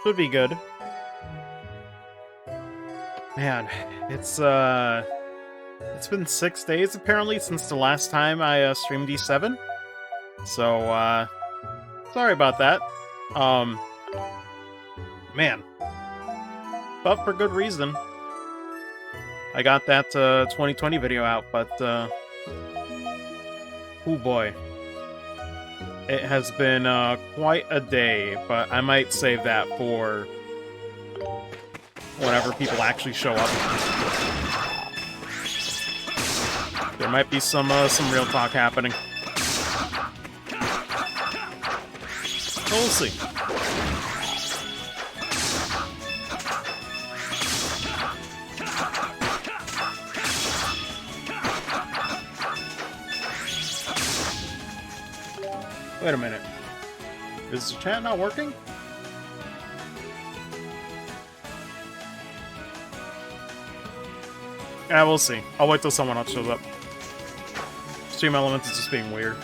Could be good. Man, it's been 6 days apparently since the last time I streamed D7. So sorry about that. Um Man, but for good reason. I got that 2020 video out, but oh boy. It has been quite a day, but I might save that for whenever people actually show up. There might be some real talk happening. So we'll see. Wait a minute. Is the chat not working? Yeah, we'll see. I'll wait till someone else shows up. Stream Elements is just being weird.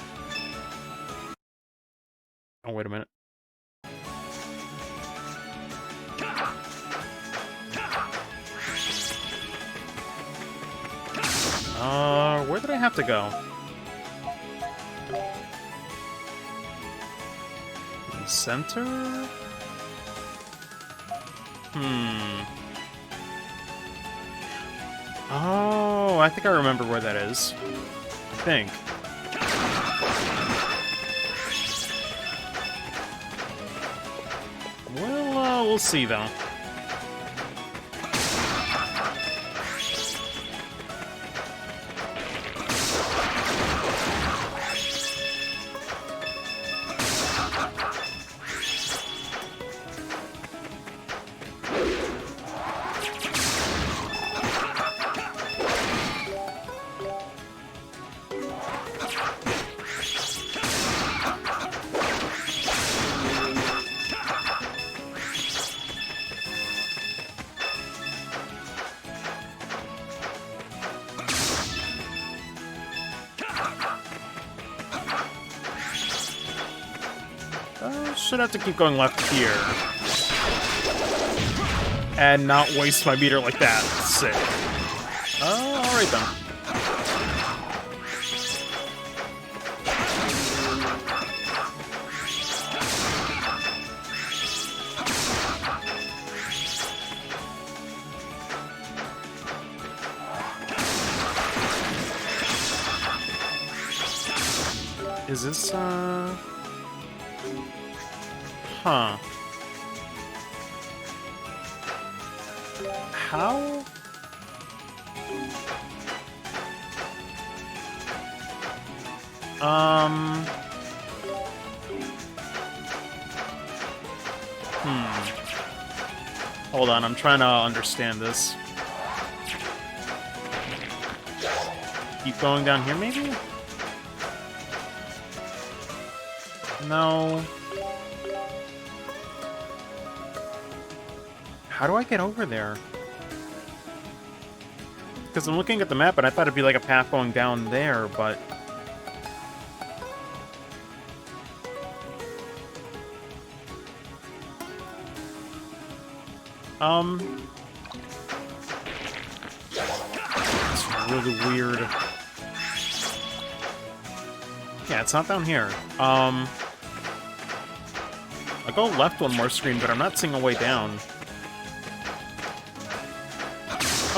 Oh, wait a minute. Where did I have to go? Center? Oh, I think I remember where that is. I think. Well, we'll see, though. Should have to keep going left here. And not waste my meter like that. Sick. Alright then. Is this, Huh. How? Hold on, I'm trying to understand this. Keep going down here, maybe? No. How do I get over there? Because I'm looking at the map and I thought it'd be like a path going down there, but... It's really weird. Yeah, it's not down here. I'll go left one more screen, but I'm not seeing a way down.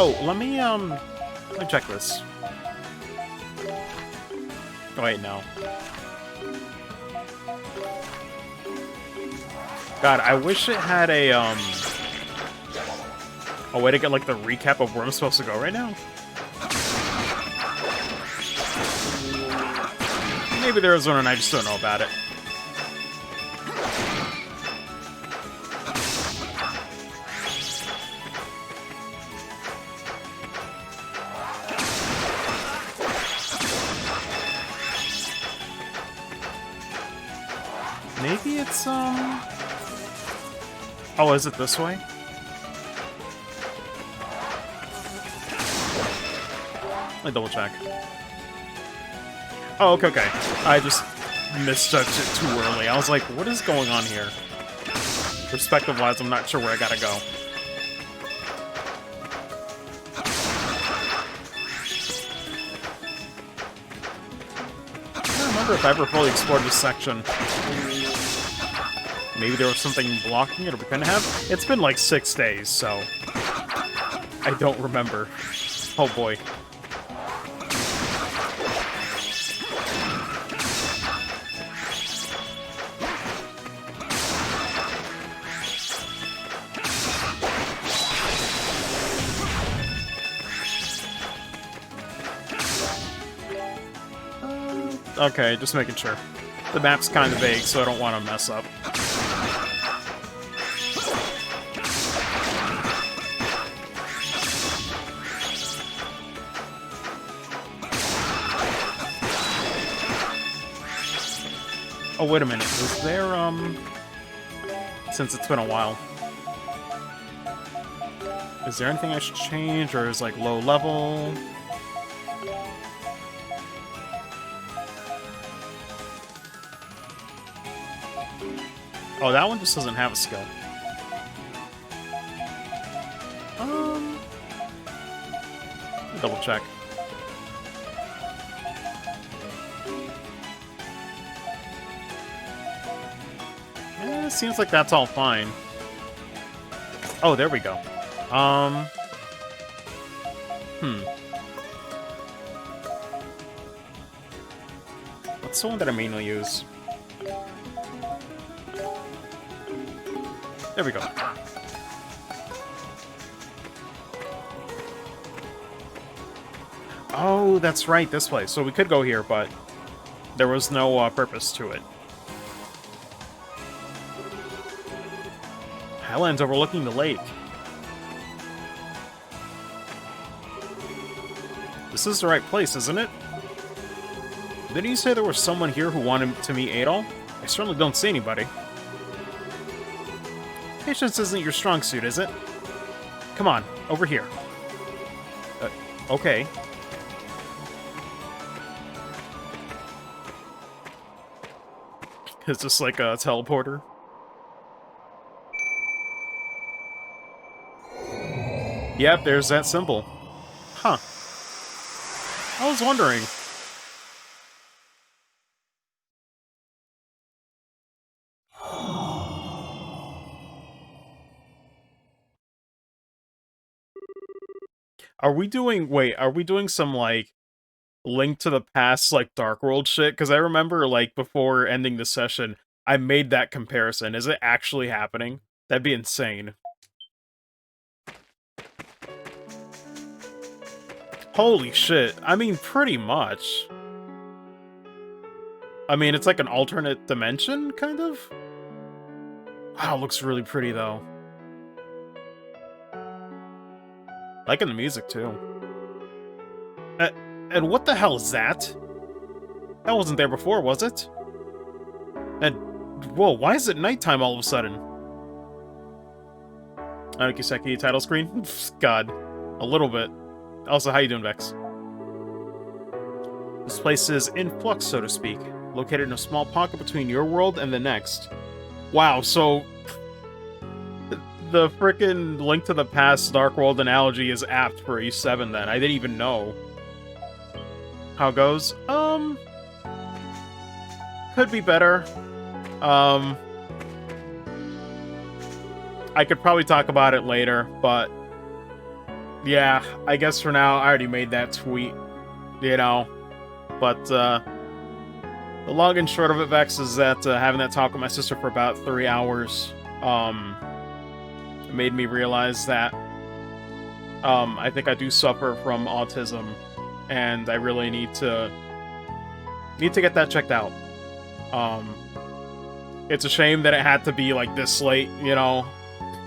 Oh, let me check this. Oh, wait, no. God, I wish it had a way to get, like, the recap of where I'm supposed to go right now. Maybe there is one and I just don't know about it. Maybe it's, Oh, is it this way? Let me double check. Oh, okay, okay. I just misjudged it too early. I was like, what is going on here? Perspective-wise, I'm not sure where I gotta go. I don't remember if I ever fully explored this section. Maybe there was something blocking it, or we couldn't have? It's been like 6 days, so... I don't remember. Oh boy. Okay, just making sure. The map's kind of vague, so I don't want to mess up. Oh, wait a minute. Is there, since it's been a while. Is there anything I should change, or is, like, low level? Oh, that one just doesn't have a skill. Double check. It seems like that's all fine. Oh, there we go. What's the one that I mainly use? There we go. Oh, that's right, this way. So we could go here, but there was no purpose to it. Highlands overlooking the lake. This is the right place, isn't it? Didn't you say there was someone here who wanted to meet Adol? I certainly don't see anybody. Patience isn't your strong suit, is it? Come on, over here. Okay. It's just like a teleporter. Yep, there's that symbol. Huh. I was wondering. Are we doing some, like, Link to the Past, like, Dark World shit? Because I remember, like, before ending the session, I made that comparison. Is it actually happening? That'd be insane. Holy shit. I mean, pretty much. I mean, it's like an alternate dimension, kind of? Wow, it looks really pretty, though. Liking the music, too. And what the hell is that? That wasn't there before, was it? And, whoa, why is it nighttime all of a sudden? Anokiseki title screen? God, a little bit. Also, how you doing, Vex? This place is in flux, so to speak. Located in a small pocket between your world and the next. Wow, so... the frickin' Link to the Past Dark World analogy is apt for E7 then. I didn't even know. How it goes? Could be better. I could probably talk about it later, but... yeah, I guess for now, I already made that tweet. You know? But, the long and short of it, Vex, is that having that talk with my sister for about 3 hours, made me realize that I think I do suffer from autism, and I really need to get that checked out. It's a shame that it had to be like this late, you know,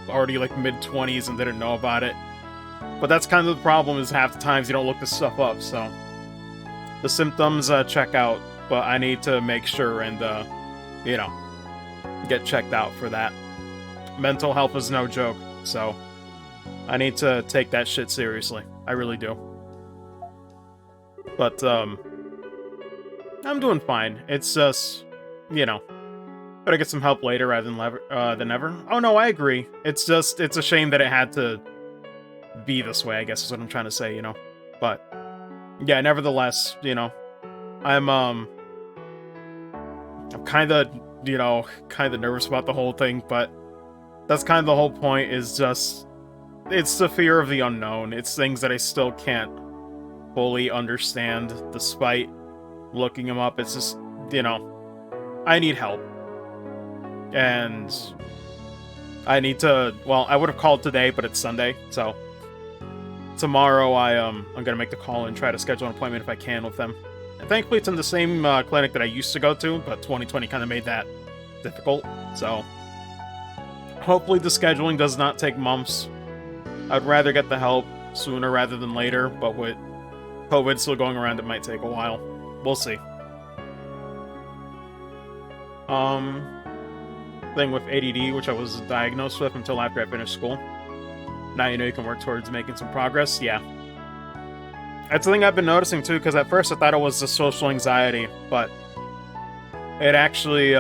already like mid-20s and didn't know about it. But that's kind of the problem, is half the times you don't look this stuff up, so the symptoms check out, but I need to make sure and you know, get checked out for that. Mental health is no joke, so I need to take that shit seriously. I really do. But, I'm doing fine. It's just, you know, But I get some help later rather than ever. Oh no, I agree. It's just, it's a shame that it had to be this way, I guess is what I'm trying to say, you know? But, yeah, nevertheless, you know, I'm kinda, you know, kinda nervous about the whole thing, but that's kind of the whole point, is just, it's the fear of the unknown. It's things that I still can't fully understand, despite looking them up. It's just, you know, I need help. And I need to, well, I would have called today, but it's Sunday, so tomorrow I'm gonna make the call and try to schedule an appointment if I can with them. And thankfully it's in the same clinic that I used to go to, but 2020 kind of made that difficult, so hopefully the scheduling does not take months. I'd rather get the help sooner rather than later, but with COVID still going around, it might take a while. We'll see. Thing with ADD, which I was diagnosed with until after I finished school. Now you know you can work towards making some progress. Yeah. That's the thing I've been noticing too, because at first I thought it was the social anxiety, but it actually,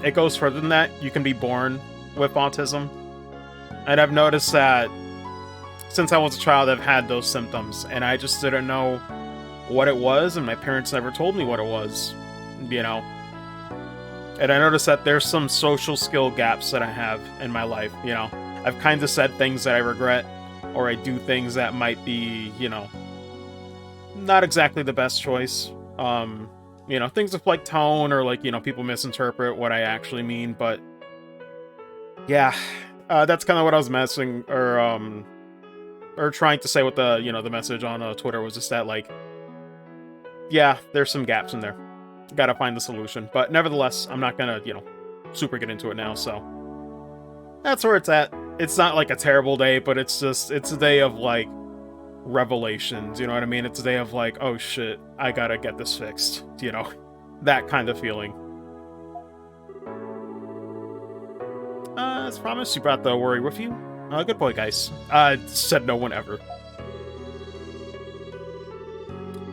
it goes further than that. You can be born with autism. And I've noticed that since I was a child, I've had those symptoms, and I just didn't know what it was, and my parents never told me what it was, you know? And I noticed that there's some social skill gaps that I have in my life, you know? I've kind of said things that I regret, or I do things that might be, you know, not exactly the best choice. You know, things with, like, tone, or, like, you know, people misinterpret what I actually mean, but yeah, that's kind of what I was messing, or trying to say with the, you know, the message on Twitter, was just that, like, yeah, there's some gaps in there. Gotta find the solution. But nevertheless, I'm not gonna, you know, super get into it now, so that's where it's at. It's not like a terrible day, but it's just, it's a day of, like, revelations, you know what I mean? It's a day of, like, oh shit, I gotta get this fixed, you know? That kind of feeling. As promised, you brought the worry with you. Good boy, guys. Said no one ever.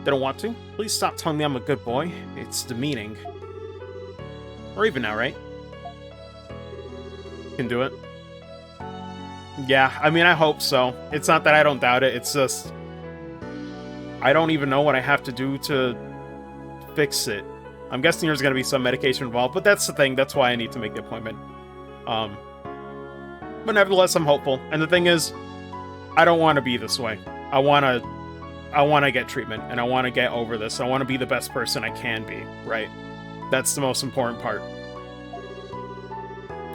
Didn't want to? Please stop telling me I'm a good boy. It's demeaning. Or even now, right? Can do it. Yeah, I mean, I hope so. It's not that I don't doubt it, it's just, I don't even know what I have to do to fix it. I'm guessing there's going to be some medication involved, but that's the thing, that's why I need to make the appointment. But nevertheless, I'm hopeful. And the thing is, I don't want to be this way. I want to get treatment, and I want to get over this. I want to be the best person I can be, right? That's the most important part.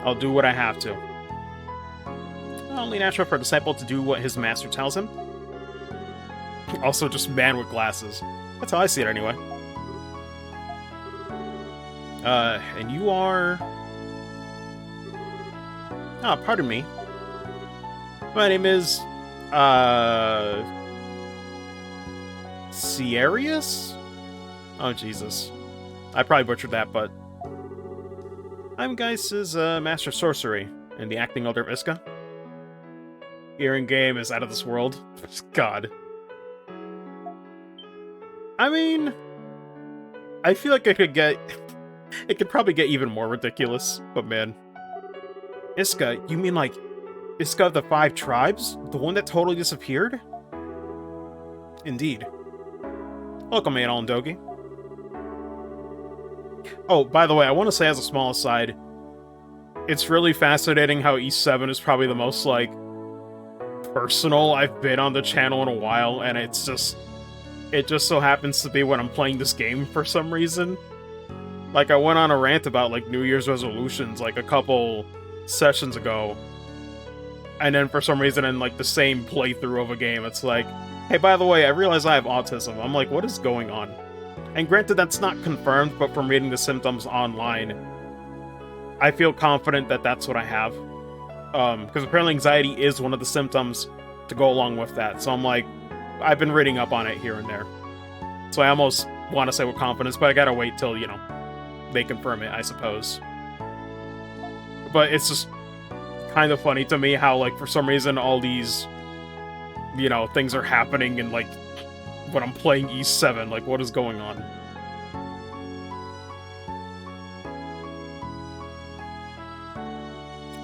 I'll do what I have to. Only natural for a disciple to do what his master tells him. Also, just man with glasses. That's how I see it, anyway. And you are... Ah, pardon me. My name is... Ciarius? Oh, Jesus. I probably butchered that, but... I'm Geiss's Master of Sorcery, and the acting elder of Iska. Hearing game is out of this world. God. I mean... I feel like I could get... It could probably get even more ridiculous, but man. Iska? You mean like... Iska of the 5 tribes? The one that totally disappeared? Indeed. Welcome, Manol and Dogi. Oh, by the way, I want to say as a small aside, it's really fascinating how E7 is probably the most, like, personal I've been on the channel in a while, and it's just... It just so happens to be when I'm playing this game for some reason. Like, I went on a rant about, like, New Year's resolutions, like, a couple sessions ago. And then for some reason in, like, the same playthrough of a game, it's like, hey, by the way, I realize I have autism. I'm like, what is going on? And granted, that's not confirmed, but from reading the symptoms online, I feel confident that that's what I have. Because apparently anxiety is one of the symptoms to go along with that. So I'm like, I've been reading up on it here and there. So I almost want to say with confidence, but I gotta wait till, you know, they confirm it, I suppose. But it's just kind of funny to me how, like, for some reason all these, you know, things are happening and, like, when I'm playing E7, like, what is going on?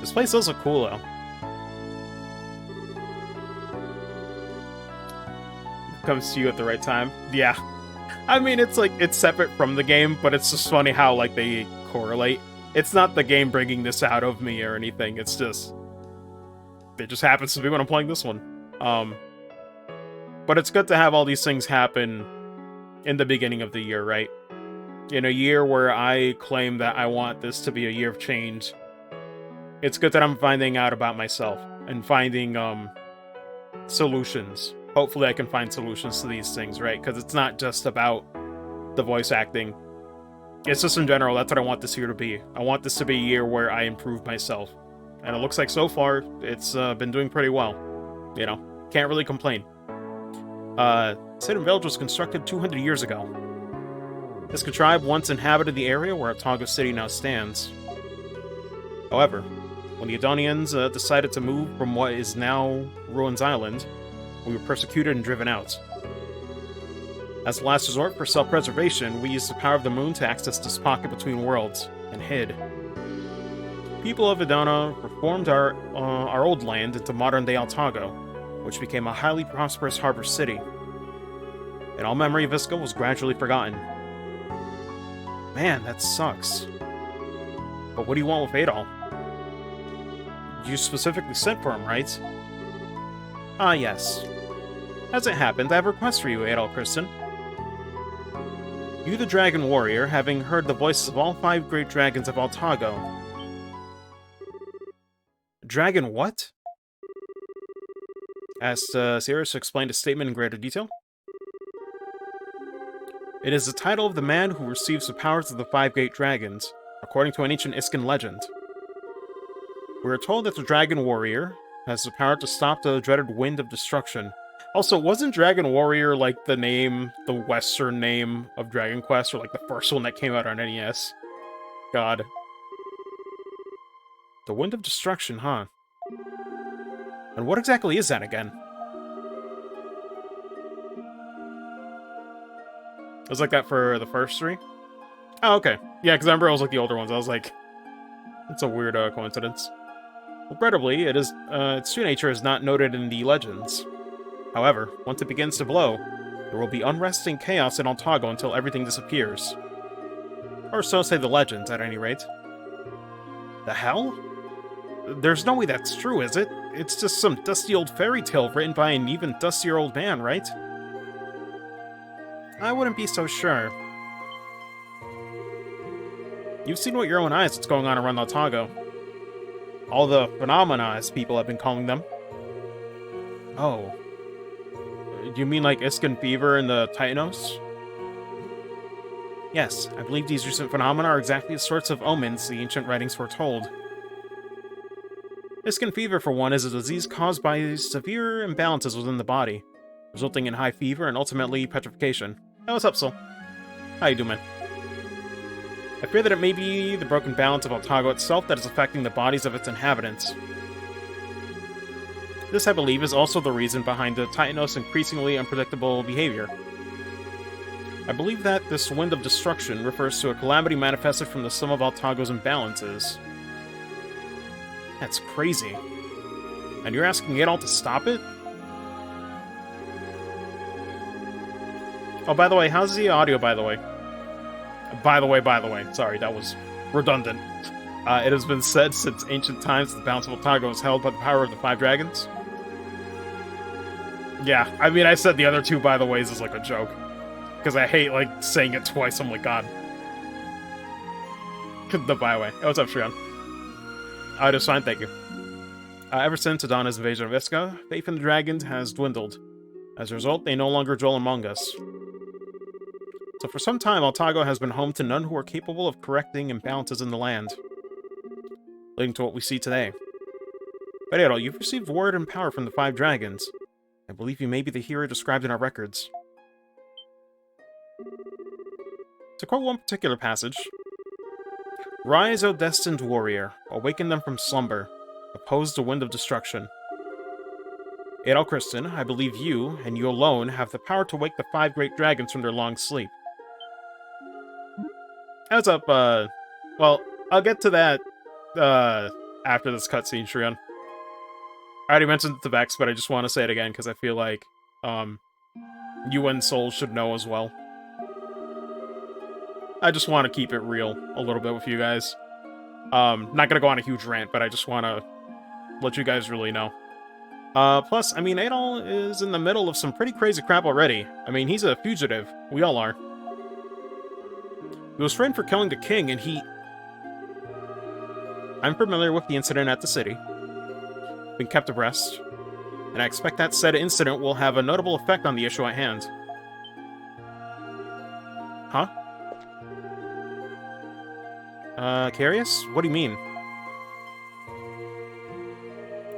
This place does look cool, though. Comes to you at the right time. Yeah. I mean, it's like, it's separate from the game, but it's just funny how, like, they correlate. It's not the game bringing this out of me or anything, it's just... It just happens to be when I'm playing this one. But it's good to have all these things happen in the beginning of the year, right? In a year where I claim that I want this to be a year of change, it's good that I'm finding out about myself and finding, solutions. Hopefully I can find solutions to these things, right? Because it's not just about the voice acting. It's just in general, that's what I want this year to be. I want this to be a year where I improve myself. And it looks like so far, it's been doing pretty well. You know, can't really complain. Salem Village was constructed 200 years ago. Iska tribe once inhabited the area where Otago City now stands. However, when the Adonians decided to move from what is now Ruins Island, we were persecuted and driven out. As a last resort for self-preservation, we used the power of the moon to access this pocket between worlds, and hid. People of Idona reformed our old land into modern-day Otago, which became a highly prosperous harbor city. And all memory of Iska was gradually forgotten. Man, that sucks. But what do you want with Adol? You specifically sent for him, right? Ah, yes. As it happened, I have a request for you, Adol Kristen. You, the Dragon Warrior, having heard the voices of all 5 great dragons of Otago. Dragon what? Asked Sirius to explain the statement in greater detail. It is the title of the man who receives the powers of the 5 great dragons, according to an ancient Iskan legend. We are told that the Dragon Warrior has the power to stop the dreaded Wind of Destruction. Also, wasn't Dragon Warrior, like, the name, the Western name of Dragon Quest, or, like, the first one that came out on NES? God. The Wind of Destruction, huh? And what exactly is that again? It was like that for the first 3? Oh, okay. Yeah, because I remember it was like the older ones. I was like, that's a weird coincidence. Regrettably, its true nature is not noted in the legends. However, once it begins to blow, there will be unrest and chaos in Otago until everything disappears. Or so say the legends, at any rate. The hell? There's no way that's true, is it? It's just some dusty old fairy tale written by an even dustier old man, right? I wouldn't be so sure. You've seen with your own eyes what's going on around Otago. All the phenomena, as people have been calling them. Oh. Do you mean like Iskan fever and the Titanos? Yes, I believe these recent phenomena are exactly the sorts of omens the ancient writings foretold. Iskan fever, for one, is a disease caused by severe imbalances within the body, resulting in high fever and ultimately petrification. Hey, what's up, Soul? How you doing, man? I fear that it may be the broken balance of Otago itself that is affecting the bodies of its inhabitants. This, I believe, is also the reason behind the Titanos' increasingly unpredictable behavior. I believe that this Wind of Destruction refers to a calamity manifested from the sum of Otago's imbalances. That's crazy. And you're asking it all to stop it? Oh, by the way, how's the audio, by the way? By the way. Sorry, that was redundant. It has been said since ancient times that the balance of Otago is held by the power of the 5 dragons. Yeah, I mean, I said the other 2 by the ways as like a joke. Because I hate, like, saying it twice. I'm like, God. The byway. Oh, what's up, Shrion? Just fine, thank you. Ever since Adona's invasion of Iska, faith in the dragons has dwindled. As a result, they no longer dwell among us. So for some time, Otago has been home to none who are capable of correcting imbalances in the land, leading to what we see today. But Adol, you've received word and power from the 5 dragons. I believe you may be the hero described in our records. To quote one particular passage, "Rise, O destined warrior, awaken them from slumber, oppose the wind of destruction." Adol Kristen, I believe you, and you alone, have the power to wake the 5 great dragons from their long sleep. What's up, well, I'll get to that, after this cutscene, Shrian. I already mentioned it to Vex, but I just want to say it again because I feel like you and Soul should know as well. I just want to keep it real a little bit with you guys. Not gonna go on a huge rant, but I just want to let you guys really know. Plus, I mean, Adol is in the middle of some pretty crazy crap already. I mean, he's a fugitive. We all are. He was framed for killing the king, and I'm familiar with the incident at the city. Been kept abreast, and I expect that said incident will have a notable effect on the issue at hand. Huh? Carius? What do you mean?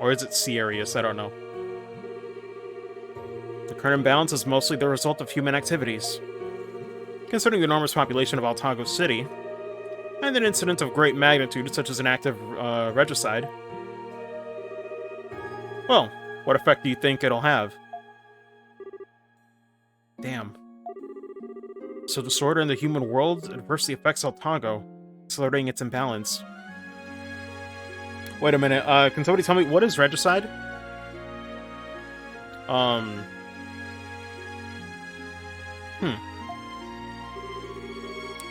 Or is it Ciarius? I don't know. The current imbalance is mostly the result of human activities. Considering the enormous population of Altago City, and an incident of great magnitude such as an active regicide, well, what effect do you think it'll have? Damn. So disorder in the human world adversely affects Altago, accelerating its imbalance. Wait a minute, can somebody tell me, what is regicide?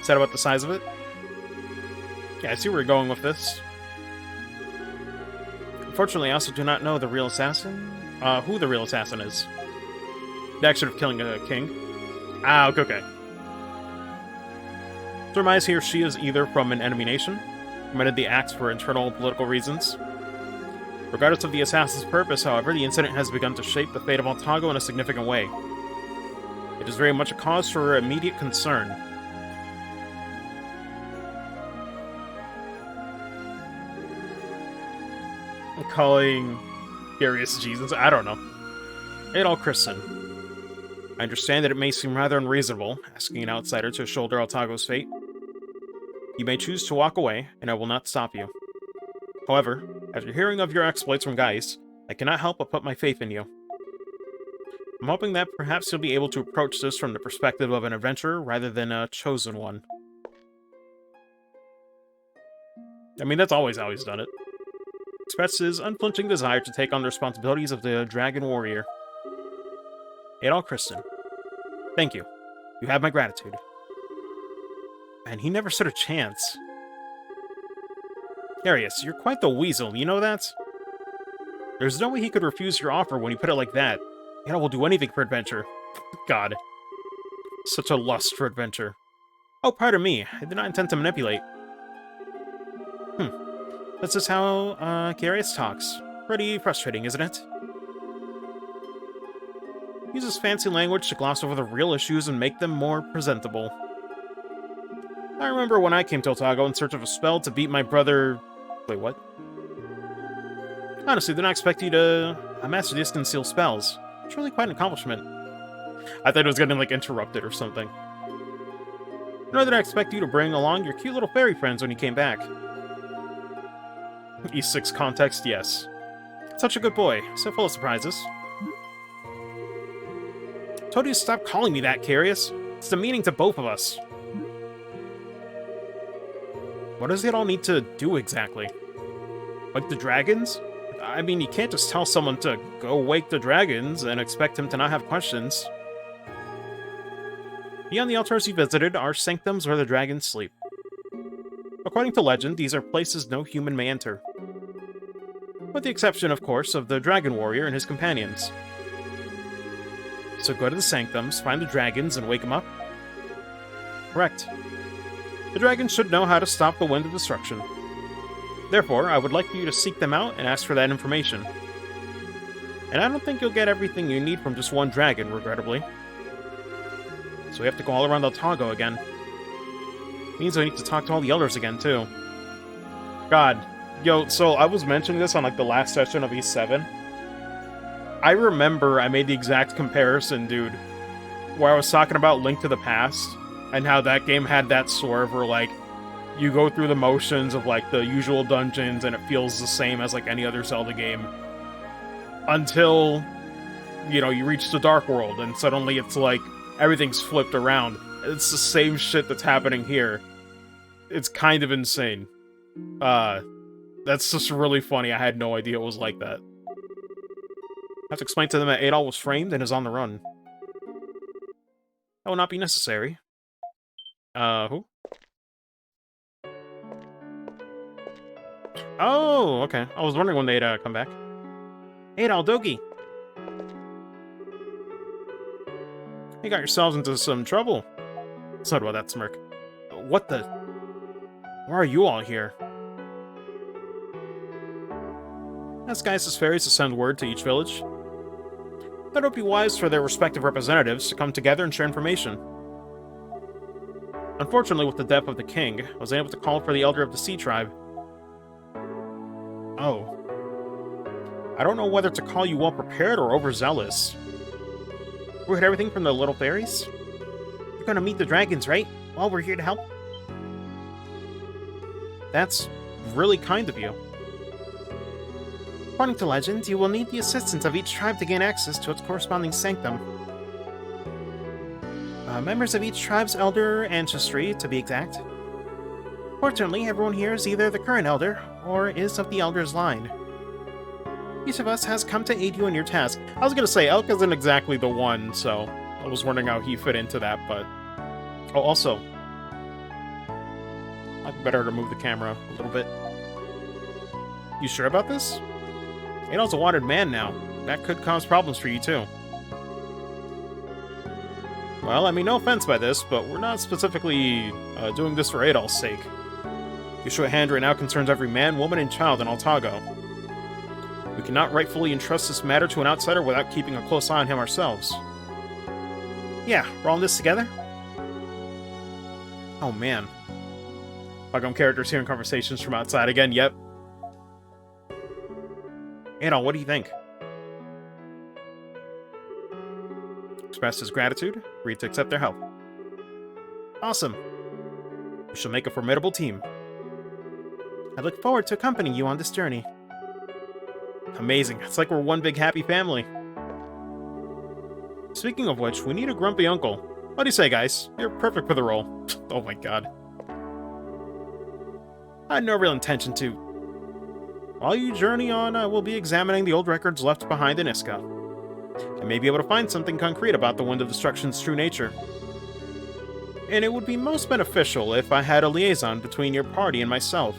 Is that about the size of it? Yeah, I see where you're going with this. Unfortunately, I also do not know the real assassin. Who the real assassin is. The action of killing a king. Ah, okay. Surmise he or she is either from an enemy nation, committed the acts for internal political reasons. Regardless of the assassin's purpose, however, the incident has begun to shape the fate of Altago in a significant way. It is very much a cause for immediate concern. I'm calling Darius Jesus. I don't know. Adol Christen. I understand that it may seem rather unreasonable, asking an outsider to shoulder Altago's fate. You may choose to walk away, and I will not stop you. However, after hearing of your exploits from Geist, I cannot help but put my faith in you. I'm hoping that perhaps you'll be able to approach this from the perspective of an adventurer rather than a chosen one. I mean, that's always how he's done it. Express his unflinching desire to take on the responsibilities of the Dragon Warrior. Adol Christen. Thank you. You have my gratitude. And he never stood a chance. Darius, you're quite the weasel, you know that? There's no way he could refuse your offer when you put it like that. Adol will do anything for adventure. God. Such a lust for adventure. Oh, pardon me. I did not intend to manipulate. That's just how, Darius talks. Pretty frustrating, isn't it? He uses fancy language to gloss over the real issues and make them more presentable. I remember when I came to Altago in search of a spell to beat my brother... Wait, what? Honestly, did not expect you to master these concealed spells. It's really quite an accomplishment. I thought it was getting, like, interrupted or something. Nor did I expect you to bring along your cute little fairy friends when you came back. E6 context, yes. Such a good boy, so full of surprises. Told you to stop calling me that, Carius. It's demeaning to both of us. What does it all need to do exactly? Wake the dragons? I mean, you can't just tell someone to go wake the dragons and expect him to not have questions. Beyond the altars you visited are sanctums where the dragons sleep. According to legend, these are places no human may enter. With the exception, of course, of the Dragon Warrior and his companions. So go to the sanctums, find the dragons, and wake them up? Correct. The dragons should know how to stop the wind of destruction. Therefore, I would like you to seek them out and ask for that information. And I don't think you'll get everything you need from just one dragon, regrettably. So we have to go all around Altago again. Means I need to talk to all the elders again, too. God. Yo, so I was mentioning this on, like, the last session of E7. I remember I made the exact comparison, dude, where I was talking about Link to the Past, and how that game had that swerve where, like, you go through the motions of, like, the usual dungeons, and it feels the same as, like, any other Zelda game. Until, you know, you reach the Dark World, and suddenly it's like, everything's flipped around. It's the same shit that's happening here. It's kind of insane. That's just really funny. I had no idea it was like that. I have to explain to them that Adol was framed and is on the run. That will not be necessary. Who? Oh, okay. I was wondering when they'd come back. Adol, Dogi! You got yourselves into some trouble. So about that smirk. What the? Why are you all here? Ask Geis's fairies to send word to each village. That would be wise for their respective representatives to come together and share information. Unfortunately, with the death of the king, I was unable to call for the elder of the Sea Tribe. Oh. I don't know whether to call you well-prepared or overzealous. We heard everything from the little fairies? You're gonna meet the dragons, right? Well, we're here to help. That's really kind of you. According to legend, you will need the assistance of each tribe to gain access to its corresponding sanctum. Members of each tribe's elder ancestry, to be exact. Fortunately, everyone here is either the current elder, or is of the elder's line. Each of us has come to aid you in your task. I was gonna say, Elk isn't exactly the one, so I was wondering how he fit into that, but... Oh, also... I'd better to move the camera a little bit. You sure about this? Adol's a wanted man now. That could cause problems for you, too. Well, I mean, no offense by this, but we're not specifically doing this for Adol's sake. The issue at hand right now concerns every man, woman, and child in Altago. We cannot rightfully entrust this matter to an outsider without keeping a close eye on him ourselves. Yeah, we're all in this together? Oh, man. Like, characters hearing conversations from outside again, yep. Adol, what do you think? Expressed his gratitude, agreed to accept their help. Awesome. We shall make a formidable team. I look forward to accompanying you on this journey. Amazing. It's like we're one big happy family. Speaking of which, we need a grumpy uncle. What do you say, guys? You're perfect for the role. Oh my god. I had no real intention to. While you journey on, I will be examining the old records left behind in Iska. I may be able to find something concrete about the Wind of Destruction's true nature. And it would be most beneficial if I had a liaison between your party and myself.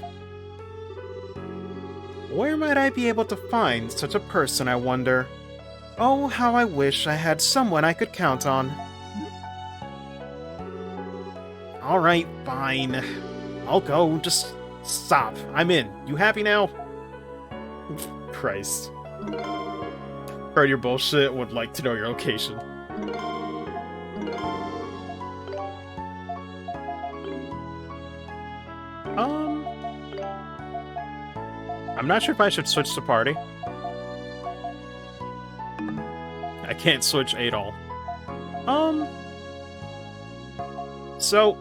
Where might I be able to find such a person, I wonder? Oh, how I wish I had someone I could count on. Alright, fine. I'll go, just stop. I'm in. You happy now? Christ. Heard your bullshit, would like to know your location. I'm not sure if I should switch to party. I can't switch Adol. So,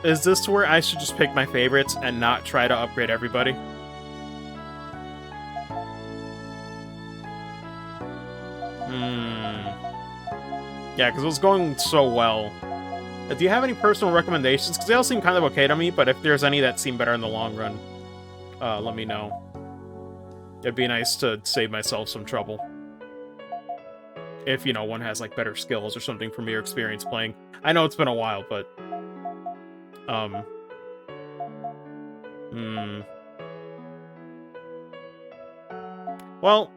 is this to where I should just pick my favorites and not try to upgrade everybody? Yeah, because it was going so well. Do you have any personal recommendations? Because they all seem kind of okay to me, but if there's any that seem better in the long run, let me know. It'd be nice to save myself some trouble. If, you know, one has, like, better skills or something from your experience playing. I know it's been a while, but... Well,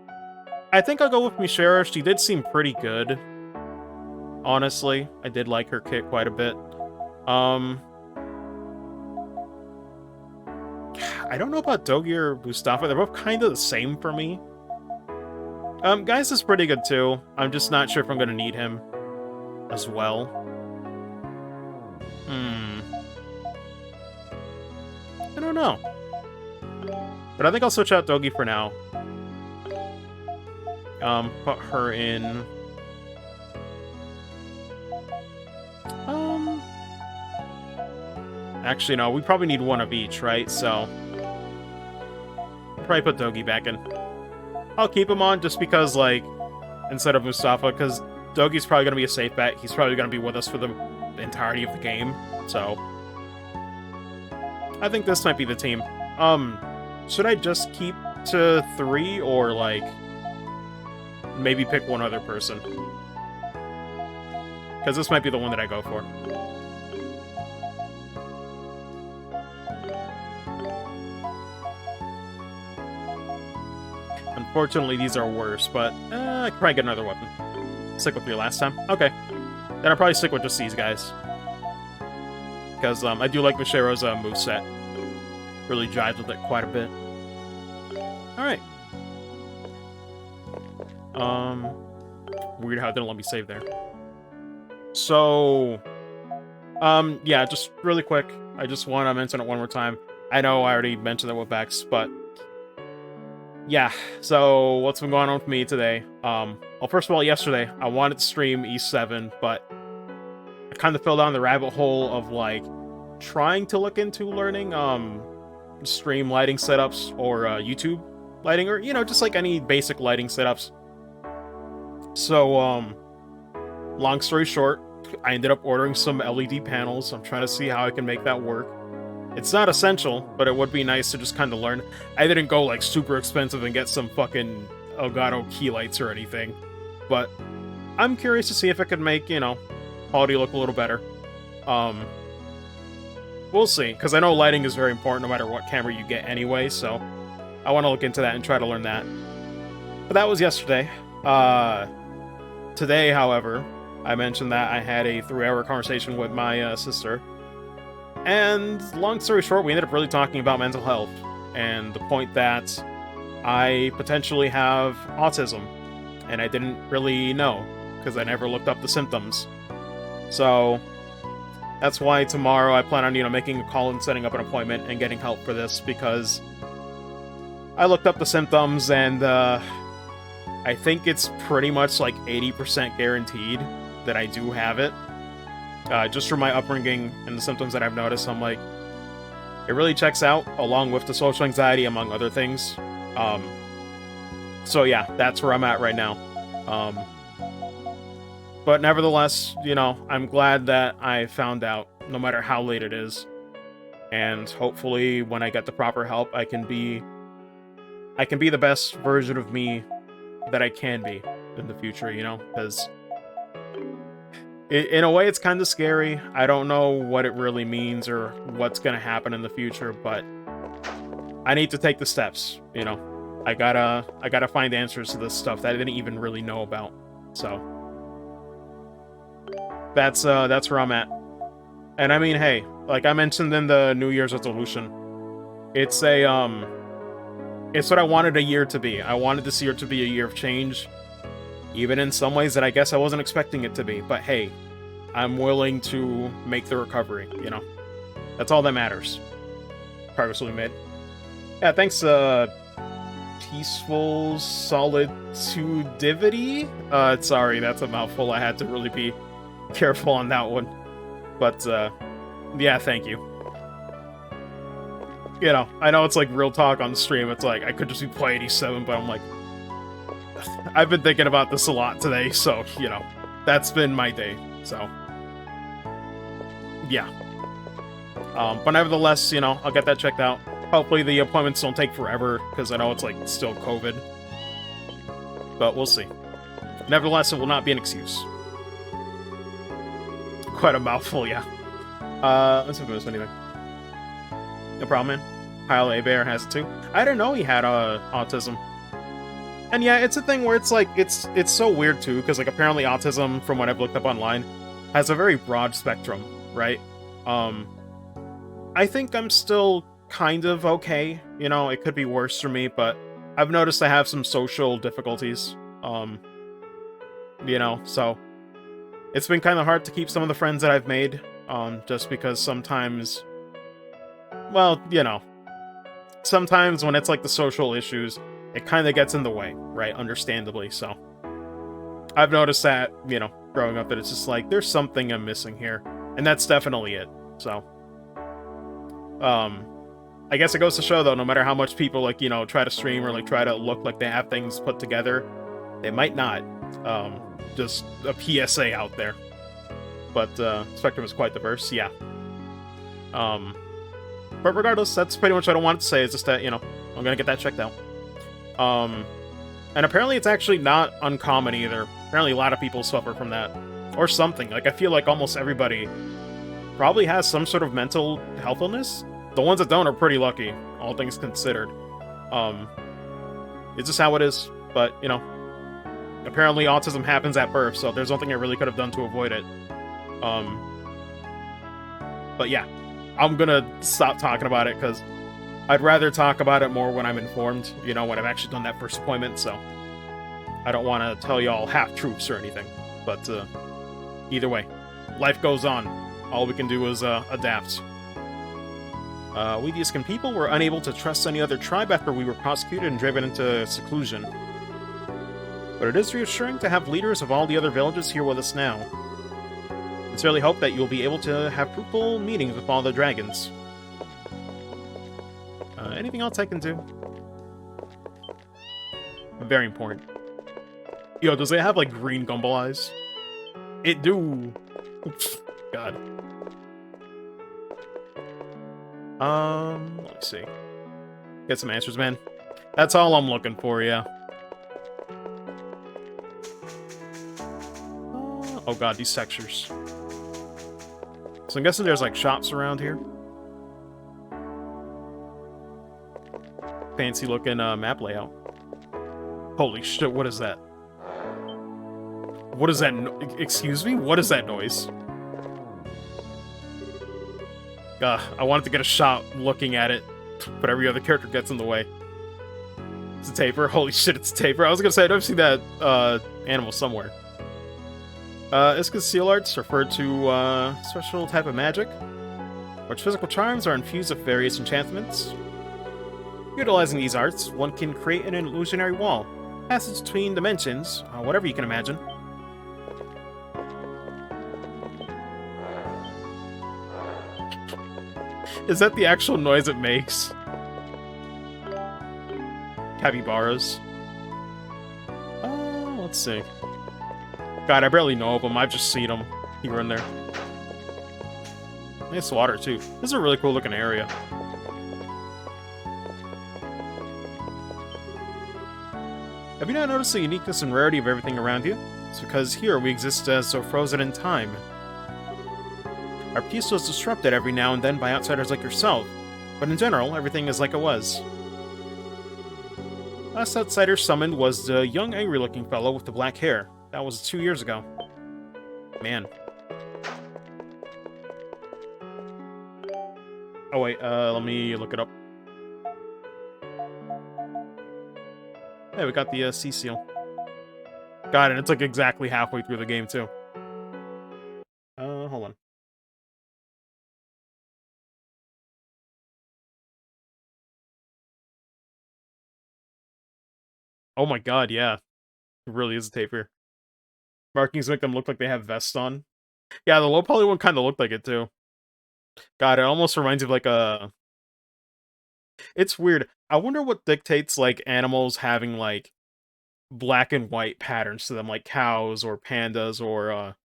I think I'll go with Mishara. She did seem pretty good. Honestly, I did like her kit quite a bit. I don't know about Dogi or Mustafa. They're both kind of the same for me. Geis is pretty good too. I'm just not sure if I'm going to need him as well. I don't know. But I think I'll switch out Dogi for now. Put her in... Actually, no, we probably need one of each, right? So... probably put Dogi back in. I'll keep him on just because, like, instead of Mustafa, because Dogi's probably going to be a safe bet. He's probably going to be with us for the entirety of the game, so... I think this might be the team. Should I just keep to 3 or, like, maybe pick one other person? Because this might be the one that I go for. Unfortunately, these are worse, but I could probably get another weapon. Stick with 3 last time. Okay. Then I'll probably stick with just these guys. Because I do like Vishero's moveset. Really jives with it quite a bit. Alright. Weird how it didn't let me save there. So, yeah, just really quick. I just want to mention it one more time. I know I already mentioned it with Bex, but yeah, so what's been going on with me today? Well, first of all, yesterday, I wanted to stream E7, but I kind of fell down the rabbit hole of, like, trying to look into learning, stream lighting setups or, YouTube lighting, or, you know, just, like, any basic lighting setups. So, long story short, I ended up ordering some LED panels. I'm trying to see how I can make that work. It's not essential, but it would be nice to just kind of learn. I didn't go, like, super expensive and get some fucking Elgato key lights or anything. But I'm curious to see if it could make, you know, quality look a little better. We'll see, because I know lighting is very important no matter what camera you get anyway, so I want to look into that and try to learn that. But that was yesterday. Today, however, I mentioned that I had a 3-hour conversation with my sister. And long story short, we ended up really talking about mental health and the point that I potentially have autism, and I didn't really know because I never looked up the symptoms. So that's why tomorrow I plan on, you know, making a call and setting up an appointment and getting help for this, because I looked up the symptoms and I think it's pretty much like 80% guaranteed that I do have it. Just from my upbringing and the symptoms that I've noticed, I'm like, it really checks out, along with the social anxiety, among other things. So yeah, that's where I'm at right now. But nevertheless, you know, I'm glad that I found out, no matter how late it is. And hopefully, when I get the proper help, I can be the best version of me that I can be in the future, you know? Because in a way, it's kind of scary. I don't know what it really means or what's going to happen in the future, but I need to take the steps, you know? I gotta find answers to this stuff that I didn't even really know about. So that's where I'm at. And I mean, hey, like I mentioned in the New Year's resolution, it's it's what I wanted a year to be. I wanted this year to be a year of change, even in some ways that I guess I wasn't expecting it to be. But hey, I'm willing to make the recovery, you know? That's all that matters. Progress will be made. Yeah, thanks, Peaceful Solitudivity? Sorry, that's a mouthful. I had to really be careful on that one. But, yeah, thank you. You know, I know it's like real talk on the stream. It's like, I could just be playing E7, but I'm like, I've been thinking about this a lot today, so, you know, that's been my day, so. Yeah. But nevertheless, you know, I'll get that checked out. Hopefully the appointments don't take forever, because I know it's, like, still COVID. But we'll see. Nevertheless, it will not be an excuse. Quite a mouthful, yeah. Let's see if I missed anything. No problem, man. Kyle Abear has it too. I didn't know he had autism. And yeah, it's a thing where it's like, it's so weird too, because like apparently autism, from what I've looked up online, has a very broad spectrum, right? I think I'm still kind of okay. You know, it could be worse for me, but I've noticed I have some social difficulties. You know, so it's been kind of hard to keep some of the friends that I've made, just because sometimes, well, you know, sometimes when it's like the social issues, it kind of gets in the way, right? Understandably, so. I've noticed that, you know, growing up, that it's just like, there's something I'm missing here. And that's definitely it, so. I guess it goes to show, though, no matter how much people, like, you know, try to stream or, like, try to look like they have things put together, they might not. Just a PSA out there. But, spectrum is quite diverse, yeah. But regardless, that's pretty much what I wanted to say. It's just that, you know, I'm gonna get that checked out. And apparently it's actually not uncommon either. Apparently a lot of people suffer from that. Or something. Like, I feel like almost everybody probably has some sort of mental health illness. The ones that don't are pretty lucky, all things considered. It's just how it is. But, you know, apparently autism happens at birth, so there's nothing I really could have done to avoid it. But yeah, I'm gonna stop talking about it, because I'd rather talk about it more when I'm informed, you know, when I've actually done that first appointment, so I don't want to tell y'all half-truths or anything. But either way, life goes on. All we can do is adapt. We, the Iskan people, were unable to trust any other tribe after we were prosecuted and driven into seclusion. But it is reassuring to have leaders of all the other villages here with us now. I sincerely hope that you'll be able to have fruitful meetings with all the dragons. Anything else I can do? Very important. Yo, does it have, like, green gumball eyes? It do! God. Let's see. Get some answers, man. That's all I'm looking for, yeah. Oh god, these textures. So I'm guessing there's, like, shops around here. Fancy looking map layout. Holy shit, what is that? What is that excuse me? What is that noise? I wanted to get a shot looking at it, but every other character gets in the way. It's a tapir? Holy shit, it's a tapir. I was gonna say, I've seen that animal somewhere. Iska's seal arts refer to a special type of magic, which physical charms are infused with various enchantments. Utilizing these arts, one can create an illusionary wall, passage between dimensions, whatever you can imagine. Is that the actual noise it makes? Capybaras. Let's see. God, I barely know of them. I've just seen them here and there. Nice water, too. This is a really cool looking area. Have you not noticed the uniqueness and rarity of everything around you? It's because here we exist as so frozen in time. Our peace was disrupted every now and then by outsiders like yourself, but in general, everything is like it was. Last outsider summoned was the young, angry-looking fellow with the black hair. That was 2 years ago. Man. Oh wait, let me look it up. Hey, we got the sea seal. Got it, it's like exactly halfway through the game, too. Hold on. Oh my god, yeah. It really is a tapir. Markings make them look like they have vests on. Yeah, the low poly one kind of looked like it, too. God, it almost reminds you of, like, a... It's weird. I wonder what dictates, like, animals having, like, black and white patterns to them, like cows or pandas or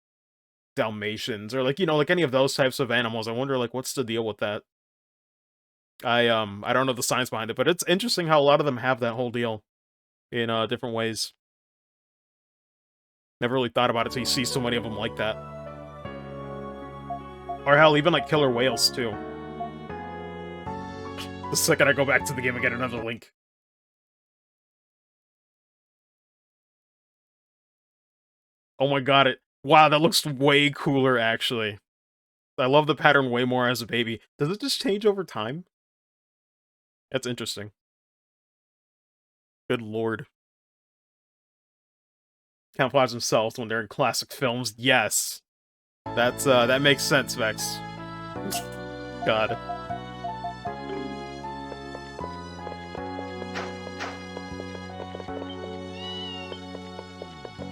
Dalmatians or, like, you know, like any of those types of animals. I wonder, like, what's the deal with that? I don't know the science behind it, but it's interesting how a lot of them have that whole deal in different ways. Never really thought about it till you see so many of them like that. Or hell, even like killer whales too. The second I go back to the game and get another link. Oh my god, wow, that looks way cooler actually. I love the pattern way more as a baby. Does it just change over time? That's interesting. Good lord. Camouflage themselves when they're in classic films. Yes. That's that makes sense, Vex. God.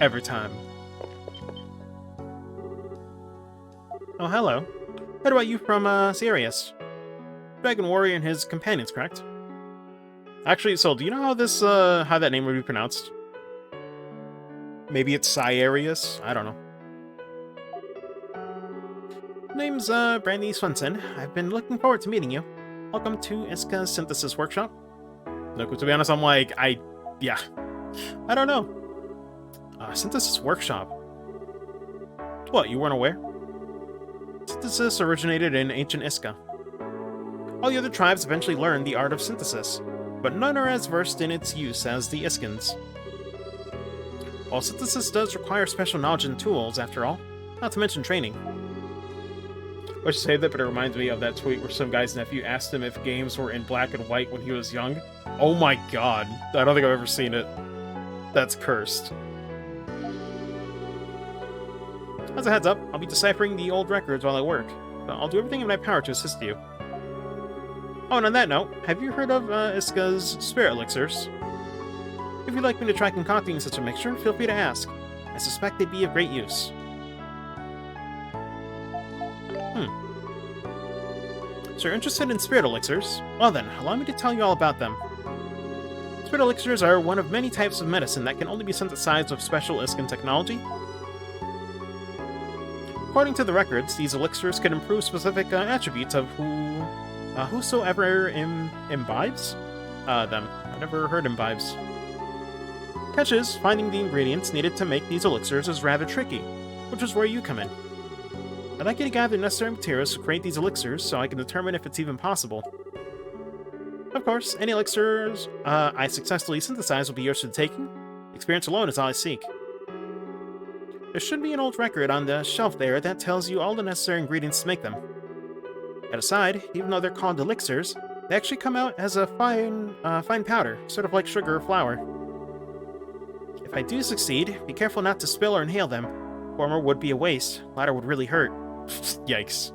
Every time. Oh, hello. Heard about you from Sirius. Dragon Warrior and his companions, correct? Actually, so do you know how this how that name would be pronounced? Maybe it's Sirius? I don't know. Name's Brandy Swenson. I've been looking forward to meeting you. Welcome to Iska's Synthesis Workshop. Look, to be honest, I'm like, yeah, I don't know. Synthesis Workshop. What, you weren't aware? Synthesis originated in ancient Iska. All the other tribes eventually learned the art of synthesis, but none are as versed in its use as the Iskans. While synthesis does require special knowledge and tools, after all, not to mention training. I should say that, but it reminds me of that tweet where some guy's nephew asked him if games were in black and white when he was young. Oh my god, I don't think I've ever seen it. That's cursed. As a heads up, I'll be deciphering the old records while I work, but I'll do everything in my power to assist you. Oh, and on that note, have you heard of Iska's spirit elixirs? If you'd like me to try concocting such a mixture, feel free to ask. I suspect they'd be of great use. So you're interested in spirit elixirs? Well then, allow me to tell you all about them. Spirit elixirs are one of many types of medicine that can only be synthesized with special Iskan technology. According to the records, these elixirs can improve specific attributes of whosoever imbibes them. I've never heard imbibes. Catch is, finding the ingredients needed to make these elixirs is rather tricky, which is where you come in. I'd like you to gather the necessary materials to create these elixirs so I can determine if it's even possible. Of course, any elixirs I successfully synthesize will be yours for the taking. Experience alone is all I seek. There should be an old record on the shelf there that tells you all the necessary ingredients to make them. That aside, even though they're called elixirs, they actually come out as a fine powder, sort of like sugar or flour. If I do succeed, be careful not to spill or inhale them. Former would be a waste, latter would really hurt. Yikes.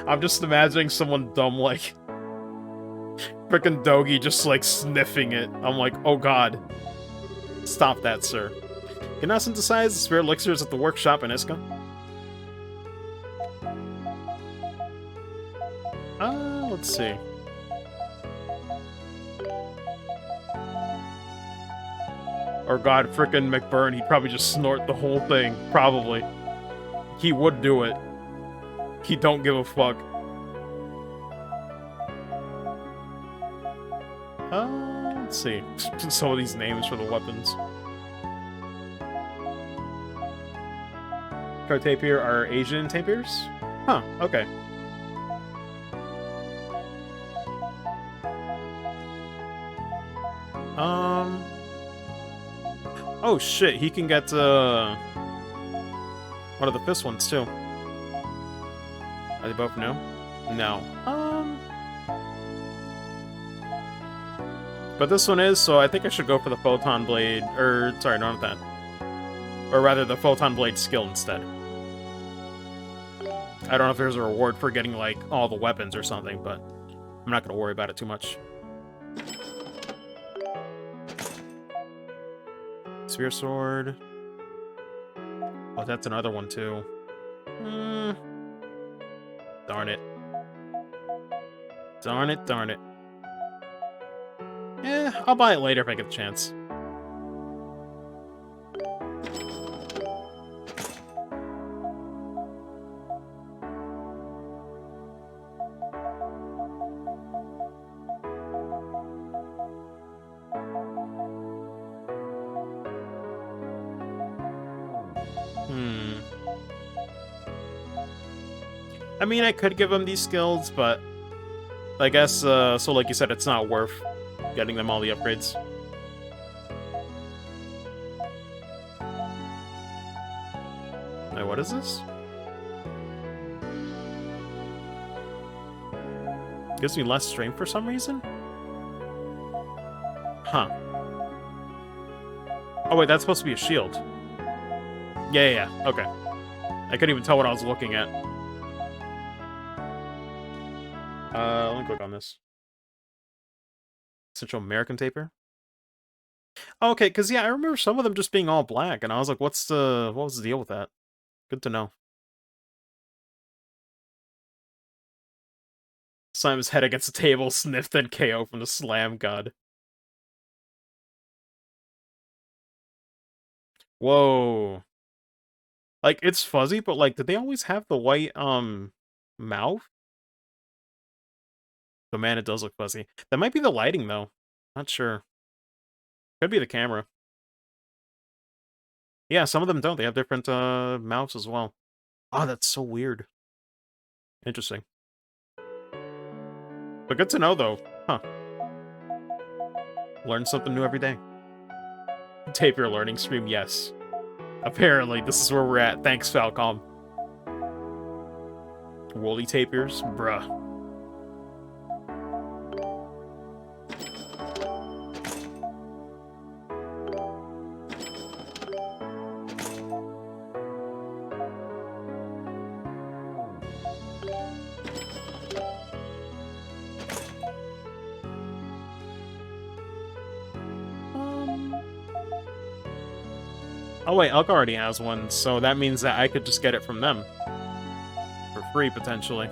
I'm just imagining someone dumb like frickin' Dogi just like sniffing it. I'm like, oh god. Stop that, sir. You can now synthesize the spirit elixirs at the workshop in Iska. Let's see. Or god, frickin' McBurn, he'd probably just snort the whole thing. Probably. He would do it. He don't give a fuck. Let's see. Some of these names for the weapons. Card tapir are Asian tapirs? Huh, okay. Oh shit, he can get, one of the fist ones, too. Are they both new? No. But this one is, so I think I should go for the Photon Blade, or, sorry, not that. Or rather, the Photon Blade skill instead. I don't know if there's a reward for getting, like, all the weapons or something, but I'm not gonna worry about it too much. Spear Sword. Oh, that's another one, too. Darn it. Darn it, darn it. I'll buy it later if I get the chance. I mean, I could give him these skills, but I guess, so like you said, it's not worth getting them all the upgrades. Wait, what is this? Gives me less strength for some reason? Huh. Oh wait, that's supposed to be a shield. Yeah, okay. I couldn't even tell what I was looking at. Let me click on this. Central American taper? Oh, okay, because yeah, I remember some of them just being all black, and I was like, what was the deal with that? Good to know. Slam his head against the table, sniffed, and KO from the slam god. Whoa. Like, it's fuzzy, but like, did they always have the white, mouth. But man, it does look fuzzy. That might be the lighting, though. Not sure. Could be the camera. Yeah, some of them don't. They have different mouths as well. Oh, that's so weird. Interesting. But good to know, though. Huh. Learn something new every day. Tape your learning stream, yes. Apparently, this is where we're at. Thanks, Falcom. Woolly tapirs? Bruh. Oh wait, Elk already has one, so that means that I could just get it from them. For free, potentially.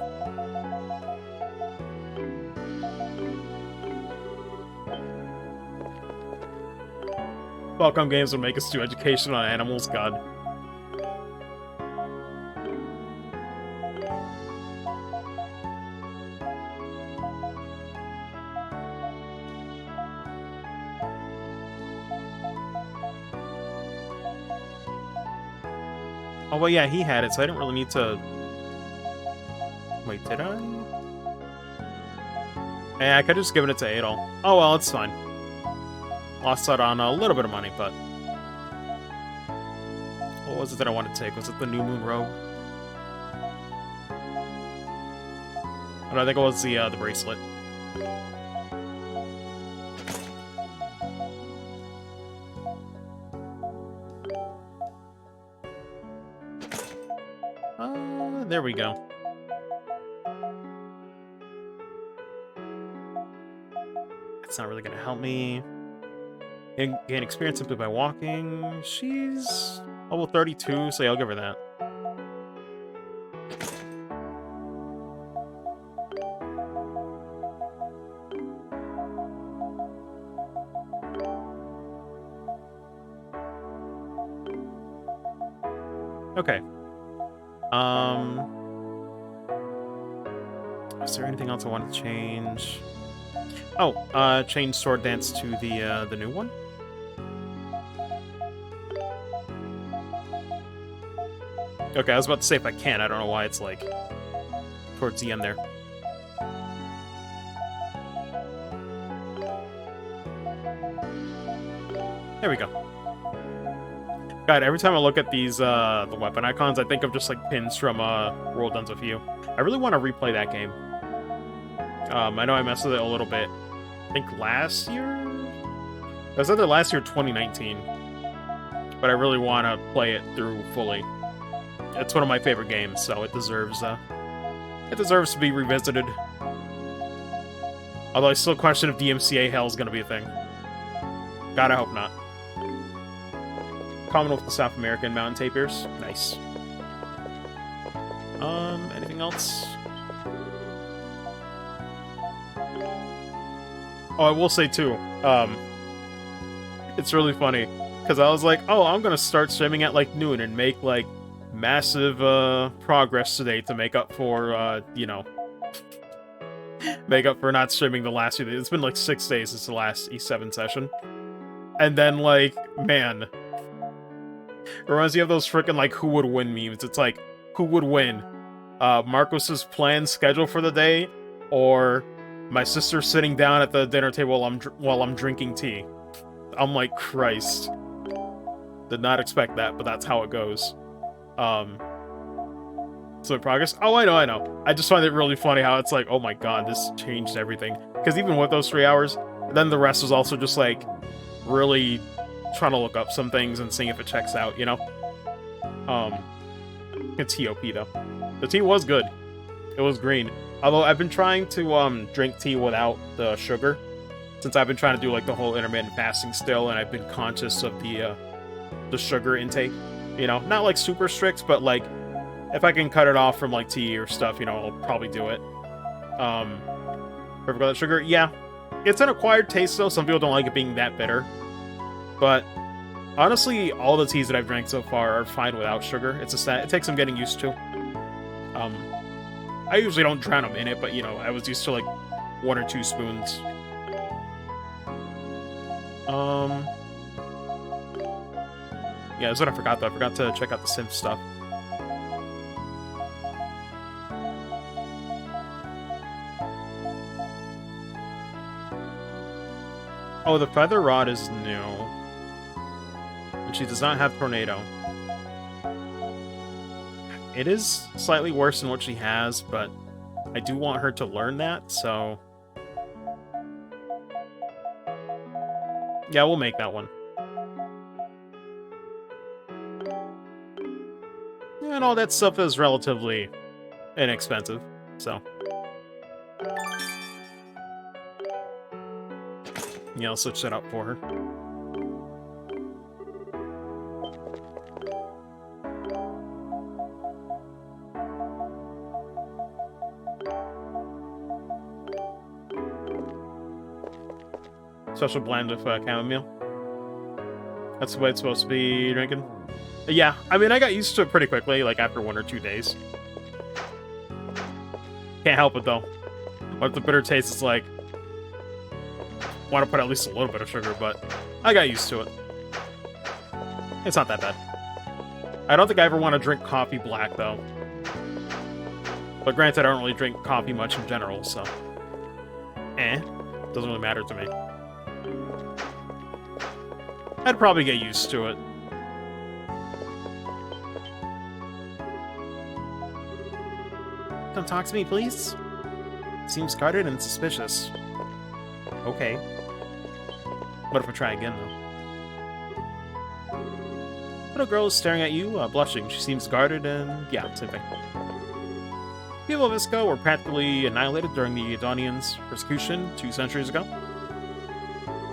Qualcomm Games would make us do education on animals, god. Oh, well, yeah, he had it, so I didn't really need to... Wait, did I? Yeah, I could have just given it to Adol. Oh, well, it's fine. Lost out on a little bit of money, but... What was it that I wanted to take? Was it the New Moon Robe? Oh, no, I think it was the bracelet. There we go. It's not really gonna help me. Gain experience simply by walking. She's level 32, so yeah, I'll give her that. Okay. Is there anything else I want to change? Oh, change Sword Dance to the new one. Okay, I was about to say if I can. I don't know why it's like towards the end there. There we go. God, every time I look at these the weapon icons, I think of just like pins from World Ends With You. I really want to replay that game. I know I messed with it a little bit. I think last year? It was either last year or 2019. But I really want to play it through fully. It's one of my favorite games, so it deserves to be revisited. Although I still question if DMCA hell is going to be a thing. God, I hope not. Common with the South American mountain tapirs. Nice. Anything else? Oh, I will say too, it's really funny, because I was like, oh, I'm gonna start streaming at, like, noon and make, like, massive, progress today to make up for, you know, make up for not streaming the last few days. It's been, like, 6 days since the last E7 session. And then, like, man, it reminds me of those freaking, like, who would win memes. It's like, who would win? Marcos's planned schedule for the day, or my sister sitting down at the dinner table while I'm drinking tea. I'm like, Christ. Did not expect that, but that's how it goes. So progress? Oh, I know. I just find it really funny how it's like, oh my god, this changed everything. Because even with those 3 hours, then the rest was also just like, really trying to look up some things and seeing if it checks out, you know? It's TOP though. The tea was good. It was green. Although I've been trying to drink tea without the sugar, since I've been trying to do like the whole intermittent fasting still, and I've been conscious of the sugar intake. You know, not like super strict, but like if I can cut it off from like tea or stuff, you know, I'll probably do it. Perfect without sugar, yeah. It's an acquired taste though. Some people don't like it being that bitter, but honestly, all the teas that I've drank so far are fine without sugar. It's just that it takes some getting used to. I usually don't drown them in it, but, you know, I was used to, like, 1 or 2 spoons. Yeah, that's what I forgot, though. I forgot to check out the synth stuff. Oh, the feather rod is new. And she does not have tornado. It is slightly worse than what she has, but I do want her to learn that, so... yeah, we'll make that one. And all that stuff is relatively inexpensive, so... yeah, I'll switch that up for her. Special blend of chamomile. That's the way it's supposed to be drinking. Yeah, I mean, I got used to it pretty quickly, like after 1 or 2 days. Can't help it, though. What the bitter taste is like... want to put at least a little bit of sugar, but I got used to it. It's not that bad. I don't think I ever want to drink coffee black, though. But granted, I don't really drink coffee much in general, so... doesn't really matter to me. I'd probably get used to it. Come talk to me, please. Seems guarded and suspicious. Okay. What if we try again, though? Little girl is staring at you, blushing. She seems guarded and... yeah, same thing. People of Iska were practically annihilated during the Adonians' persecution 2 centuries ago.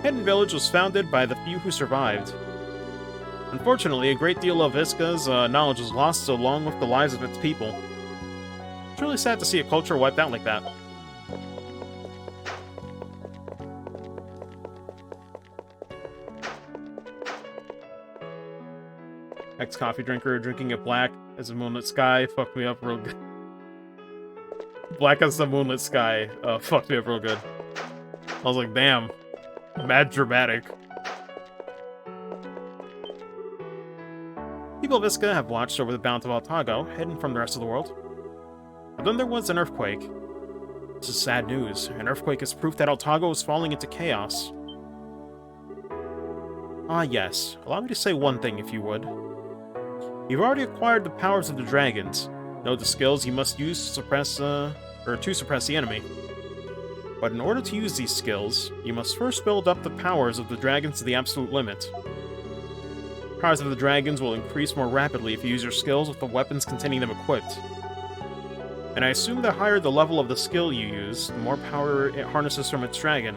Hidden Village was founded by the few who survived. Unfortunately, a great deal of Iska's knowledge was lost along with the lives of its people. It's really sad to see a culture wiped out like that. Ex-coffee drinker drinking it black as a moonlit sky fucked me up real good. Black as the moonlit sky fucked me up real good. I was like, damn. Mad dramatic. People of Iska have watched over the Bounty of Altago, hidden from the rest of the world. But then there was an earthquake. This is sad news. An earthquake is proof that Altago is falling into chaos. Ah yes, allow me to say one thing if you would. You've already acquired the powers of the dragons. Know the skills you must use to suppress the enemy. But in order to use these skills, you must first build up the powers of the dragons to the absolute limit. Powers of the dragons will increase more rapidly if you use your skills with the weapons containing them equipped. And I assume the higher the level of the skill you use, the more power it harnesses from its dragon.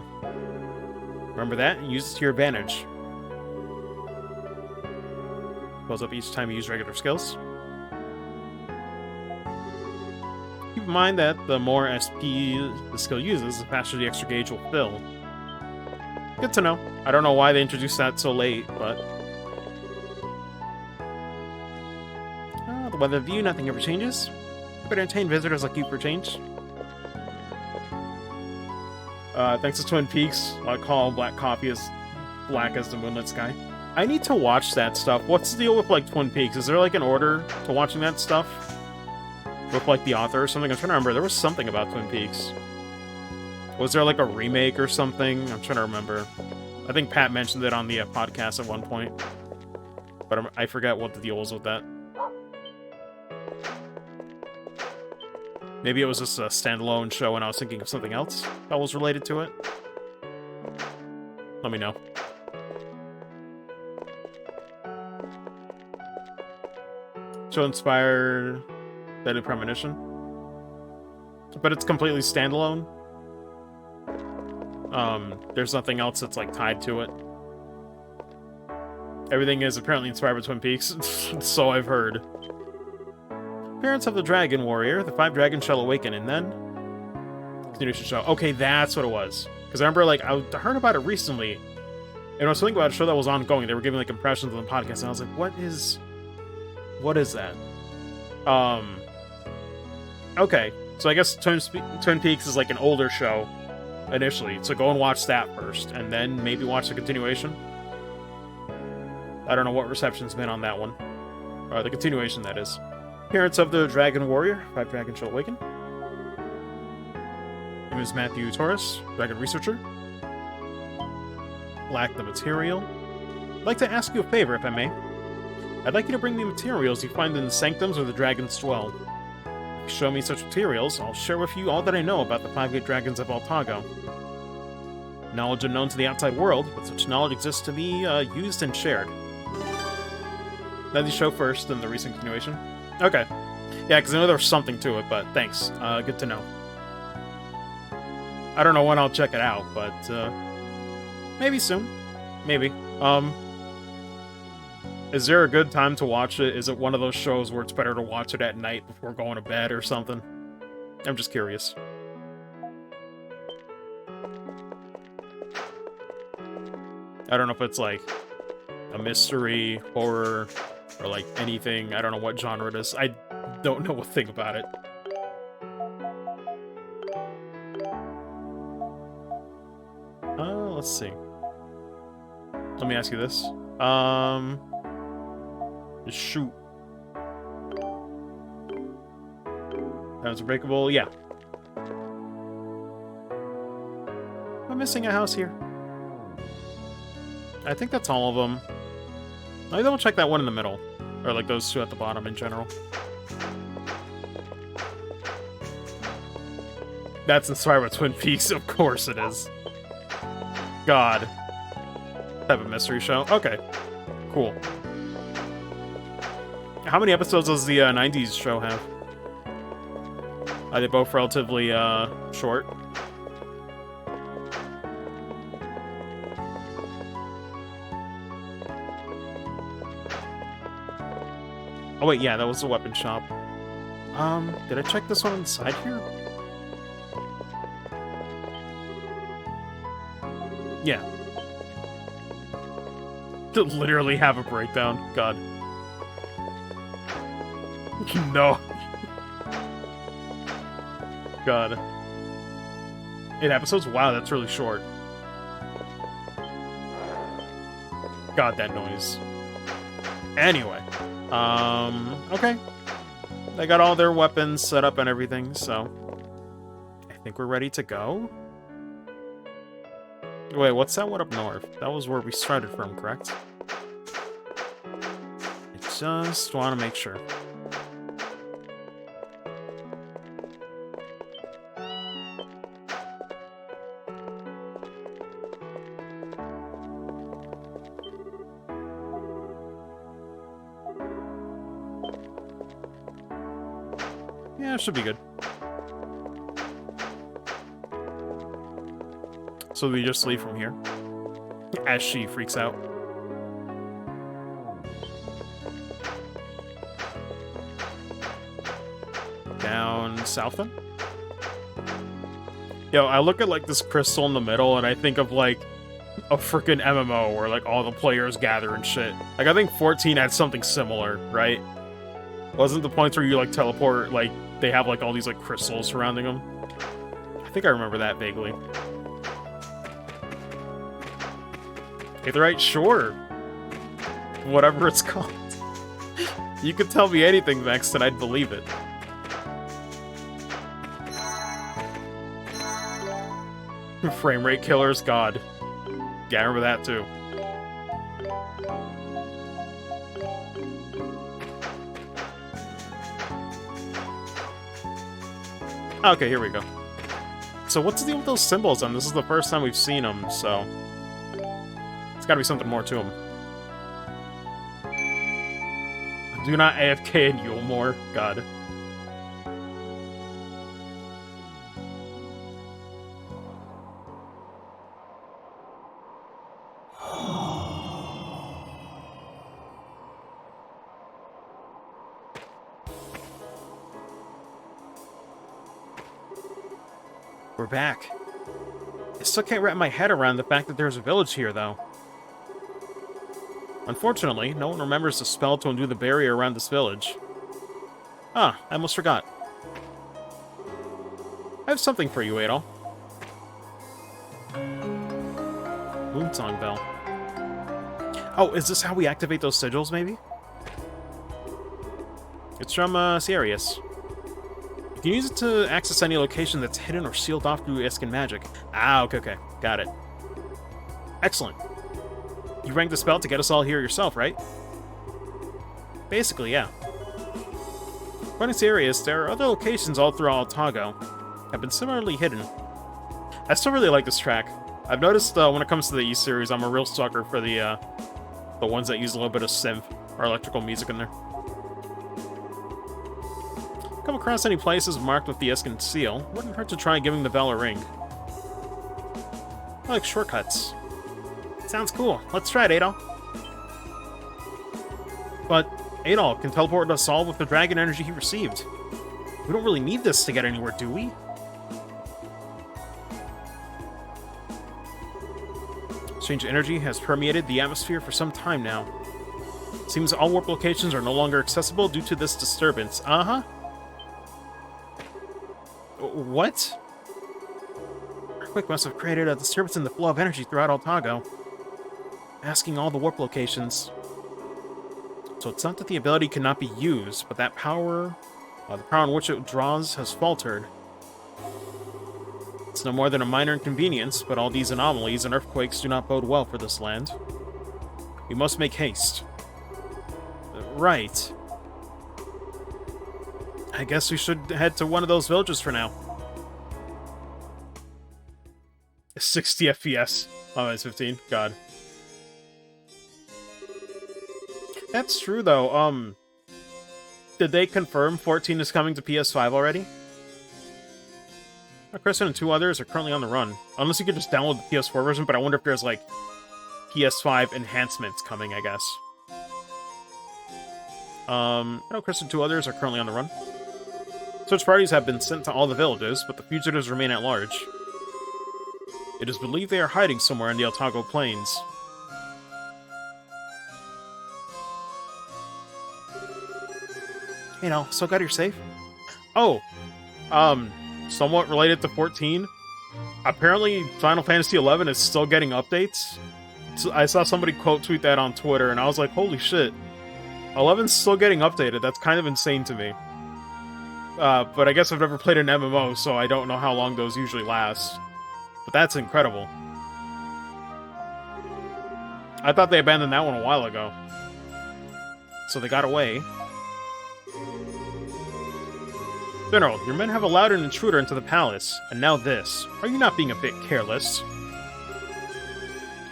Remember that, and use it to your advantage. Goes up each time you use regular skills. Keep in mind that the more SP the skill uses, the faster the extra gauge will fill. Good to know. I don't know why they introduced that so late, but... the weather view, nothing ever changes. Could entertain visitors like you for change. Thanks to Twin Peaks, I call black coffee as black as the moonlit sky. I need to watch that stuff. What's the deal with, like, Twin Peaks? Is there, like, an order to watching that stuff? With, like, the author or something? I'm trying to remember. There was something about Twin Peaks. Was there, like, a remake or something? I'm trying to remember. I think Pat mentioned it on the podcast at one point. But I forget what the deal was with that. Maybe it was just a standalone show and I was thinking of something else that was related to it. Let me know. Show inspired Deadly Premonition. But it's completely standalone. There's nothing else that's, like, tied to it. Everything is apparently inspired by Twin Peaks, so I've heard. Appearance of the Dragon Warrior. The 5 dragons shall awaken, and then... Continuation show. Okay, that's what it was. Because I remember, like, I heard about it recently, and I was thinking about a show that was ongoing. They were giving, like, impressions on the podcast, and I was like, what is that? Okay, So I guess Twin Peaks is like an older show initially, so go and watch that first, and then maybe watch the continuation. I don't know what reception's been on that one. The continuation, that is. Appearance of the Dragon Warrior, 5 Dragon Shall Awaken. Name is Matthew Torres, Dragon Researcher. Lack the material. I'd like to ask you a favor, if I may. I'd like you to bring me materials you find in the sanctums where the dragons dwell. If you show me such materials, I'll share with you all that I know about the 5 great dragons of Altago. Knowledge unknown to the outside world, but such knowledge exists to be used and shared. Then the show first, then the recent continuation. Okay. Yeah, because I know there was something to it, but thanks. Good to know. I don't know when I'll check it out, but maybe soon. Maybe. Is there a good time to watch it? Is it one of those shows where it's better to watch it at night before going to bed or something? I'm just curious. I don't know if it's like a mystery, horror, or like anything. I don't know what genre it is. I don't know a thing about it. Let's see. Let me ask you this. Shoot. That was breakable. Yeah. Am I missing a house here? I think that's all of them. Let me double check that one in the middle. Or like those two at the bottom in general. That's inspired by Twin Peaks, of course it is. God. Type of mystery show. Okay. Cool. How many episodes does the 90s show have? Are they both relatively short? Oh wait, yeah, that was the weapon shop. Did I check this one inside here? Yeah. To literally have a breakdown. God. No. God. 8 episodes? Wow, that's really short. God, that noise. Anyway. Okay. They got all their weapons set up and everything, so I think we're ready to go. Wait, what's that one up north? That was where we started from, correct? I just want to make sure. Yeah, it should be good. So we just leave from here? As she freaks out. Down south then? Yo, I look at like this crystal in the middle and I think of like a freaking MMO where like all the players gather and shit. Like I think 14 had something similar, right? Wasn't the points where you like teleport, like they have like all these like crystals surrounding them? I think I remember that vaguely. Aetheryte, sure. Whatever it's called. You could tell me anything next and I'd believe it. Frame rate killers, God. Yeah, I remember that too. Okay, here we go. So what's the deal with those symbols then? This is the first time we've seen them, so it's gotta be something more to them. Do not AFK in Yulemore. God. We're back. I still can't wrap my head around the fact that there's a village here, though. Unfortunately, no one remembers the spell to undo the barrier around this village. Ah, I almost forgot. have something for you, Adol. Moonsong Bell. Oh, is this how we activate those sigils, maybe? It's from, Sirius. You can use it to access any location that's hidden or sealed off through Iskan magic. Ah, okay. Got it. Excellent. You rang the spell to get us all here yourself, right? Basically, yeah. According to Sirius, there are other locations all throughout Otago that have been similarly hidden. I still really like this track. I've noticed when it comes to the E series, I'm a real sucker for the ones that use a little bit of synth or electrical music in there. Come across any places marked with the Iskan seal, wouldn't hurt to try giving the bell a ring. I like shortcuts. Sounds cool. Let's try it, Adol. But Adol can teleport us all with the dragon energy he received. We don't really need this to get anywhere, do we? Strange energy has permeated the atmosphere for some time now. Seems all warp locations are no longer accessible due to this disturbance. Uh-huh. What? Earthquake must have created a disturbance in the flow of energy throughout Otago, asking all the warp locations. So it's not that the ability cannot be used, but that power, the power in which it draws has faltered. It's no more than a minor inconvenience, but all these anomalies and earthquakes do not bode well for this land. We must make haste. Right. I guess we should head to one of those villages for now. 60 FPS. Oh, it's 15. God. That's true, though. Did they confirm 14 is coming to PS5 already? Crescent and 2 others are currently on the run. Unless you could just download the PS4 version, but I wonder if there's, like, PS5 enhancements coming, I guess. Crescent and 2 others are currently on the run. Search parties have been sent to all the villages, but the fugitives remain at large. It is believed they are hiding somewhere in the Otago Plains. You know, so glad you're safe. Oh, somewhat related to 14. Apparently, Final Fantasy XI is still getting updates. So I saw somebody quote tweet that on Twitter, and I was like, holy shit. 11's still getting updated. That's kind of insane to me. But I guess I've never played an MMO, so I don't know how long those usually last. But that's incredible. I thought they abandoned that one a while ago. So they got away. General, your men have allowed an intruder into the palace, and now this. Are you not being a bit careless?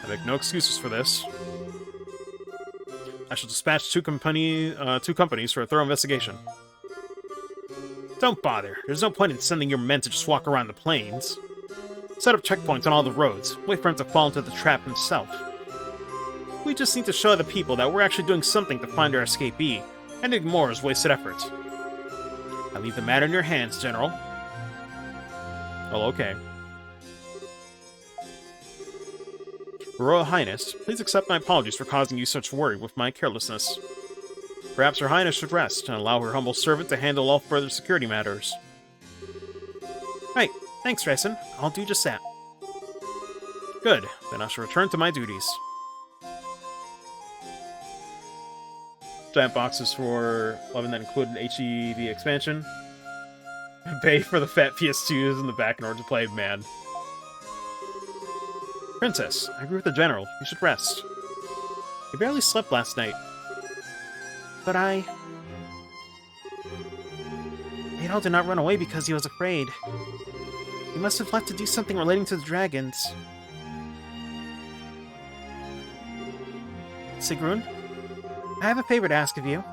I make no excuses for this. I shall dispatch two companies for a thorough investigation. Don't bother. There's no point in sending your men to just walk around the plains. Set up checkpoints on all the roads. Wait for him to fall into the trap himself. We just need to show the people that we're actually doing something to find our escapee, and ignore his wasted efforts. I leave the matter in your hands, General. Oh, okay. Royal Highness, please accept my apologies for causing you such worry with my carelessness. Perhaps Her Highness should rest and allow her humble servant to handle all further security matters. Right, thanks, Rayson. I'll do just that. Good, then I shall return to my duties. Giant boxes for 11 that include an HED expansion. Pay for the fat PS2s in the back in order to play, man. Princess, I agree with the General. You should rest. You barely slept last night. But Adol did not run away because he was afraid. He must have left to do something relating to the dragons. Sigrun? I have a favor to ask of you.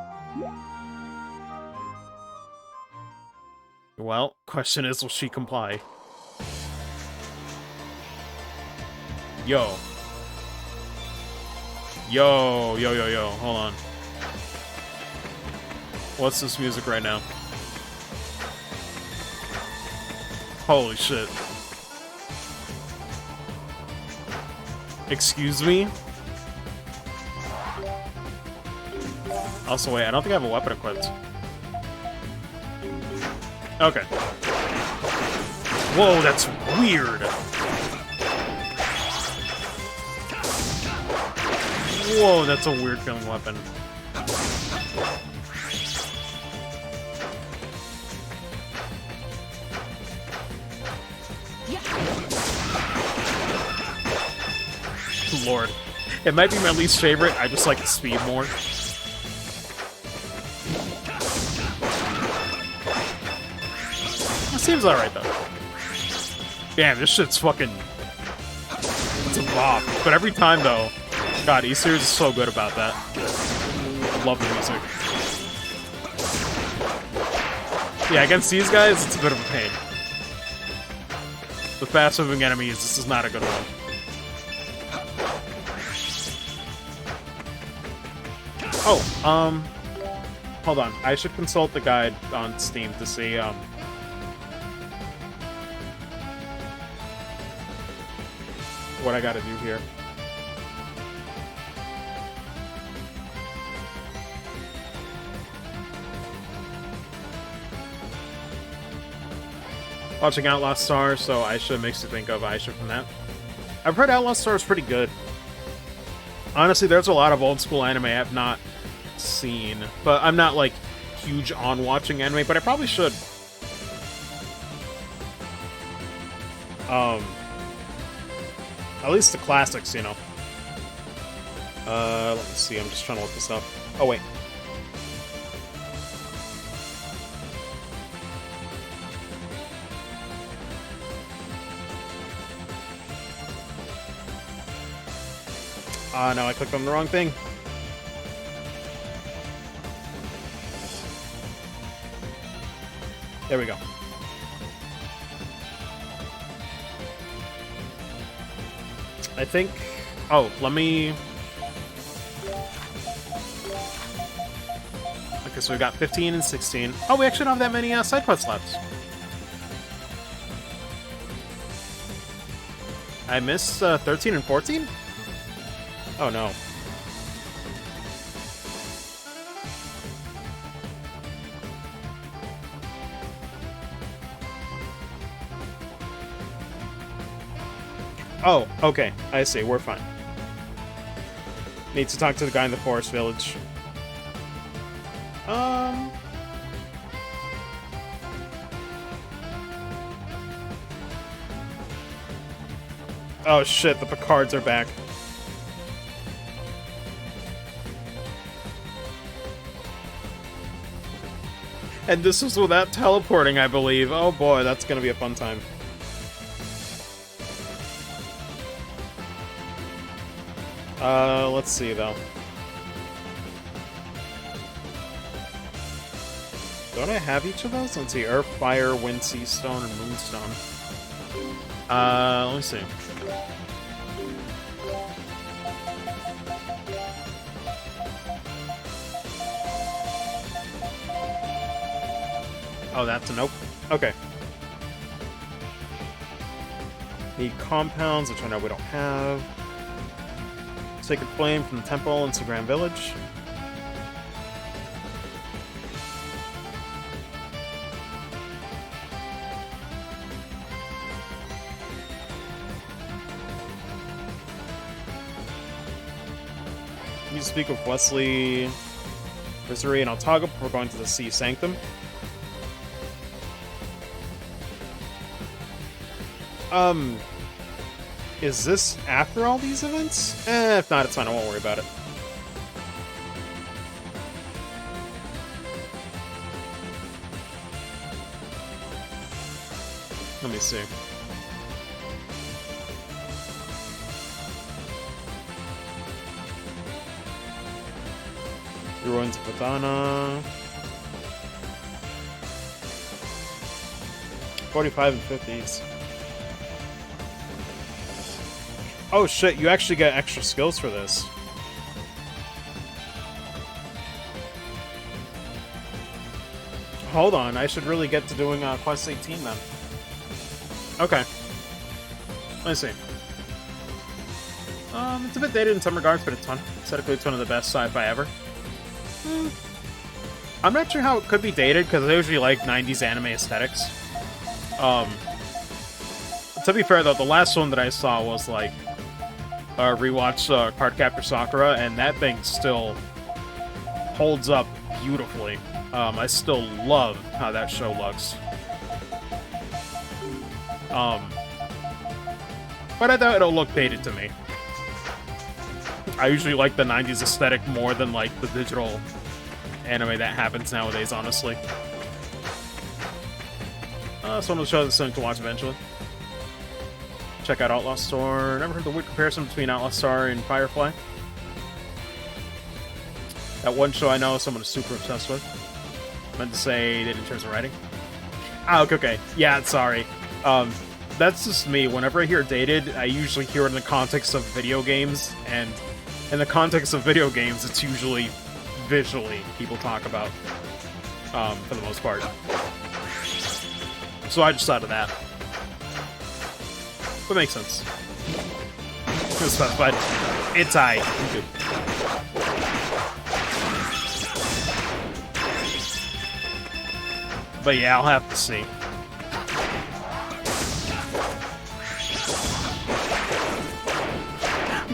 Well, question is, will she comply? Yo. Yo, hold on. What's this music right now? Holy shit. Excuse me? Also, wait, I don't think I have a weapon equipped. Okay. Whoa, that's weird. Whoa, that's a weird feeling weapon. Lord. It might be my least favorite. I just like the speed more. It seems alright, though. Damn, this shit's fucking... It's a bop. But every time, though... God, E-Series is so good about that. I love the music. Yeah, against these guys, it's a bit of a pain. The fast-moving enemies, this is not a good one. Oh, hold on. I should consult the guide on Steam to see, what I gotta do here. Watching Outlaw Star, so Aisha makes you think of Aisha from that. I've heard Outlaw Star is pretty good. Honestly, there's a lot of old school anime I have not seen, but I'm not like huge on watching anime, but I probably should. At least the classics, you know. Let me see, I'm just trying to look this up. Oh, wait. No, I clicked on the wrong thing. There we go. I think... Oh, let me... Okay, so we got 15 and 16. Oh, we actually don't have that many side quests left. I missed 13 and 14? Oh, no. Oh, okay. I see. We're fine. Need to talk to the guy in the forest village. Oh, shit. The Picards are back. And this was without teleporting, I believe. Oh boy, that's gonna be a fun time. Let's see, though. Don't I have each of those? Let's see. Earth, Fire, Wind, Sea Stone, and Moonstone. Let me see. Oh, that's a nope. Okay. Need compounds, which I know we don't have. Sacred Flame from the Temple in Sagran Village. Need to speak with Wesley, Visery, and Altaga before going to the Sea Sanctum. Is this after all these events? If not, it's fine. I won't worry about it. Let me see. The Ruins of Padana. 45 and 50s. Oh shit, you actually get extra skills for this. Hold on, I should really get to doing Quest 18 then. Okay. Let's see. It's a bit dated in some regards, but it's fun. Aesthetically, it's one of the best sci-fi ever. I'm not sure how it could be dated, because I usually like 90s anime aesthetics. To be fair, though, the last one that I saw was, like, rewatch Cardcaptor Sakura, and that thing still holds up beautifully. I still love how that show looks. But I doubt it'll look dated to me. I usually like the 90s aesthetic more than, like, the digital anime that happens nowadays, honestly. So I'm gonna show this something to watch eventually. Check out Outlaw Star. Never heard the weird comparison between Outlaw Star and Firefly. That one show I know someone is super obsessed with. Meant to say that in terms of writing. Ah, okay. Yeah, sorry. That's just me. Whenever I hear dated, I usually hear it in the context of video games, and in the context of video games, it's usually visually people talk about, for the most part. So I just thought of that. That makes sense. Good stuff, but it's I'm good. But yeah, I'll have to see.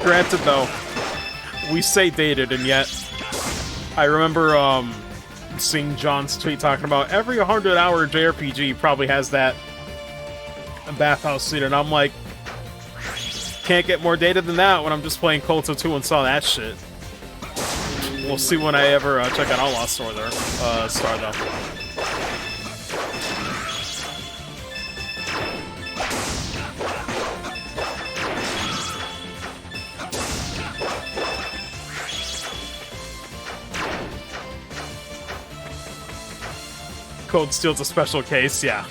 Granted, though, we say dated, and yet I remember seeing John's tweet talking about every 100-hour JRPG probably has that bathhouse scene, and I'm like, can't get more dated than that when I'm just playing Colto 2 and saw that shit. We'll see when I ever check out Outlaw Star though. Cold Steel's a special case, yeah.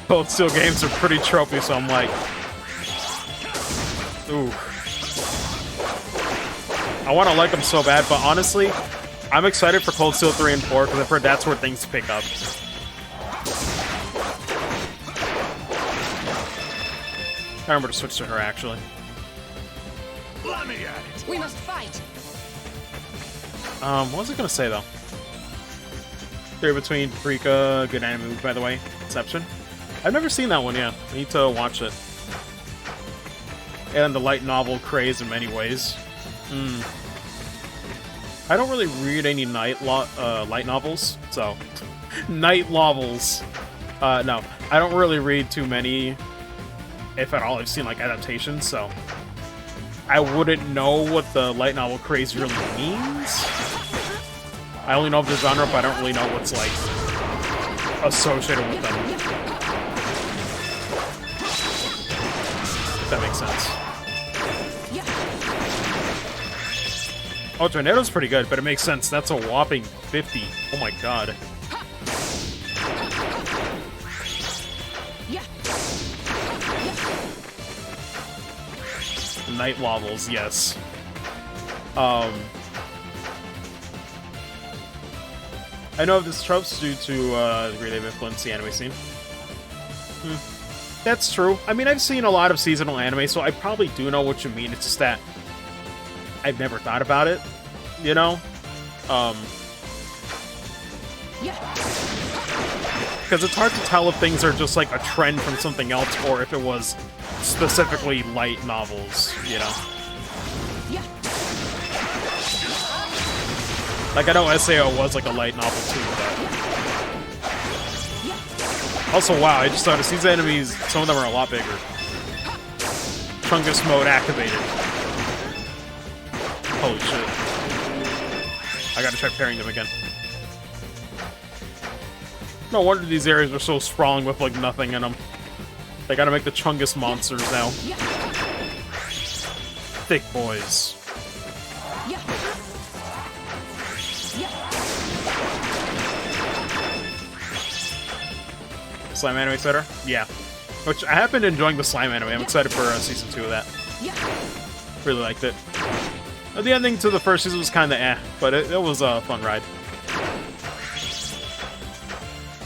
Cold Steel games are pretty tropey, so I'm like, ooh. I want to like them so bad, but honestly, I'm excited for Cold Steel 3 and 4 because I've heard that's where things pick up. I remember to switch to her, actually. Let me at it. We must fight. What was I gonna say, though? Theory between Paprika, good anime movie, by the way. Inception. I've never seen that one, yeah. I need to watch it. And the light novel craze in many ways. I don't really read any light novels, so... Night novels. No. I don't really read too many, if at all. I've seen, like, adaptations, so... I wouldn't know what the light novel craze really means. I only know of the genre, but I don't really know what's, like, associated with them. If that makes sense. Oh, Tornado's pretty good, but it makes sense. That's a whopping 50. Oh my god. Night novels, yes. I know of this tropes due to the degree they've influenced the anime scene. That's true. I mean, I've seen a lot of seasonal anime, so I probably do know what you mean. It's just that I've never thought about it, you know? Because it's hard to tell if things are just like a trend from something else or if it was specifically light novels, you know? Like, I know SAO was like a light novel too, but... Also, wow, I just noticed these enemies, some of them are a lot bigger. Chungus mode activated. Holy shit. I gotta try pairing them again. No wonder these areas are so sprawling with, like, nothing in them. They gotta make the Chungus monsters now. Thick boys. Slime anime etc. Yeah. Which, I have been enjoying the slime anime. I'm excited for season 2 of that. Really liked it. The ending to the first season was kinda eh, but it was a fun ride.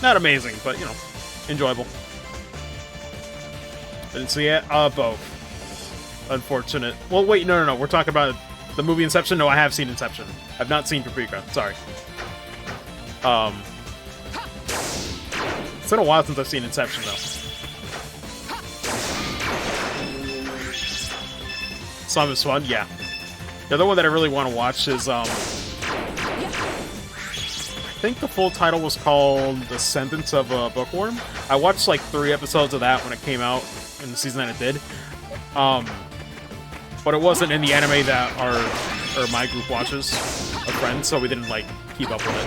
Not amazing, but, you know, enjoyable. Didn't see it? Both. Unfortunate. Well, wait, no. We're talking about the movie Inception? No, I have seen Inception. I've not seen Paprika. Sorry. It's been a while since I've seen Inception, though. Some is fun, yeah. The other one that I really want to watch is, I think the full title was called The Sentence of a Bookworm. I watched like 3 episodes of that when it came out in the season that it did. But it wasn't in the anime that my group watches of friends, so we didn't like keep up with it.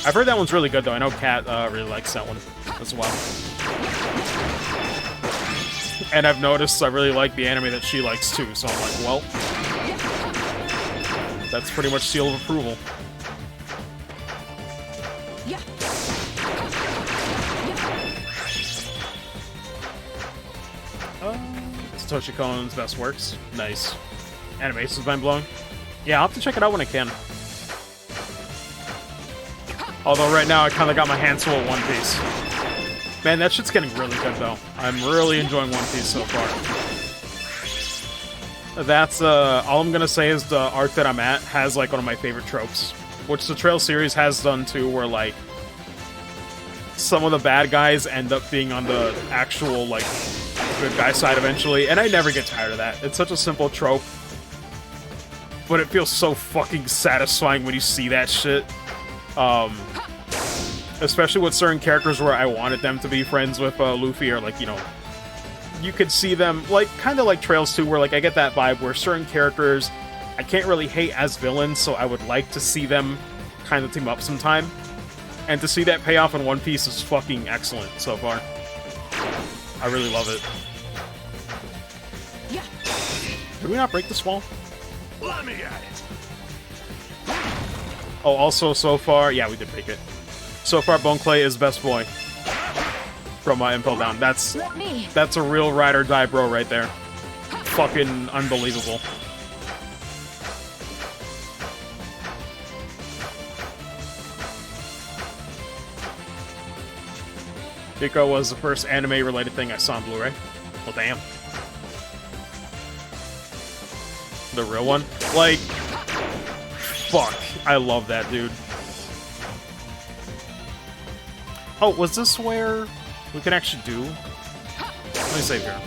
I've heard that one's really good though. I know Kat really likes that one as well. And I've noticed I really like the anime that she likes too, so I'm like, well, that's pretty much seal of approval. Satoshi Kon's best works. Nice. Animation's mind-blowing. Yeah, I'll have to check it out when I can. Although right now I kind of got my hands full of One Piece. Man, that shit's getting really good though. I'm really enjoying One Piece so far. That's, all I'm gonna say is the arc that I'm at has like one of my favorite tropes. Which the Trail series has done too, where like some of the bad guys end up being on the actual like good guy side eventually, and I never get tired of that. It's such a simple trope, but it feels so fucking satisfying when you see that shit. Especially with certain characters where I wanted them to be friends with Luffy, or like, you know, you could see them, like, kind of like Trails 2, where like I get that vibe where certain characters I can't really hate as villains, so I would like to see them kind of team up sometime. And to see that payoff in One Piece is fucking excellent so far. I really love it. Did we not break this wall? Let me at it. Oh, also, so far... Yeah, we did break it. So far, Bone Clay is best boy. From Impel Down. That's a real ride or die bro right there. Fucking unbelievable. Iska was the first anime-related thing I saw on Blu-ray. Well, damn. The real one? Like, fuck. I love that, dude. Oh, was this where we can actually do... Let me save here.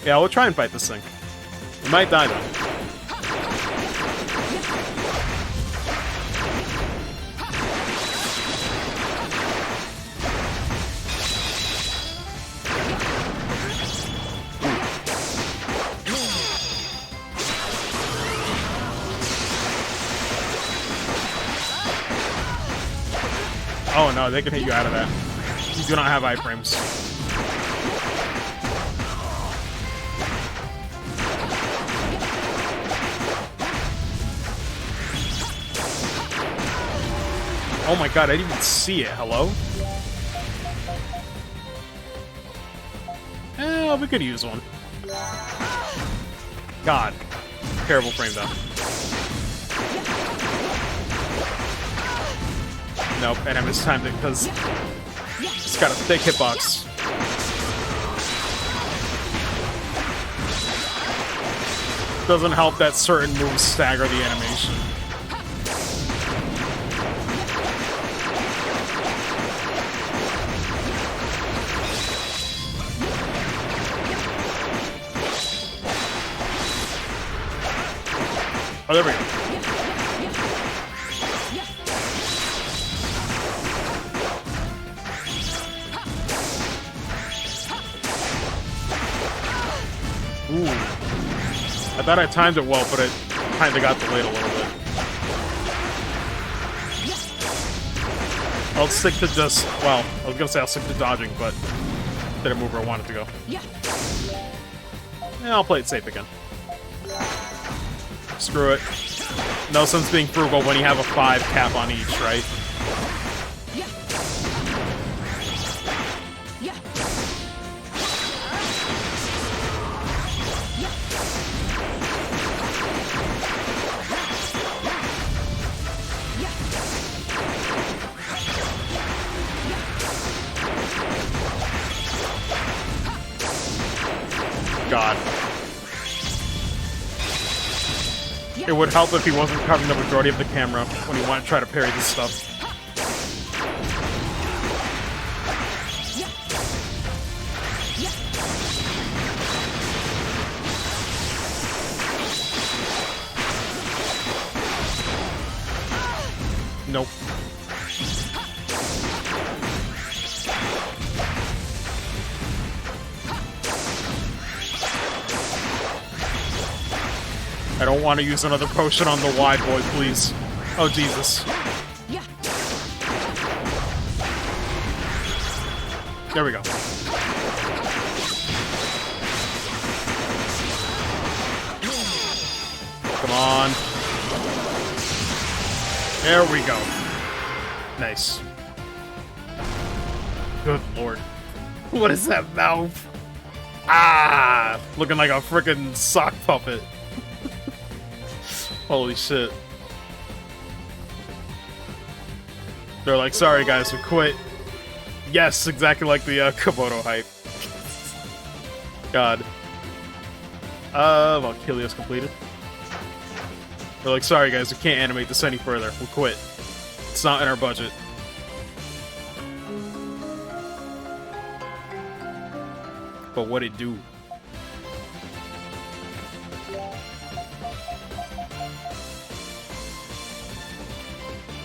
Yeah, we'll try and fight this thing. We might die, though. Oh no, they can hit you out of that. You do not have iframes. Oh my god, I didn't even see it. Hello? We could use one. God. Terrible frame though. Nope, and I mistimed it because it's got a thick hitbox. Doesn't help that certain moves stagger the animation. Oh, there we go. Ooh. I thought I timed it well, but it kind of got delayed a little bit. I'll stick to just, well, I was going to say I'll stick to dodging, but didn't move where I wanted to go. Yeah, I'll play it safe again. Screw it. No sense being frugal when you have a 5 cap on each, right? God. It would help if he wasn't covering the majority of the camera when he wanted to try to parry this stuff. Nope. I don't want to use another potion on the wide boy, please. Oh, Jesus. There we go. Come on. There we go. Nice. Good lord. What is that mouth? Ah! Looking like a freaking sock puppet. Holy shit. They're like, sorry guys, we quit. Yes, exactly like the Komodo hype. God. Valkyria's completed. They're like, sorry guys, we can't animate this any further. We'll quit. It's not in our budget. But what'd it do?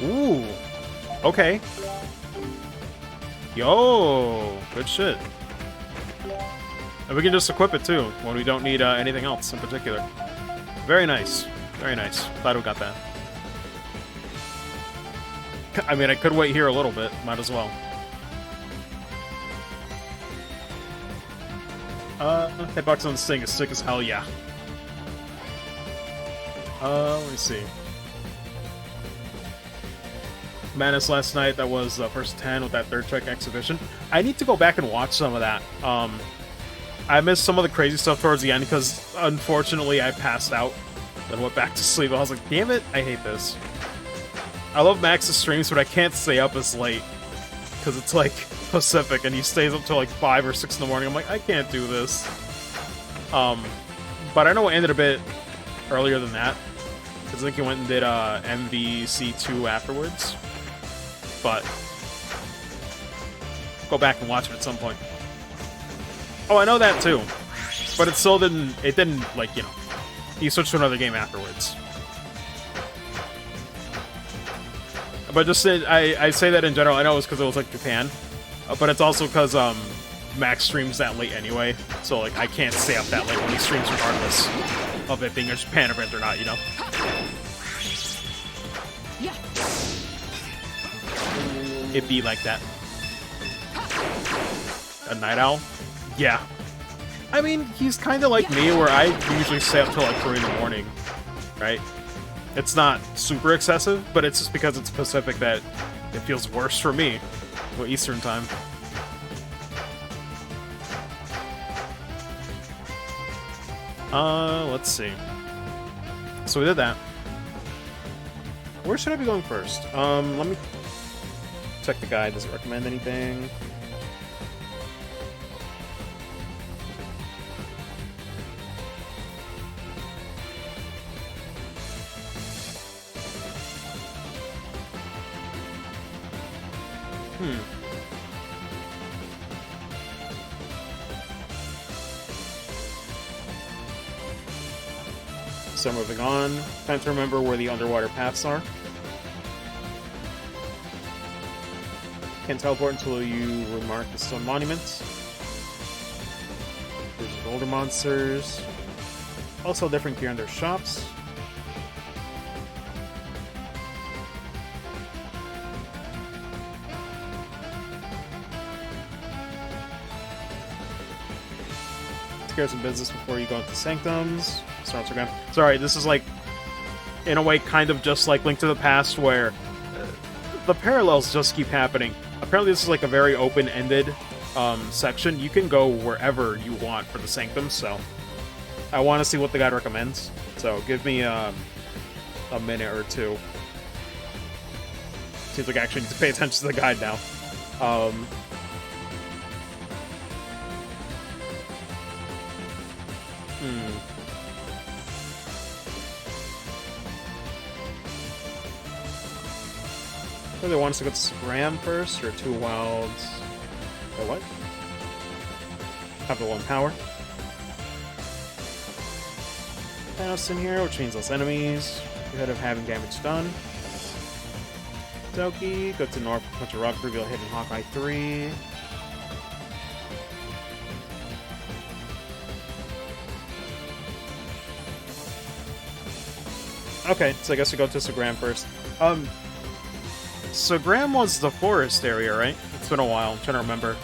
Ooh. Okay. Yo, good shit. And we can just equip it too, when we don't need anything else in particular. Very nice. Very nice. Glad we got that. I mean, I could wait here a little bit. Might as well. Hitbox on this thing is sick as hell, yeah. Let me see. Madness last night, that was the first 10 with that third check exhibition. I need to go back and watch some of that. I missed some of the crazy stuff towards the end because, unfortunately, I passed out and went back to sleep. I was like, damn it, I hate this. I love Max's streams, but I can't stay up as late because it's like Pacific and he stays up till like 5 or 6 in the morning. I'm like, I can't do this. But I know it ended a bit earlier than that because I think he went and did MVC2 afterwards. But go back and watch it at some point. Oh, I know that too, but it still didn't. It didn't, like, you know, he switched to another game afterwards. But just I say that in general. I know it's because it was like Japan, but it's also because Max streams that late anyway. So like I can't stay up that late when he streams, regardless of it being a Japan event or not. You know. It be like that. A night owl? Yeah. I mean, he's kind of like me, where I usually stay up till like 3 in the morning, right? It's not super excessive, but it's just because it's Pacific that it feels worse for me. Well, Eastern time. Let's see. So we did that. Where should I be going first? Let me check the guide. Does it recommend anything? So moving on. Time to remember where the underwater paths are. Can't teleport until you remark the stone monuments. There's older monsters. Also different gear in their shops. Take care of some business before you go into sanctums. Starts again. Sorry, this is like, in a way, kind of just like Link to the Past, where the parallels just keep happening. Apparently this is like a very open-ended section. You can go wherever you want for the sanctum, so I want to see what the guide recommends. So give me a minute or two. Seems like I actually need to pay attention to the guide now. Whether they want us to go to Scram first or 2 wilds. Or what? Have the 1 power. House in here, which means less enemies. Ahead of having damage done. Doki, go to North, punch a rock, reveal hidden Hawkeye 3. Okay, so I guess we go to Sagram first. Sagram was the forest area, right? It's been a while, I'm trying to remember.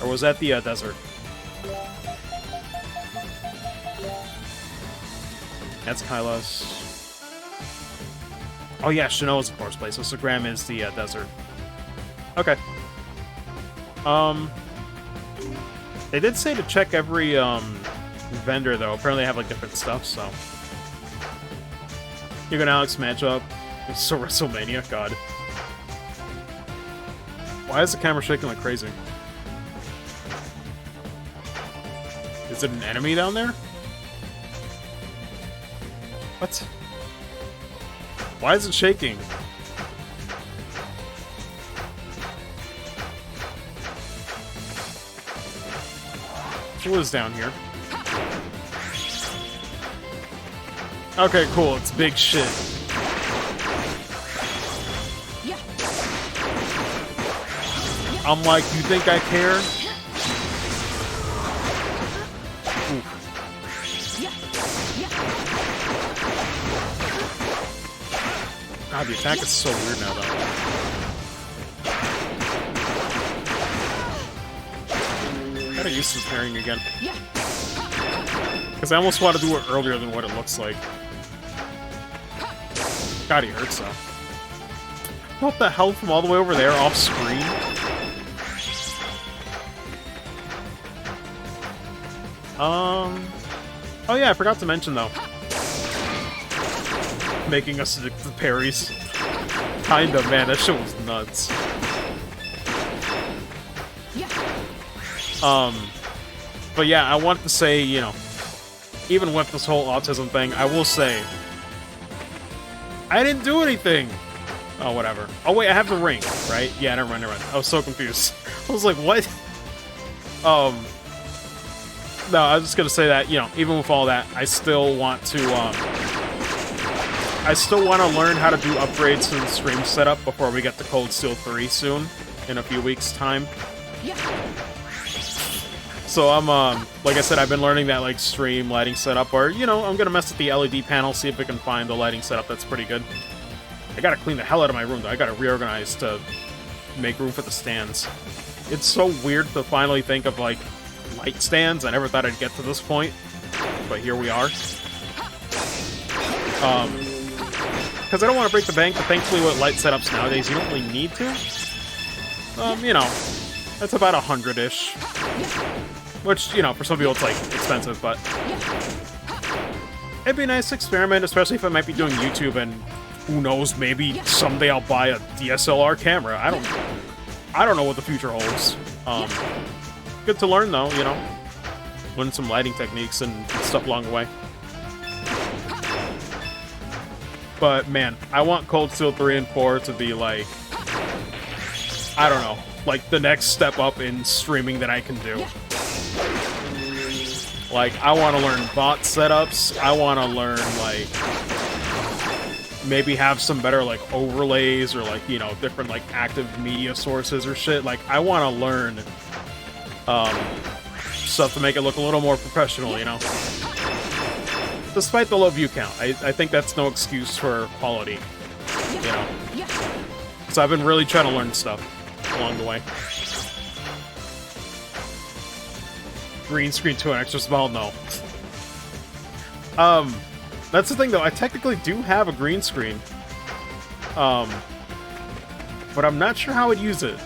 Or was that the desert? That's Kylos. Oh yeah, Shinoa's the forest place, so Sagram is the desert. Okay. They did say to check every vendor though. Apparently they have like different stuff, so. You're gonna Alex matchup. It's so WrestleMania, god. Why is the camera shaking like crazy? Is it an enemy down there? What? Why is it shaking? What is down here? Okay, cool. It's big shit. I'm like, you think I care? Oof. God, the attack is so weird now, though. Gotta use this pairing again. Because I almost want to do it earlier than what it looks like. God, he hurts, though. What the hell from all the way over there off screen? Oh yeah, I forgot to mention, though. Making us stick to parries. Kinda, man, that shit was nuts. But yeah, I want to say, you know, even with this whole autism thing, I will say, I didn't do anything! Oh, whatever. Oh wait, I have the ring, right? Yeah, never mind. I was so confused. I was like, what? No, I was just gonna say that, you know, even with all that, I still want to learn how to do upgrades to the stream setup before we get to Cold Steel 3 soon, in a few weeks' time. So I'm, like I said, I've been learning that, like, stream lighting setup, or, you know, I'm gonna mess with the LED panel, see if I can find the lighting setup that's pretty good. I gotta clean the hell out of my room, though. I gotta reorganize to make room for the stands. It's so weird to finally think of, like, light stands. I never thought I'd get to this point, but here we are. Because I don't want to break the bank, but thankfully with light setups nowadays, you don't really need to. You know, that's about 100-ish. Which, you know, for some people it's, like, expensive, but it'd be a nice experiment, especially if I might be doing YouTube, and who knows, maybe someday I'll buy a DSLR camera. I don't know what the future holds. Good to learn, though, you know. Learn some lighting techniques and stuff along the way. But, man, I want Cold Steel 3 and 4 to be, like, I don't know, like, the next step up in streaming that I can do. Like, I want to learn bot setups. I want to learn, like, maybe have some better, like, overlays or, like, you know, different, like, active media sources or shit. Like, I want to learn stuff to make it look a little more professional, you know? Despite the low view count, I think that's no excuse for quality, you know? So I've been really trying to learn stuff along the way. Green screen to an extra small? No. That's the thing, though. I technically do have a green screen. But I'm not sure how I'd use it.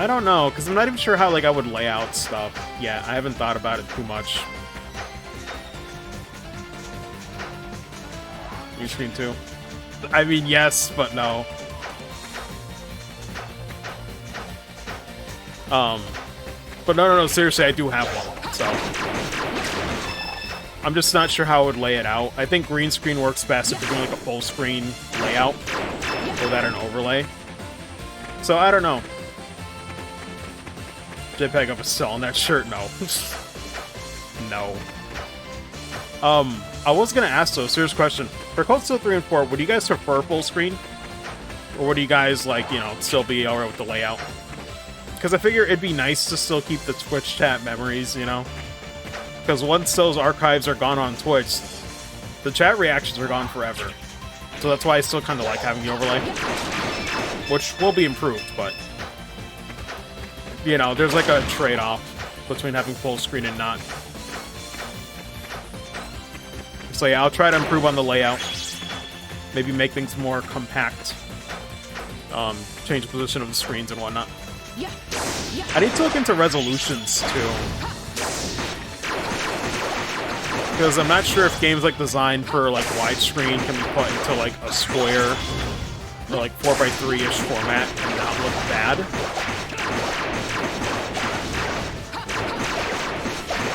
I don't know, because I'm not even sure how, like, I would lay out stuff. Yeah, I haven't thought about it too much. Green screen too. I mean, yes, but no. But no, seriously, I do have one, so. I'm just not sure how I would lay it out. I think green screen works best if you're doing like a full screen layout without an overlay. So I don't know. JPEG of a cell on that shirt? No. No. I was gonna ask though, serious question. For Cold Steel 3 and 4, would you guys prefer full screen? Or would you guys, like, you know, still be alright with the layout? Because I figure it'd be nice to still keep the Twitch chat memories, you know? Because once those archives are gone on Twitch, the chat reactions are gone forever. So that's why I still kind of like having the overlay. Which will be improved, but... you know, there's like a trade-off between having full screen and not. So yeah, I'll try to improve on the layout. Maybe make things more compact. Change the position of the screens and whatnot. I need to look into resolutions, too. Because I'm not sure if games like designed for, like, widescreen can be put into, like, a square or, like, 4x3-ish format and not look bad.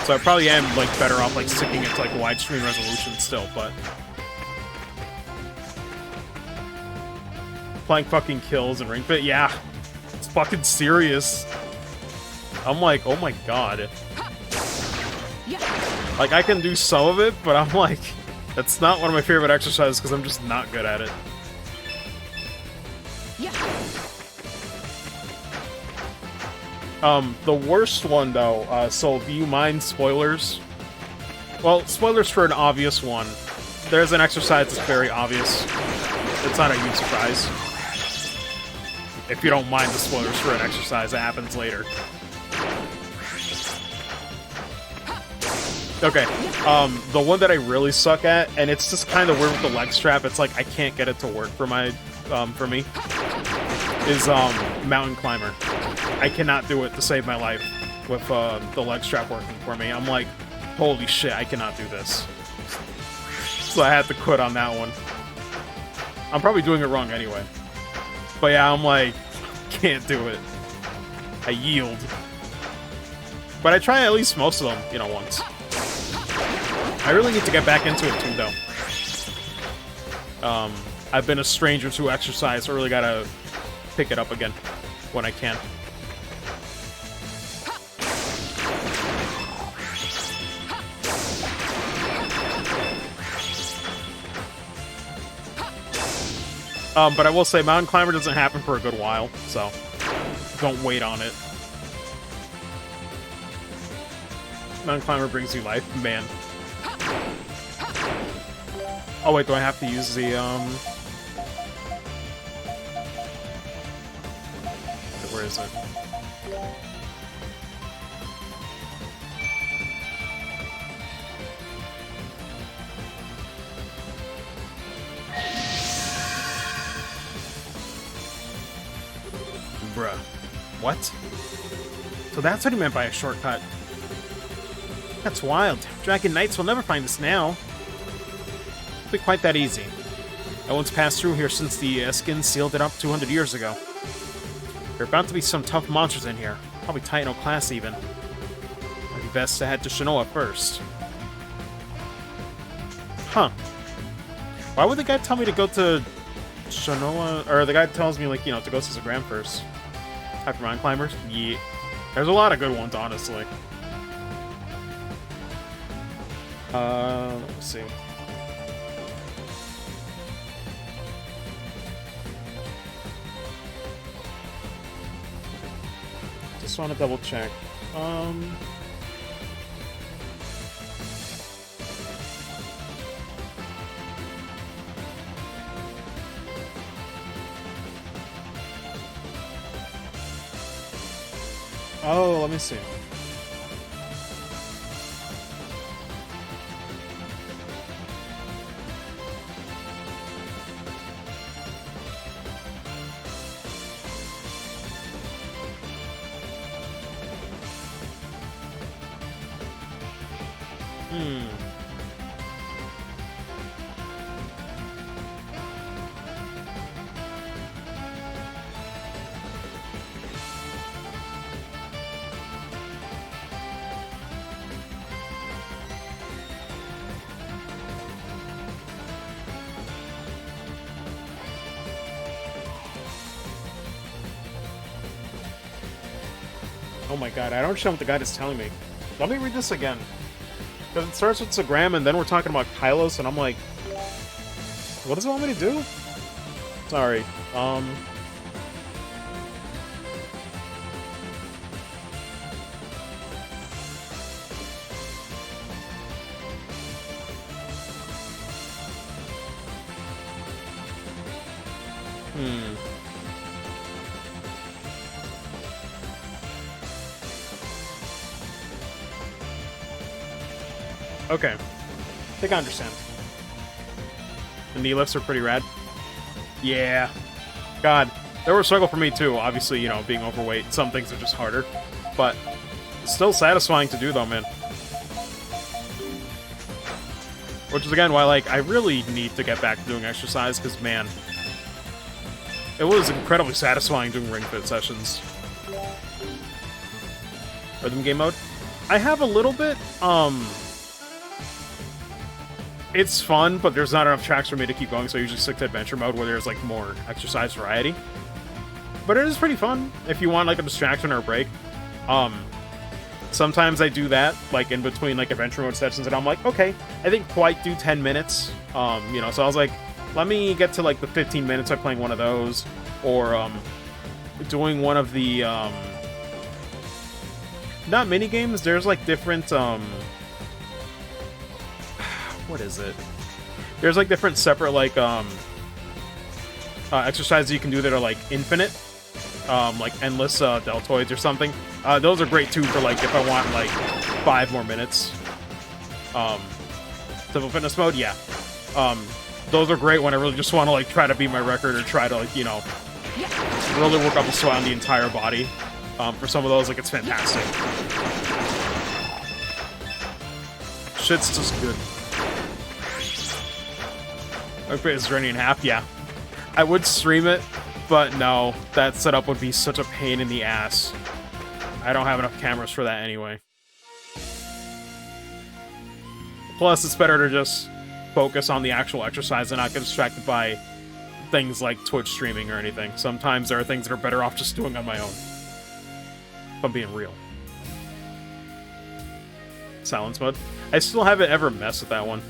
So I probably am, like, better off, like, sticking it to, like, widescreen resolution still, but... playing fucking kills and Ring Fit, yeah. It's fucking serious. I'm like, oh my god. Like, I can do some of it, but I'm like... that's not one of my favorite exercises, because I'm just not good at it. The worst one, though, so do you mind spoilers? Well, spoilers for an obvious one. There's an exercise that's very obvious. It's not a huge surprise. If you don't mind the spoilers for an exercise that happens later. Okay, the one that I really suck at, and it's just kind of weird with the leg strap, it's like I can't get it to work for my, for me, is, Mountain Climber. I cannot do it to save my life with, the leg strap working for me. I'm like, holy shit, I cannot do this. So I had to quit on that one. I'm probably doing it wrong anyway. But yeah, I'm like, can't do it. I yield. But I try at least most of them, you know, once. I really need to get back into it too, though. I've been a stranger to exercise, so I really gotta pick it up again when I can. But I will say, Mountain Climber doesn't happen for a good while, so don't wait on it. Mountain Climber brings you life, man. Oh wait, do I have to use the, where is it? Bruh. What? So that's what he meant by a shortcut. That's wild. Dragon Knights will never find us now. It'll be quite that easy. No one's passed through here since the Iskans sealed it up 200 years ago. There are about to be some tough monsters in here. Probably Titan class even. Might be best to head to Shinoa first. Huh. Why would the guy tell me to go to Shinoa? Or the guy tells me, like, you know, to go to Zagram first. After Mountain Climbers? Yeah. There's a lot of good ones, honestly. Let's see. Just want to double check. Oh, let me see. Oh my god, I don't understand what the guide is telling me. Let me read this again. Because it starts with Zagram, and then we're talking about Kylos, and I'm like... What does it want me to do? Sorry. Okay. I think I understand. The knee lifts are pretty rad. Yeah. God. They were a struggle for me too. Obviously, you know, being overweight, some things are just harder. But it's still satisfying to do though, man. Which is again why, like, I really need to get back to doing exercise, because, man, it was incredibly satisfying doing Ring Fit sessions. Rhythm game mode? I have a little bit, it's fun, but there's not enough tracks for me to keep going, so I usually stick to adventure mode where there's, like, more exercise variety. But it is pretty fun if you want, like, a distraction or a break. Sometimes I do that, like, in between, like, adventure mode sessions, and I'm like, okay, I didn't quite do 10 minutes, you know, so I was like, let me get to, like, the 15 minutes by playing one of those, or, doing one of the, not mini-games, there's, like, different, what is it? There's, like, different separate, like, exercises you can do that are, like, infinite, like, endless, deltoids or something. Those are great, too, for, like, if I want, like, 5 more minutes. Simple fitness mode, yeah. Those are great when I really just want to, like, try to beat my record or try to, like, you know, really work up a sweat on the entire body. For some of those, like, it's fantastic. Shit's just good. Okay, it's draining in half, yeah. I would stream it, but no, that setup would be such a pain in the ass. I don't have enough cameras for that anyway. Plus, it's better to just focus on the actual exercise and not get distracted by things like Twitch streaming or anything. Sometimes there are things that are better off just doing on my own. If I'm being real. Silence mode. I still haven't ever messed with that one.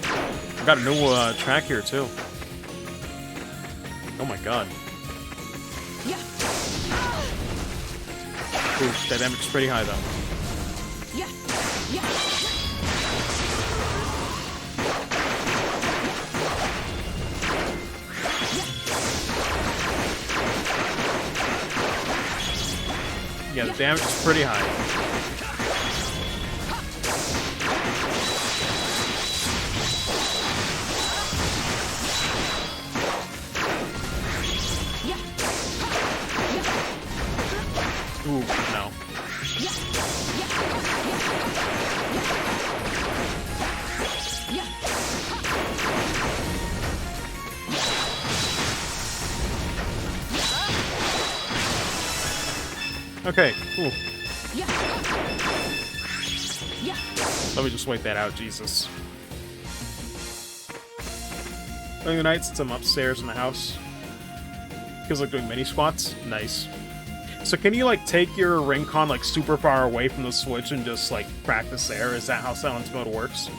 I've got a new track here too. Oh my god. Ooh, that damage is pretty high though. Yeah, the damage is pretty high. Ooh, no. Okay, cool. Let me just wait that out, Jesus. During the night, since I'm upstairs in the house, feels like doing mini squats. Nice. So can you, like, take your ring con, like, super far away from the Switch and just, like, practice there? Is that how silence mode works?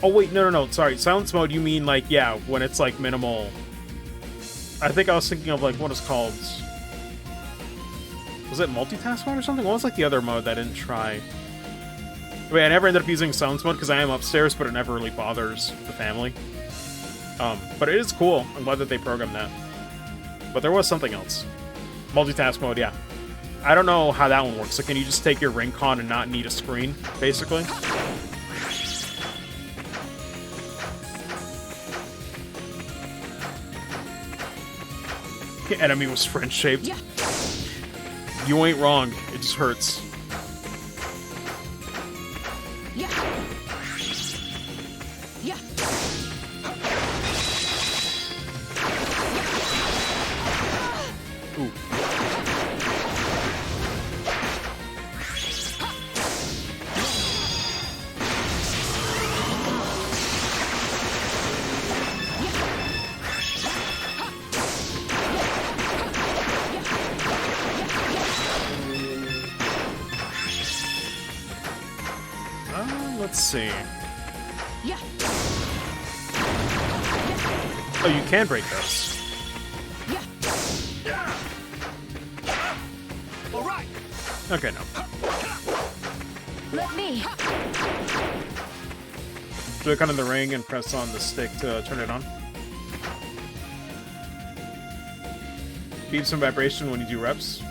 Oh, wait, no, sorry. Silence mode, you mean, like, yeah, when it's, like, minimal... I think I was thinking of, like, what is called... Was it multitask mode or something? What was, like, the other mode that I didn't try? Wait, I never ended up using silence mode because I am upstairs, but it never really bothers the family. But it is cool. I'm glad that they programmed that. But there was something else. Multitask mode, yeah. I don't know how that one works. So can you just take your ring con and not need a screen, basically? The enemy was French-shaped. Yeah. You ain't wrong. It just hurts. Yeah. Yeah. Ooh. let's see. Yeah. Oh, you can break those. Yeah. All right. Okay, no. Let me. Click on the ring and press on the stick to turn it on. Keep some vibration when you do reps.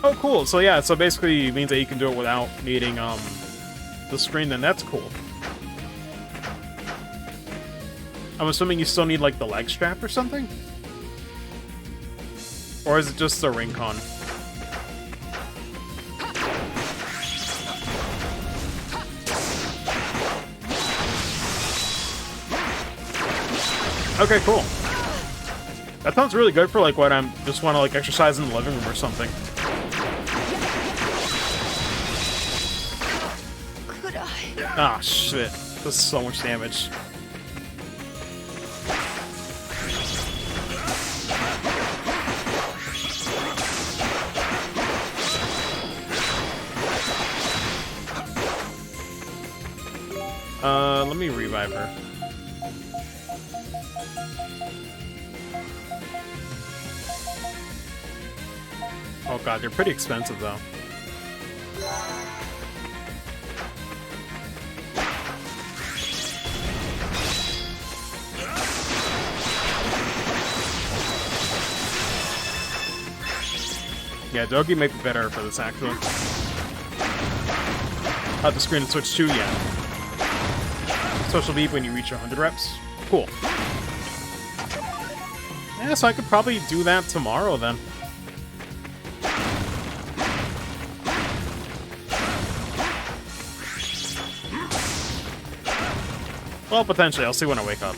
Oh, cool. So yeah, so basically it means that you can do it without needing the screen, then that's cool. I'm assuming you still need like the leg strap or something? Or is it just the ring con? Okay, cool. That sounds really good for like what I'm just want to like exercise in the living room or something. Could I? Ah, shit. This is so much damage. Let me revive her. Oh god, they're pretty expensive though. Yeah, Dogi might be better for this actually. The screen to switch to, yeah. Social beep when you reach 100 reps. Cool. Yeah, so I could probably do that tomorrow then. Well, potentially. I'll see when I wake up.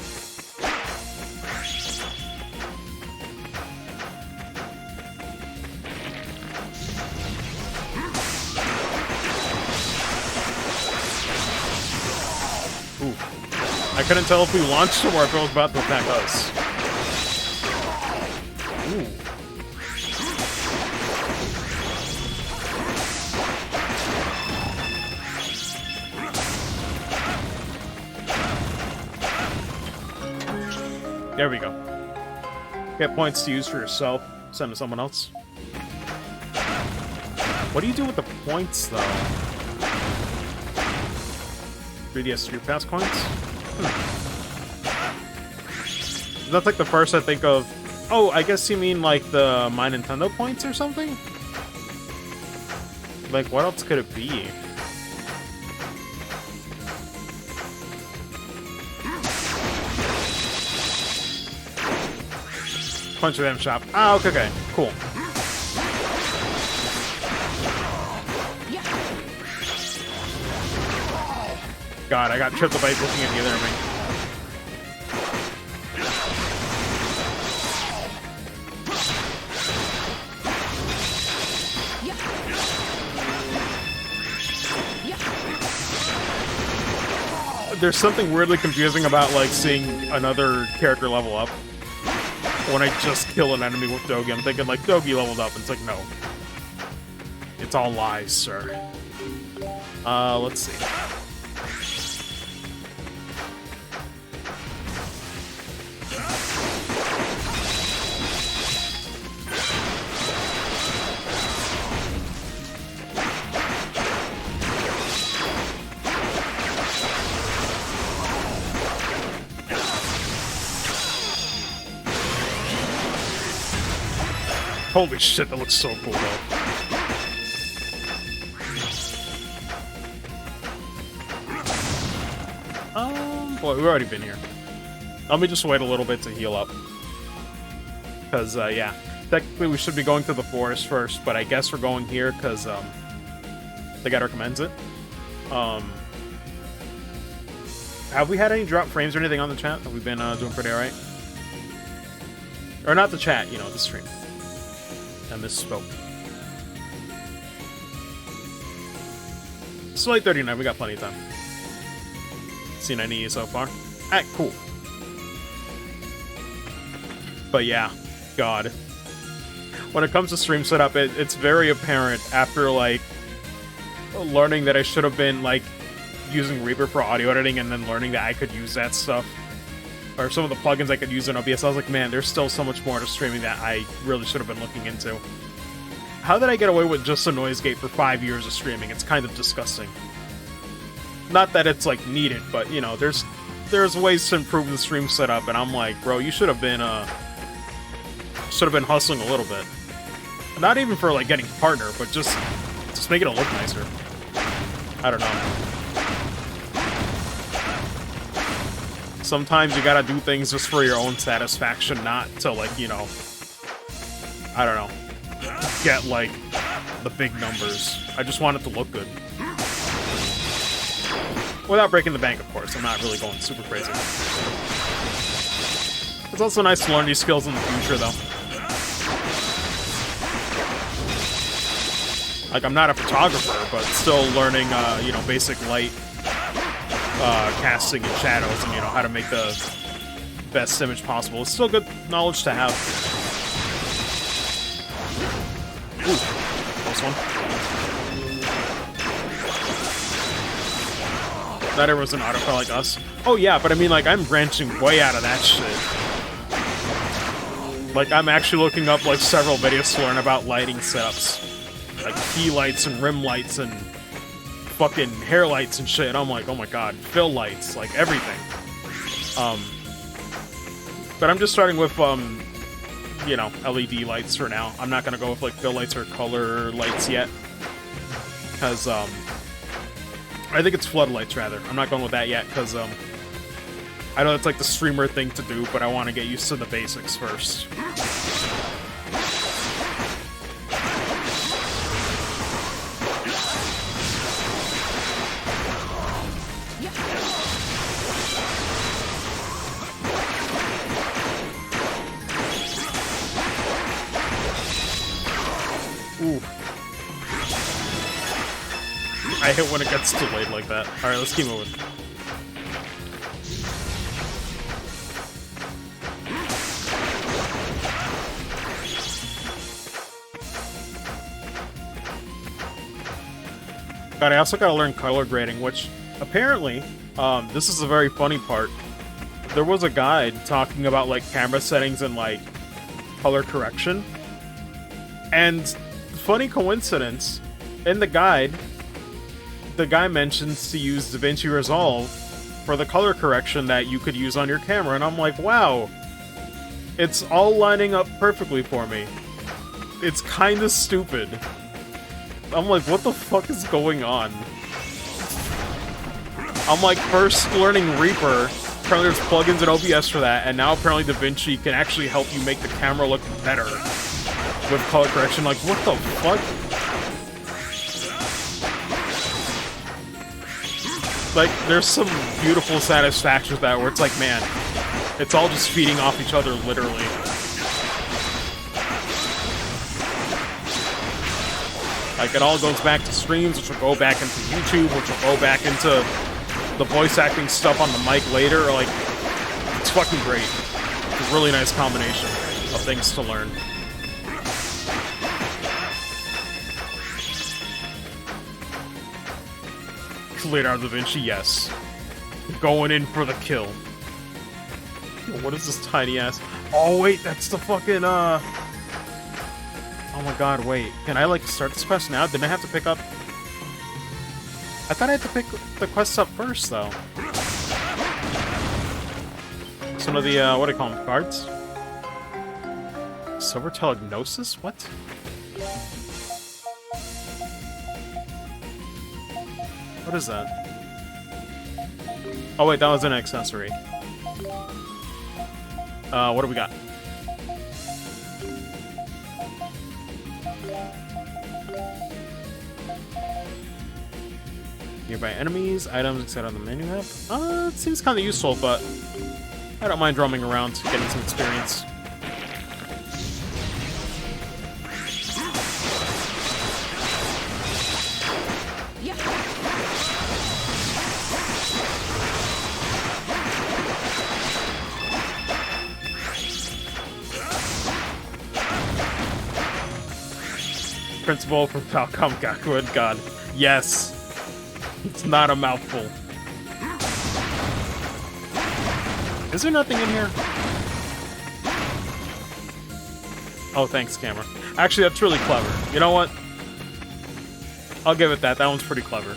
Ooh. I couldn't tell if we launched or if it was about to attack us. Ooh. There we go. Get points to use for yourself. Send to someone else. What do you do with the points, though? 3DS Street Pass coins? That's like the first I think of. Oh, I guess you mean like the My Nintendo points or something? Like, what else could it be? Punch of them shop. Ah, okay, okay. Cool. God, I got tripped up by looking at the other ring. There's something weirdly confusing about, like, seeing another character level up. When I just kill an enemy with Dogi, I'm thinking, like, Dogi leveled up. It's like, no. It's all lies, sir. Let's see. Holy shit, that looks so cool, though. Boy, we've already been here. Let me just wait a little bit to heal up. Because, yeah. Technically, we should be going to the forest first, but I guess we're going here because, the guy recommends it. Have we had any drop frames or anything on the chat? Have we been, doing pretty alright? Or not the chat, you know, the stream. I misspoke. It's late 39, we got plenty of time. Seen any so far? Alright, cool. But yeah, God. When it comes to stream setup, it's very apparent after, like, learning that I should have been, like, using Reaper for audio editing and then learning that I could use that stuff, or some of the plugins I could use in OBS, I was like, man, there's still so much more to streaming that I really should have been looking into. How did I get away with just a noise gate for 5 years of streaming? It's kind of disgusting. Not that it's, like, needed, but, you know, there's ways to improve the stream setup, and I'm like, bro, you should have been hustling a little bit. Not even for, like, getting a partner, but just making it look nicer. I don't know. Sometimes you gotta do things just for your own satisfaction, not to, like, you know, I don't know, get, like, the big numbers. I just want it to look good. Without breaking the bank, of course. I'm not really going super crazy. It's also nice to learn these skills in the future, though. Like, I'm not a photographer, but still learning, you know, basic light casting and shadows and, you know, how to make the best image possible. It's still good knowledge to have. Ooh, close one. Not everyone's an autocrat like us. Oh yeah, but I mean, like, I'm branching way out of that shit. Like, I'm actually looking up, like, several videos to learn about lighting setups. Like, key lights and rim lights and fucking hair lights and shit. I'm like, oh my god, fill lights, like, everything. But I'm just starting with, you know, LED lights for now. I'm not gonna go with, like, fill lights or color lights yet. Because, I think it's floodlights, rather. I'm not going with that yet, because, I know it's like the streamer thing to do, but I want to get used to the basics first. Ooh. I hit when it gets delayed like that. Alright, let's keep moving. God, I also gotta learn color grading, which, apparently, this is a very funny part. There was a guide talking about, like, camera settings and, like, color correction. And, funny coincidence, in the guide, the guy mentions to use DaVinci Resolve for the color correction that you could use on your camera, and I'm like, wow, it's all lining up perfectly for me. It's kinda stupid. I'm like, what the fuck is going on? I'm like, first learning Reaper, apparently there's plugins in OBS for that, and now apparently DaVinci can actually help you make the camera look better with color correction. Like, what the fuck? Like, there's some beautiful satisfaction with that, where it's like, man, it's all just feeding off each other, literally. Like, it all goes back to streams, which will go back into YouTube, which will go back into the voice acting stuff on the mic later. Like, it's fucking great. It's a really nice combination of things to learn. Leonardo da Vinci, yes. Going in for the kill. What is this tiny ass? Oh wait, that's the fucking oh my god, wait. Can I, like, start this quest now? Didn't I have to pick up... I thought I had to pick the quest up first, though. Some of the, what do you call them? Cards? Silver Telegnosis? What? What is that? Oh wait, that was an accessory. What do we got? Nearby enemies, items, etc. on the menu map. It seems kind of useful, but I don't mind roaming around, getting some experience. Principal from Falcom Good God. Yes. It's not a mouthful. Is there nothing in here? Oh, thanks, camera. Actually, that's really clever. You know what? I'll give it that. That one's pretty clever.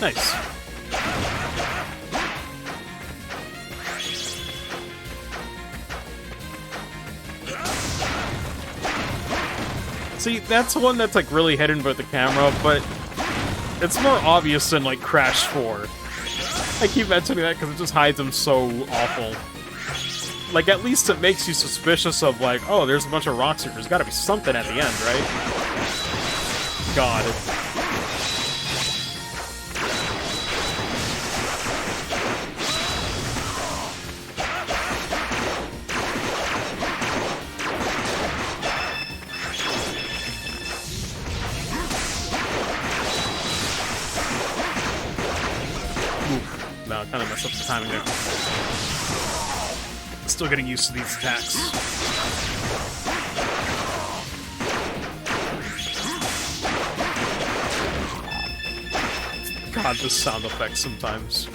Nice. See, that's one that's like really hidden by the camera, but it's more obvious than like Crash 4. I keep mentioning that because it just hides them so awful. Like, at least it makes you suspicious of like, oh, there's a bunch of rocks here. There's gotta be something at the end, right? God. No, I kind of messed up the timing there. Still getting used to these attacks. God, the sound effects sometimes.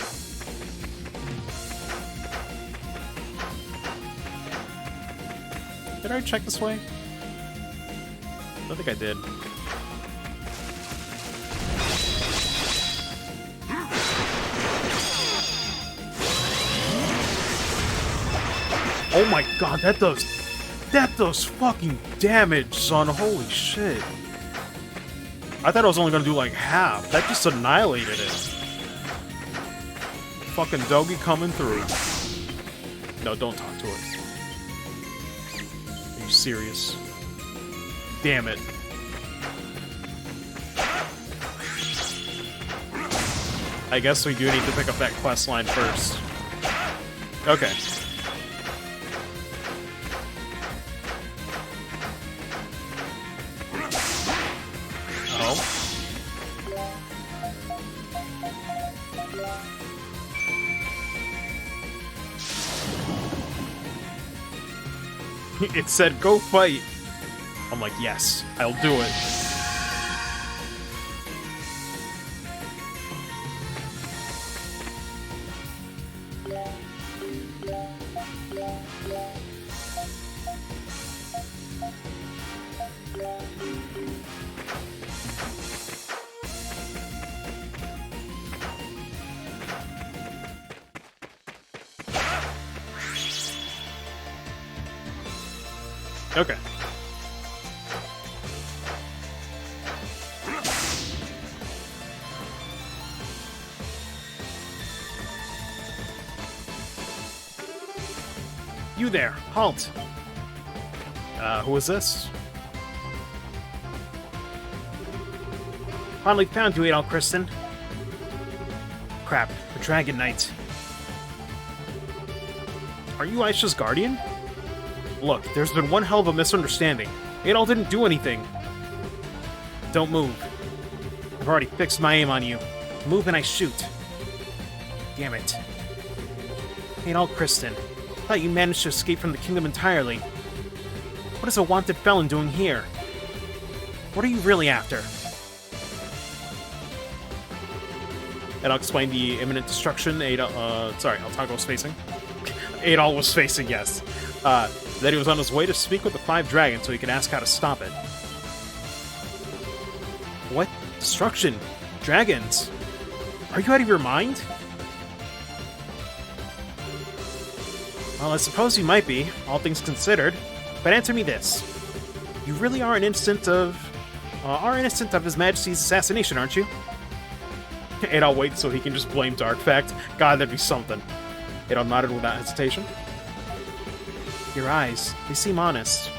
Did I check this way? I don't think I did. Oh my god, that does fucking damage, son. Holy shit. I thought I was only gonna do like half. That just annihilated it. Fucking doggy coming through. No, don't talk to her. Are you serious? Damn it. I guess we do need to pick up that quest line first. Okay. It said, go fight. I'm like, yes, I'll do it. Okay. You there, halt! Who is this? Finally found you, Adol Kristen. Crap, the Dragon Knight. Are you Aisha's guardian? Look, there's been one hell of a misunderstanding. Adol didn't do anything. Don't move. I've already fixed my aim on you. Move and I shoot. Damn it. Adol Kristen, thought you managed to escape from the kingdom entirely. What is a wanted felon doing here? What are you really after? And I'll explain the imminent destruction Altago was facing. Adol was facing, yes. That he was on his way to speak with the 5 dragons so he could ask how to stop it. What? Destruction? Dragons? Are you out of your mind? Well, I suppose you might be, all things considered. But answer me this. You really are innocent of His Majesty's assassination, aren't you? And I'll wait so he can just blame Darkfact. God, that'd be something. Adol nodded without hesitation. Your eyes, they seem honest.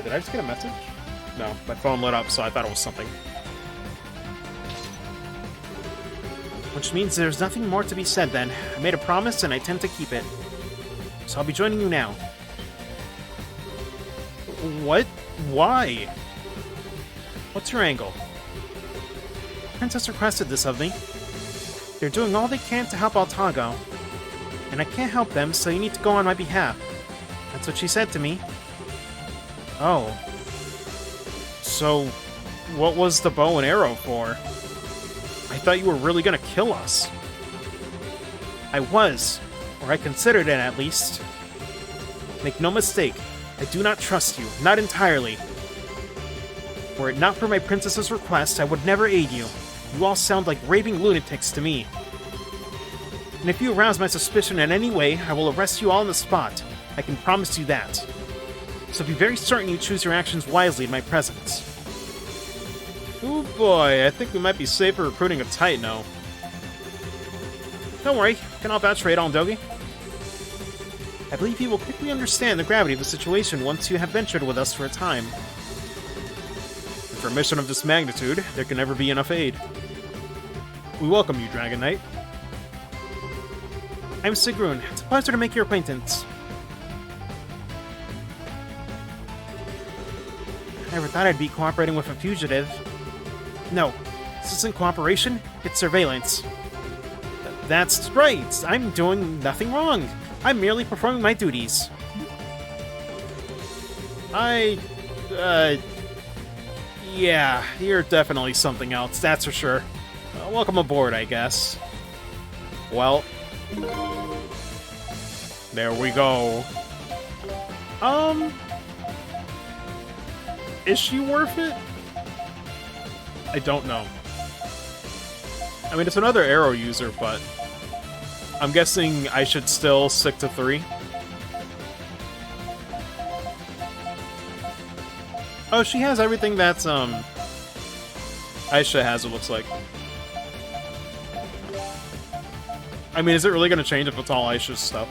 Did I just get a message? No, my phone lit up, so I thought it was something. Which means there's nothing more to be said then. I made a promise and I intend to keep it. So I'll be joining you now. What? Why? What's your angle? Princess requested this of me. They're doing all they can to help Altago. And I can't help them, so you need to go on my behalf. That's what she said to me. Oh. So, what was the bow and arrow for? I thought you were really gonna kill us. I was, or I considered it at least. Make no mistake, I do not trust you, not entirely. Were it not for my princess's request, I would never aid you. You all sound like raving lunatics to me. And if you arouse my suspicion in any way, I will arrest you all on the spot. I can promise you that. So be very certain you choose your actions wisely in my presence. Oh boy, I think we might be safer recruiting a Titano. Don't worry, I can all vouch for Adol and Dogi. I believe you will quickly understand the gravity of the situation once you have ventured with us for a time. And for a mission of this magnitude, there can never be enough aid. We welcome you, Dragon Knight. I'm Sigrun. It's a pleasure to make your acquaintance. I never thought I'd be cooperating with a fugitive. No, this isn't cooperation, it's surveillance. That's right, I'm doing nothing wrong. I'm merely performing my duties. Yeah, you're definitely something else, that's for sure. Welcome aboard, I guess. Well, there we go. Is she worth it? I don't know. I mean, it's another arrow user, but I'm guessing I should still stick to 3. Oh, she has everything that's, Aisha has, it looks like. I mean, is it really going to change if it's all Aisha's stuff?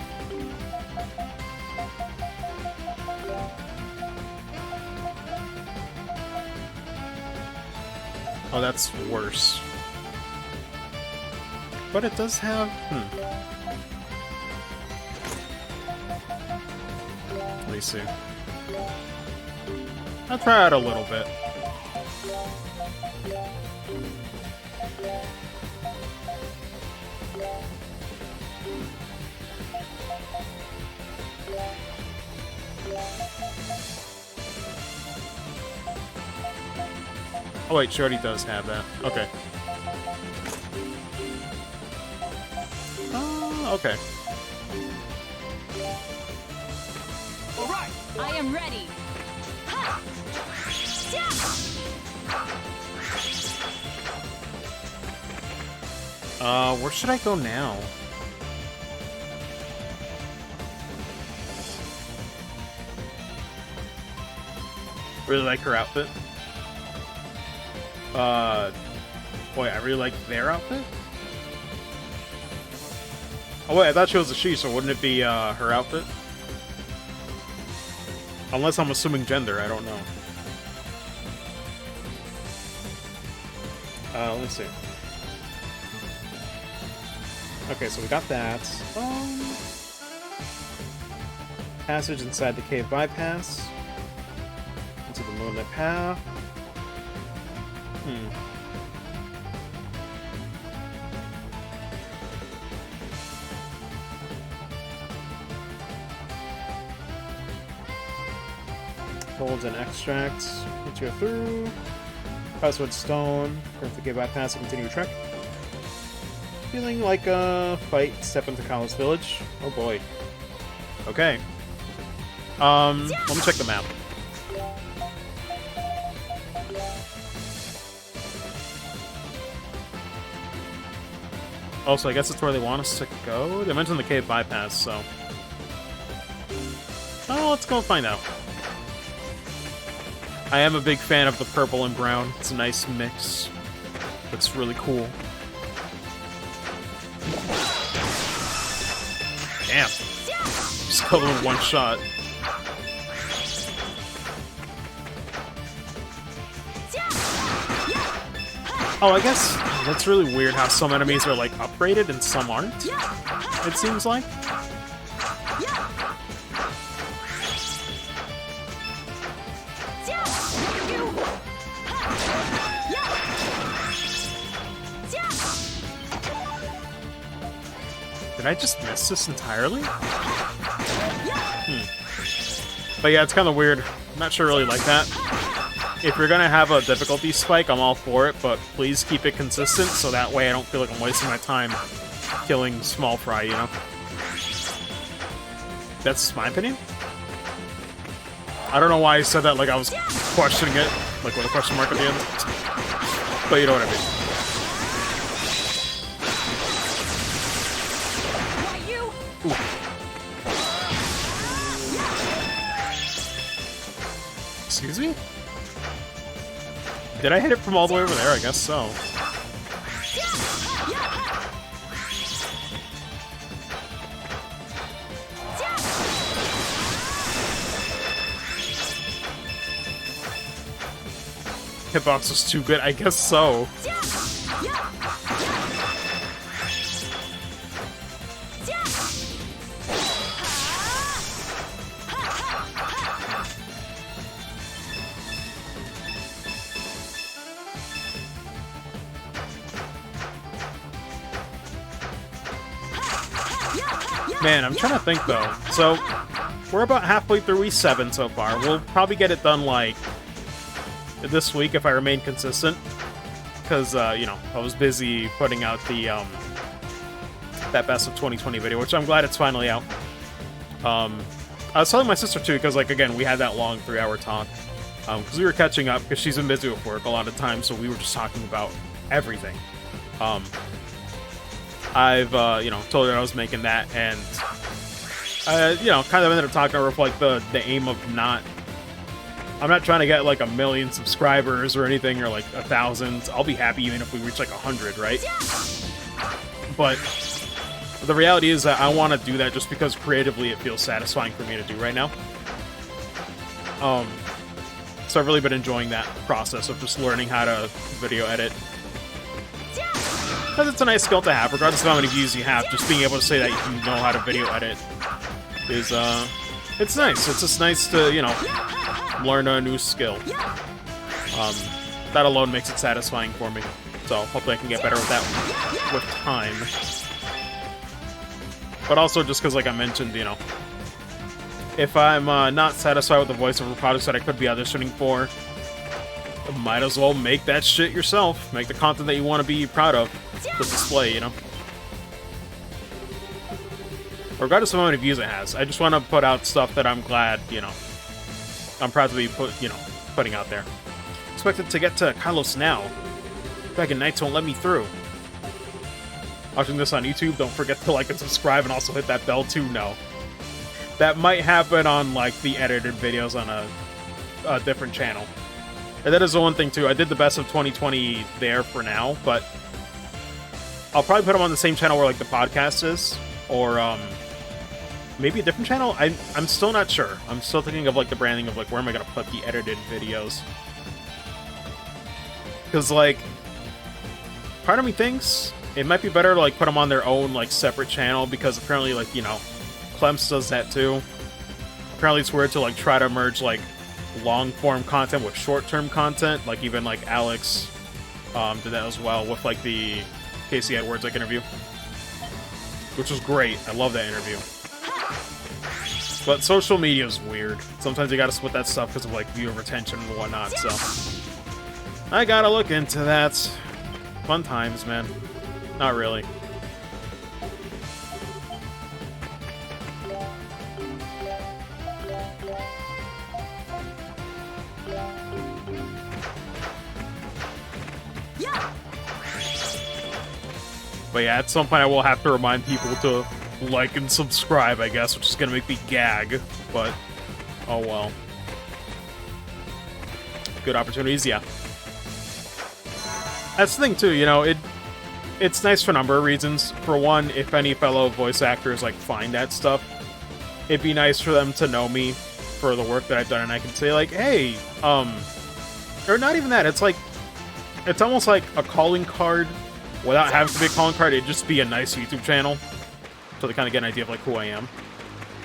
Oh, that's worse. But it does have... Let me see. I'll try it a little bit. Oh wait, she already does have that. Okay. Okay. All right. I am ready. Ha! Where should I go now? Really like her outfit. Boy, I really like their outfit. Oh wait, I thought she was a she, so wouldn't it be, her outfit? Unless I'm assuming gender, I don't know. Let me see. Okay, so we got that. Passage inside the cave bypass. Into the moonlit path. Holds and extracts. Once you go through. Password stone. Print the cave bypass and continue your trek. Feeling like a fight, step into Kala's village. Oh boy. Okay. Let me check the map. Also, I guess it's where they want us to go. They mentioned the cave bypass, so... Oh, let's go find out. I am a big fan of the purple and brown. It's a nice mix. Looks really cool. Damn. Just killed him in one shot. Oh, I guess that's really weird how some enemies are, like, upgraded and some aren't, it seems like. Did I just miss this entirely? But yeah, it's kind of weird. I'm not sure really like that. If you're gonna have a difficulty spike, I'm all for it, but please keep it consistent so that way I don't feel like I'm wasting my time killing small fry, you know? That's my opinion. I don't know why I said that like I was questioning it, like with a question mark at the end. But you know what I mean. Ooh. Excuse me? Did I hit it from all the way over there? I guess so. Hitbox was too good, I guess so. Man, I'm trying to think though. So, we're about halfway through E7 so far. We'll probably get it done like this week if I remain consistent, because you know, I was busy putting out the that best of 2020 video, which I'm glad it's finally out. I was telling my sister too, because like again, we had that long 3-hour talk, because we were catching up, because she's been busy with work a lot of times, so we were just talking about everything. I've you know, told her I was making that, and you know, kind of ended up talking to her with like the aim of not. I'm not trying to get like 1 million subscribers or anything, or like 1,000. I'll be happy even if we reach like 100, right? But the reality is that I want to do that just because creatively it feels satisfying for me to do right now. So I've really been enjoying that process of just learning how to video edit. Because it's a nice skill to have, regardless of how many views you have. Just being able to say that you know how to video edit is, it's nice. It's just nice to, you know, learn a new skill. That alone makes it satisfying for me. So hopefully I can get better with that with time. But also just because, like I mentioned, you know, if I'm not satisfied with the voiceover products that I could be auditioning for, might as well make that shit yourself. Make the content that you want to be proud of to display, you know? Regardless of how many views it has, I just want to put out stuff that I'm glad, you know, I'm proud to be putting out there. Expected to get to Kylos now. Back in Nights won't let me through. Watching this on YouTube, don't forget to like and subscribe, and also hit that bell too. No, that might happen on like the edited videos on a different channel. And that is the one thing too. I did the best of 2020 there for now, but I'll probably put them on the same channel where like the podcast is, or maybe a different channel. I'm still not sure. I'm still thinking of like the branding of like where am I gonna put the edited videos. Because like, part of me thinks it might be better to like put them on their own like separate channel, because apparently like, you know, Clemps does that too. Apparently it's weird to like try to merge like long form content with short term content. Like even like Alex did that as well with like the Casey Edwards like interview, which was great. I love that interview. But social media is weird. Sometimes you gotta split that stuff because of like viewer retention and whatnot, so I gotta look into that. Fun times, man. Not really. But yeah, at some point I will have to remind people to like and subscribe, I guess, which is gonna make me gag, but oh well. Good opportunities, yeah. That's the thing too, you know, it's nice for a number of reasons. For one, if any fellow voice actors like find that stuff, it'd be nice for them to know me for the work that I've done, and I can say like, hey, or not even that, it's like, it's almost like a calling card without having to be a calling card. It'd just be a nice YouTube channel, so they kind of get an idea of like who I am,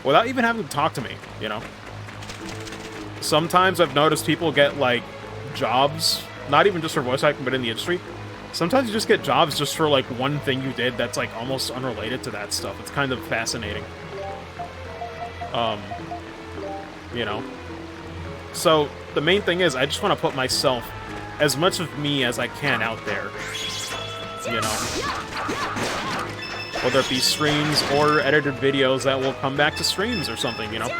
without even having to talk to me, you know? Sometimes I've noticed people get like jobs, not even just for voice acting, but in the industry. Sometimes you just get jobs just for like one thing you did that's like almost unrelated to that stuff. It's kind of fascinating. You know? So the main thing is I just want to put myself, as much of me as I can out there, you know? Whether it be streams or edited videos that will come back to streams or something, you know?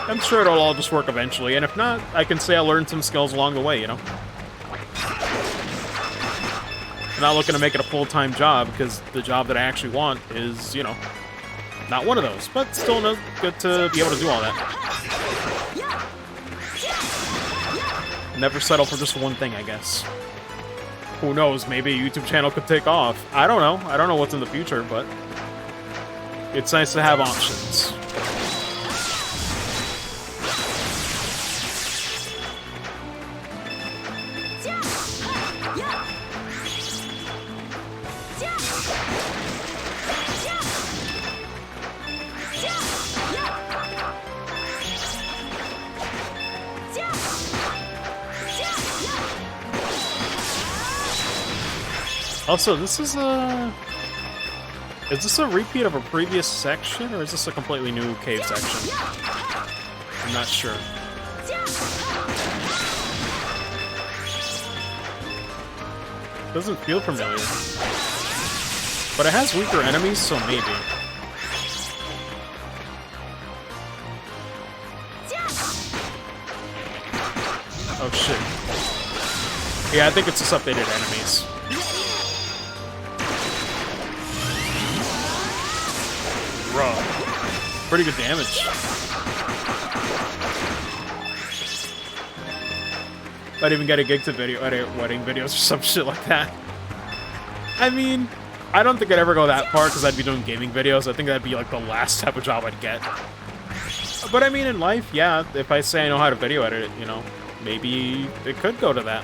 I'm sure it'll all just work eventually, and if not, I can say I learned some skills along the way, you know? I'm not looking to make it a full-time job, because the job that I actually want is, you know, not one of those, but still good to be able to do all that. Never settle for just one thing, I guess. Who knows, maybe a YouTube channel could take off. I don't know. I don't know what's in the future, but it's nice to have options. Also, this is a... Is this a repeat of a previous section, or is this a completely new cave section? I'm not sure. Doesn't feel familiar. But it has weaker enemies, so maybe. Oh shit. Yeah, I think it's just updated enemies. Bro. Pretty good damage. Might even get a gig to video edit wedding videos or some shit like that. I mean, I don't think I'd ever go that far because I'd be doing gaming videos. I think that'd be like the last type of job I'd get. But I mean, in life, yeah, if I say I know how to video edit it, you know, maybe it could go to that.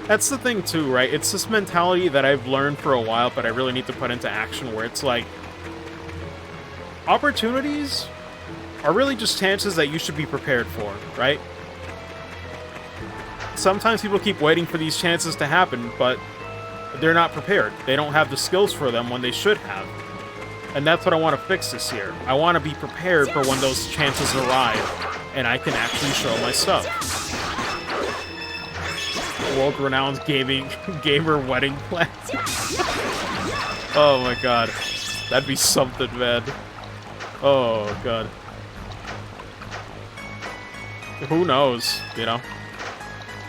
That's the thing too, right? It's this mentality that I've learned for a while, but I really need to put into action, where it's like, opportunities are really just chances that you should be prepared for, right? Sometimes people keep waiting for these chances to happen, but they're not prepared. They don't have the skills for them when they should have. And that's what I want to fix this year. I want to be prepared for when those chances arrive, and I can actually show my stuff. World-renowned gamer wedding plan. Oh my god. That'd be something, man. Oh, God. Who knows, you know?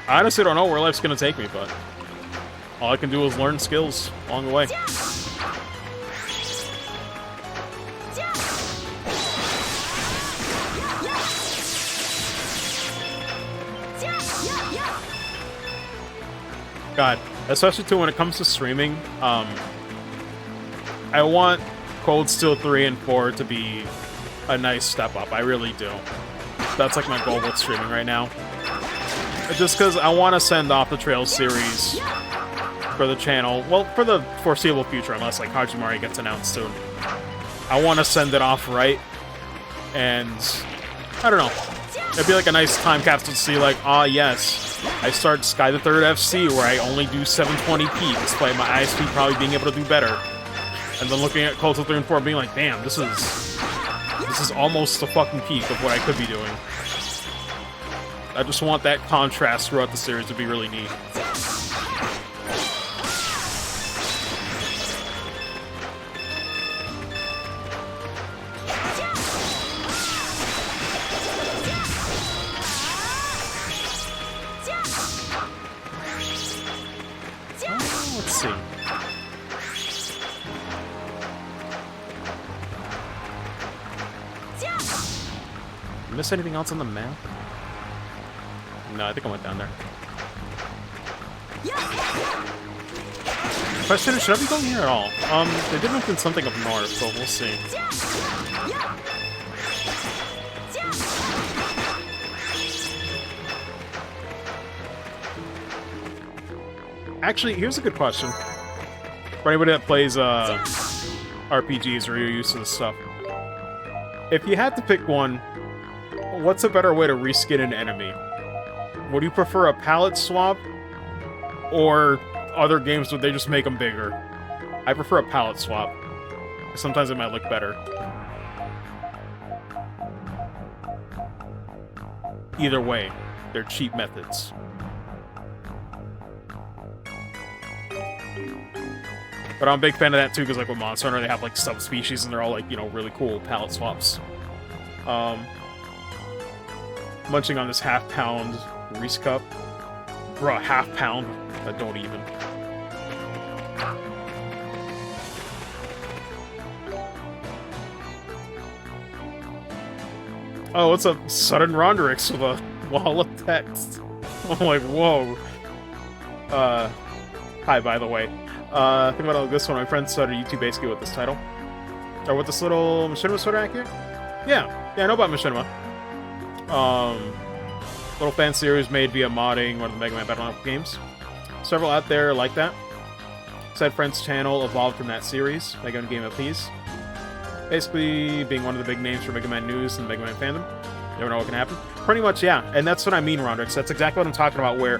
I honestly don't know where life's gonna take me, but all I can do is learn skills along the way. God, especially too when it comes to streaming, I want Cold Steel 3 and 4 to be a nice step up. I really do. That's like my goal with streaming right now. Just because I want to send off the Trails series for the channel. Well, for the foreseeable future, unless like Hajimari gets announced soon. I want to send it off right. And I don't know. It'd be like a nice time capsule to see like, ah yes, I start Sky the Third FC where I only do 720p despite my ISP probably being able to do better. And then looking at Cold Steel 3 and 4 being like, damn, this is almost the fucking peak of what I could be doing. I just want that contrast throughout the series to be really neat. Let's see. Miss anything else on the map? No, I think I went down there. Question is, should I be going here at all? They did mention something up north, so we'll see. Actually, here's a good question. For anybody that plays RPGs or you're used to this stuff. If you had to pick one, what's a better way to reskin an enemy? Would you prefer a palette swap, or other games where they just make them bigger? I prefer a palette swap. Sometimes it might look better. Either way, they're cheap methods. But I'm a big fan of that too, because like with Monster Hunter, they have like subspecies and they're all like, you know, really cool palette swaps. Munching on this half-pound Reese cup. Bruh, half-pound? Don't even. Oh, what's up, Sudden Ronderix with a wall of text? I'm like, whoa. Hi, by the way. Think about this one. My friend started YouTube basically with this title. Or with this little Machinima sweater accurate? Yeah, I know about Machinima. Little fan series made via modding one of the Mega Man Battle Network games. Several out there like that. Said friend's channel evolved from that series, Mega Man Game of Peace. Basically, being one of the big names for Mega Man news and Mega Man fandom. You never know what can happen. Pretty much, yeah. And that's what I mean, Rondrix. That's exactly what I'm talking about, where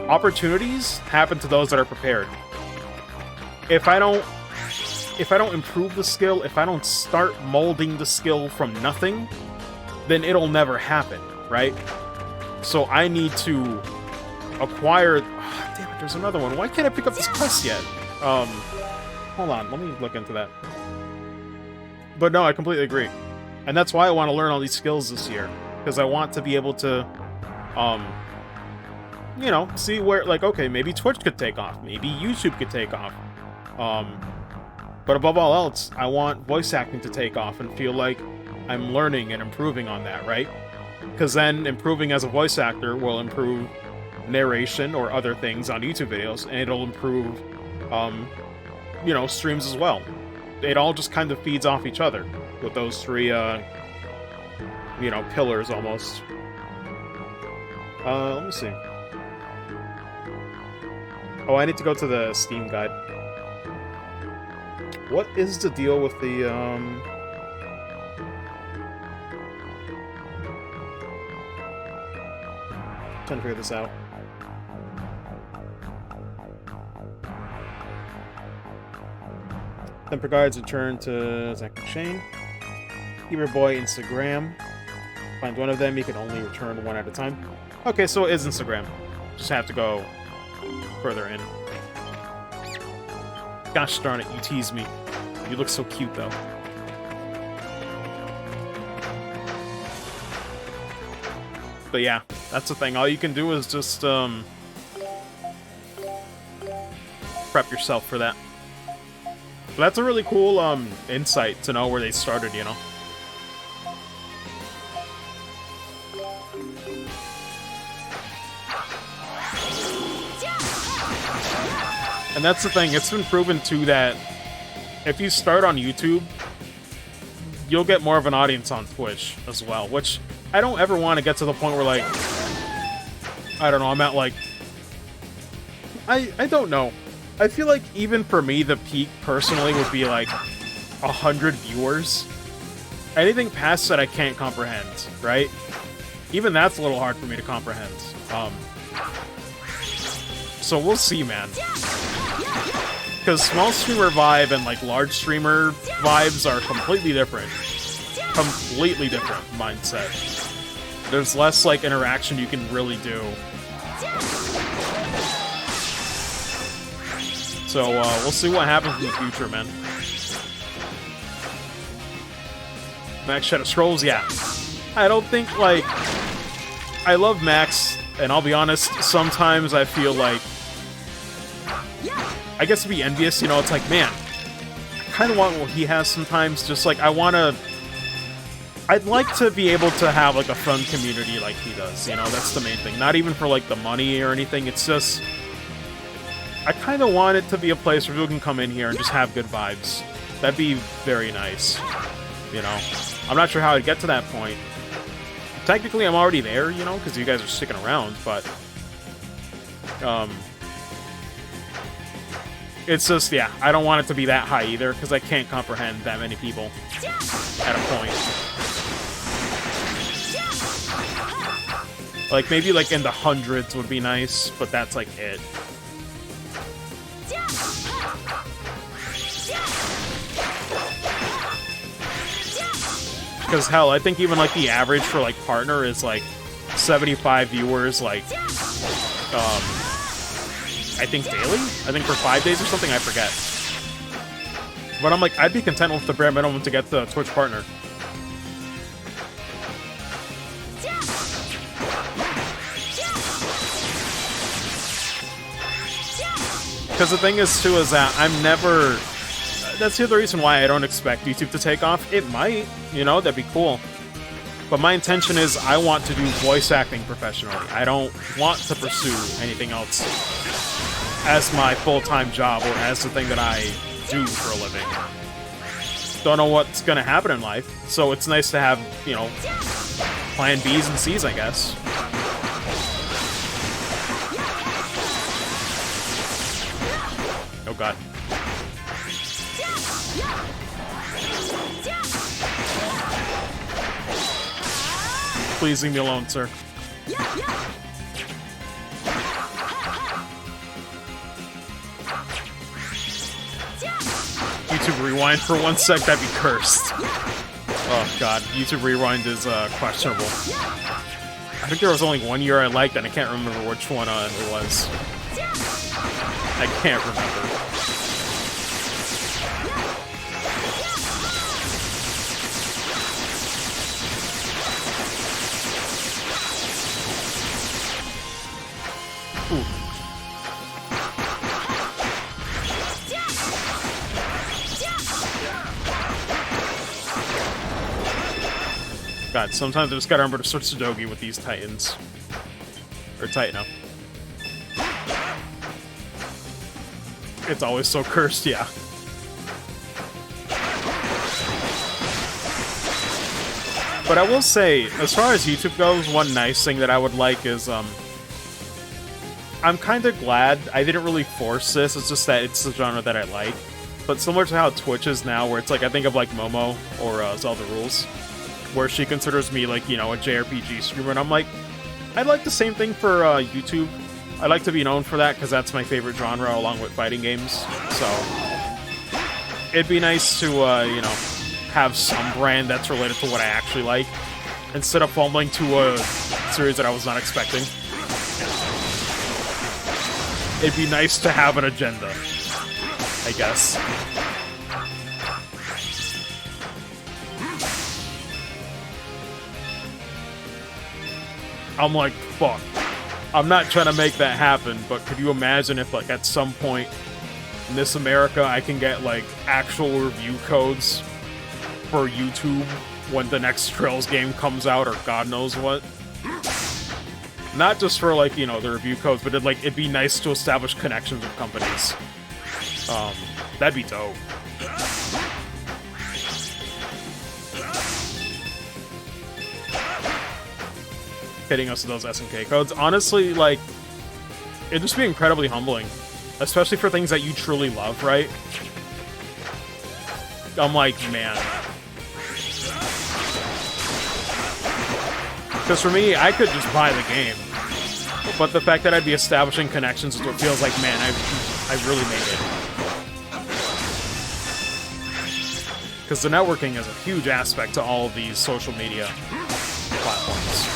opportunities happen to those that are prepared. If I don't improve the skill, if I don't start molding the skill from nothing, then it'll never happen, right? So I need to acquire... Oh, damn it, there's another one. Why can't I pick up this quest yet? Hold on, let me look into that. But no, I completely agree. And that's why I want to learn all these skills this year. Because I want to be able to, you know, see where, like, okay, maybe Twitch could take off. Maybe YouTube could take off. But above all else, I want voice acting to take off and feel like I'm learning and improving on that, right? Because then improving as a voice actor will improve narration or other things on YouTube videos, and it'll improve, you know, streams as well. It all just kind of feeds off each other with those three, you know, pillars almost. Let me see. Oh, I need to go to the Steam guide. What is the deal with the, trying to figure this out. Then Guides return to Zach McShane. Keyboard Boy Instagram. Find one of them, you can only return one at a time. Okay, so it is Instagram. Just have to go further in. Gosh darn it, you tease me. You look so cute, though. But yeah, that's the thing. All you can do is just, prep yourself for that. But that's a really cool, insight to know where they started, you know? And that's the thing, it's been proven, too, that if you start on YouTube, you'll get more of an audience on Twitch as well, which I don't ever want to get to the point where, like, I don't know, I'm at, like, I don't know. I feel like even for me, the peak, personally, would be, like, 100 viewers. Anything past that I can't comprehend, right? Even that's a little hard for me to comprehend. So we'll see, man. Because small streamer vibe and, like, large streamer vibes are completely different. Completely different mindset. There's less, like, interaction you can really do. So, we'll see what happens in the future, man. Max Shadow Scrolls, yeah. I don't think, like... I love Max, and I'll be honest, sometimes I feel like... I guess to be envious, you know, it's like, man, I kind of want what he has sometimes, just like, I'd like to be able to have, like, a fun community like he does, you know, that's the main thing. Not even for, like, the money or anything, it's just... I kind of want it to be a place where people can come in here and just have good vibes. That'd be very nice, you know. I'm not sure how I'd get to that point. Technically, I'm already there, you know, because you guys are sticking around, but... It's just, yeah, I don't want it to be that high either, because I can't comprehend that many people at a point. Like, maybe, like, in the hundreds would be nice, but that's, like, it. Because, hell, I think even, like, the average for, like, partner is, like, 75 viewers, like, I think daily? I think for 5 days or something, I forget. But I'm like, I'd be content with the bare minimum to get the Twitch partner. Because the thing is, too, is that I'm never... That's the other reason why I don't expect YouTube to take off. It might, you know, that'd be cool. But my intention is I want to do voice acting professionally. I don't want to pursue anything else as my full-time job or as the thing that I do for a living. Don't know what's gonna happen in life, so it's nice to have, you know, plan B's and C's, I guess. Oh god. Please leave me alone, sir. YouTube Rewind for 1 sec, that'd be cursed. Oh god, YouTube Rewind is questionable. I think there was only one year I liked, and I can't remember which one it was. I can't remember. Ooh. God, sometimes I just gotta remember to search Sudogi with these Titans. Or Titano. It's always so cursed, yeah. But I will say, as far as YouTube goes, one nice thing that I would like is, I'm kind of glad I didn't really force this, it's just that it's the genre that I like. But similar to how Twitch is now, where it's like, I think of like Momo or Zelda Rules, where she considers me like, you know, a JRPG streamer, and I'm like, I'd like the same thing for YouTube. I like to be known for that, because that's my favorite genre, along with fighting games. So, it'd be nice to, you know, have some brand that's related to what I actually like, instead of fumbling to a series that I was not expecting. It'd be nice to have an agenda, I guess. I'm like, fuck. I'm not trying to make that happen, but could you imagine if, like, at some point in this America, I can get, like, actual review codes for YouTube when the next Trails game comes out, or God knows what? Not just for, like, you know, the review codes, but it'd be nice to establish connections with companies. That'd be dope. Hitting us with those SNK codes. Honestly, like, it'd just be incredibly humbling. Especially for things that you truly love, right? I'm like, man. Because for me, I could just buy the game. But the fact that I'd be establishing connections is what feels like, man, I really made it. Because the networking is a huge aspect to all of these social media platforms.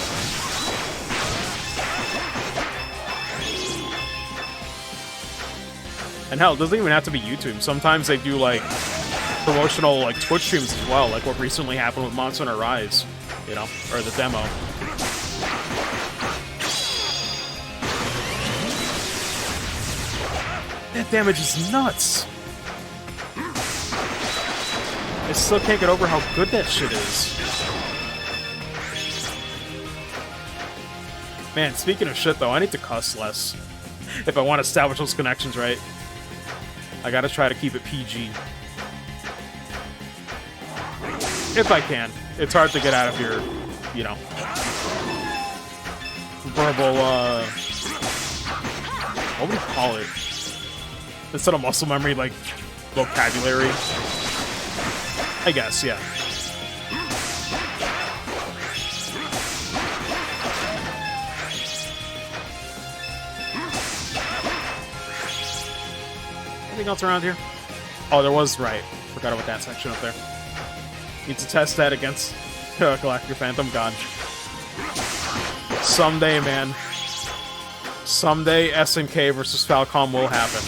And hell, it doesn't even have to be YouTube. Sometimes they do, like, promotional, like, Twitch streams as well, like what recently happened with Monster Hunter Rise, you know, or the demo. That damage is nuts! I still can't get over how good that shit is. Man, speaking of shit, though, I need to cuss less. If I want to establish those connections, right? I gotta try to keep it PG. If I can. It's hard to get out of your, you know, verbal, what would you call it? Instead of muscle memory, like, vocabulary. I guess, yeah. Anything else around here? Oh, there was, right. Forgot about that section up there. Need to test that against Galactic Phantom God. Someday, man. Someday, SNK versus Falcom will happen.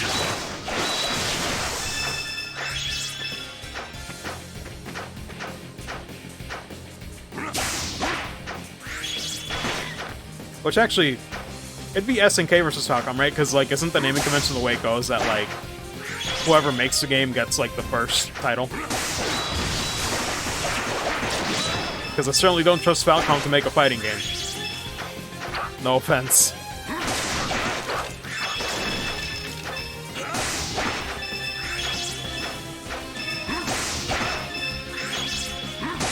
Which actually, it'd be SNK versus Falcom, right? Because, like, isn't the naming convention the way it goes that, like, whoever makes the game gets, like, the first title? Because I certainly don't trust Falcom to make a fighting game. No offense.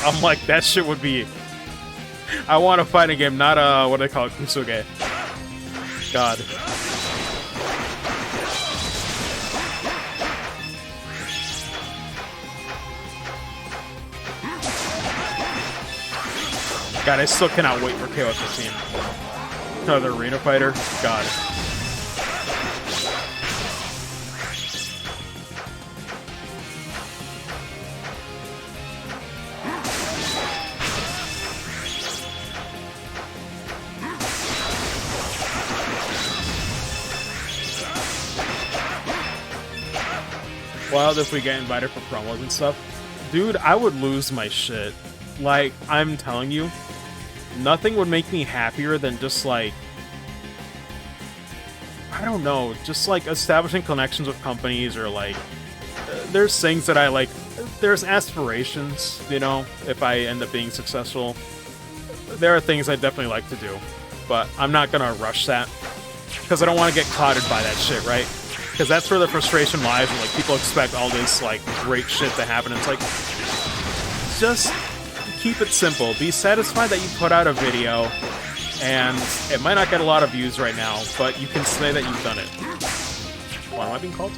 I'm like, that shit would be... I want a fighting game, not a, what do they call it, Kusuge. God. God, I still cannot wait for KOF 15. Another arena fighter? God. Wild if we get invited for promos and stuff. Dude, I would lose my shit. Like, I'm telling you, nothing would make me happier than just, like, I don't know, just, like, establishing connections with companies or, like, there's things that I, like, there's aspirations, you know, if I end up being successful. There are things I definitely like to do, but I'm not gonna rush that, because I don't want to get clouded by that shit, right? Because that's where the frustration lies, when, like, people expect all this, like, great shit to happen. It's like, just keep it simple. Be satisfied that you put out a video, and it might not get a lot of views right now, but you can say that you've done it. What am I being called?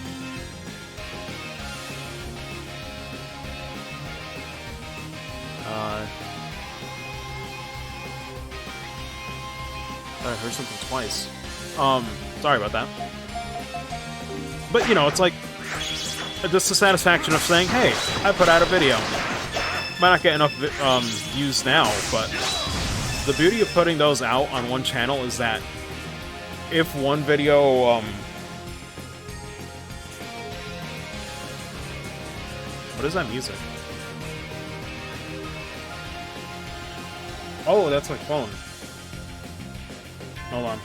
I heard something twice. Sorry about that. But, you know, it's like, just the satisfaction of saying, hey, I put out a video. Might not get enough views now, but the beauty of putting those out on one channel is that if one video, what is that music? Oh, that's my phone. Hold on.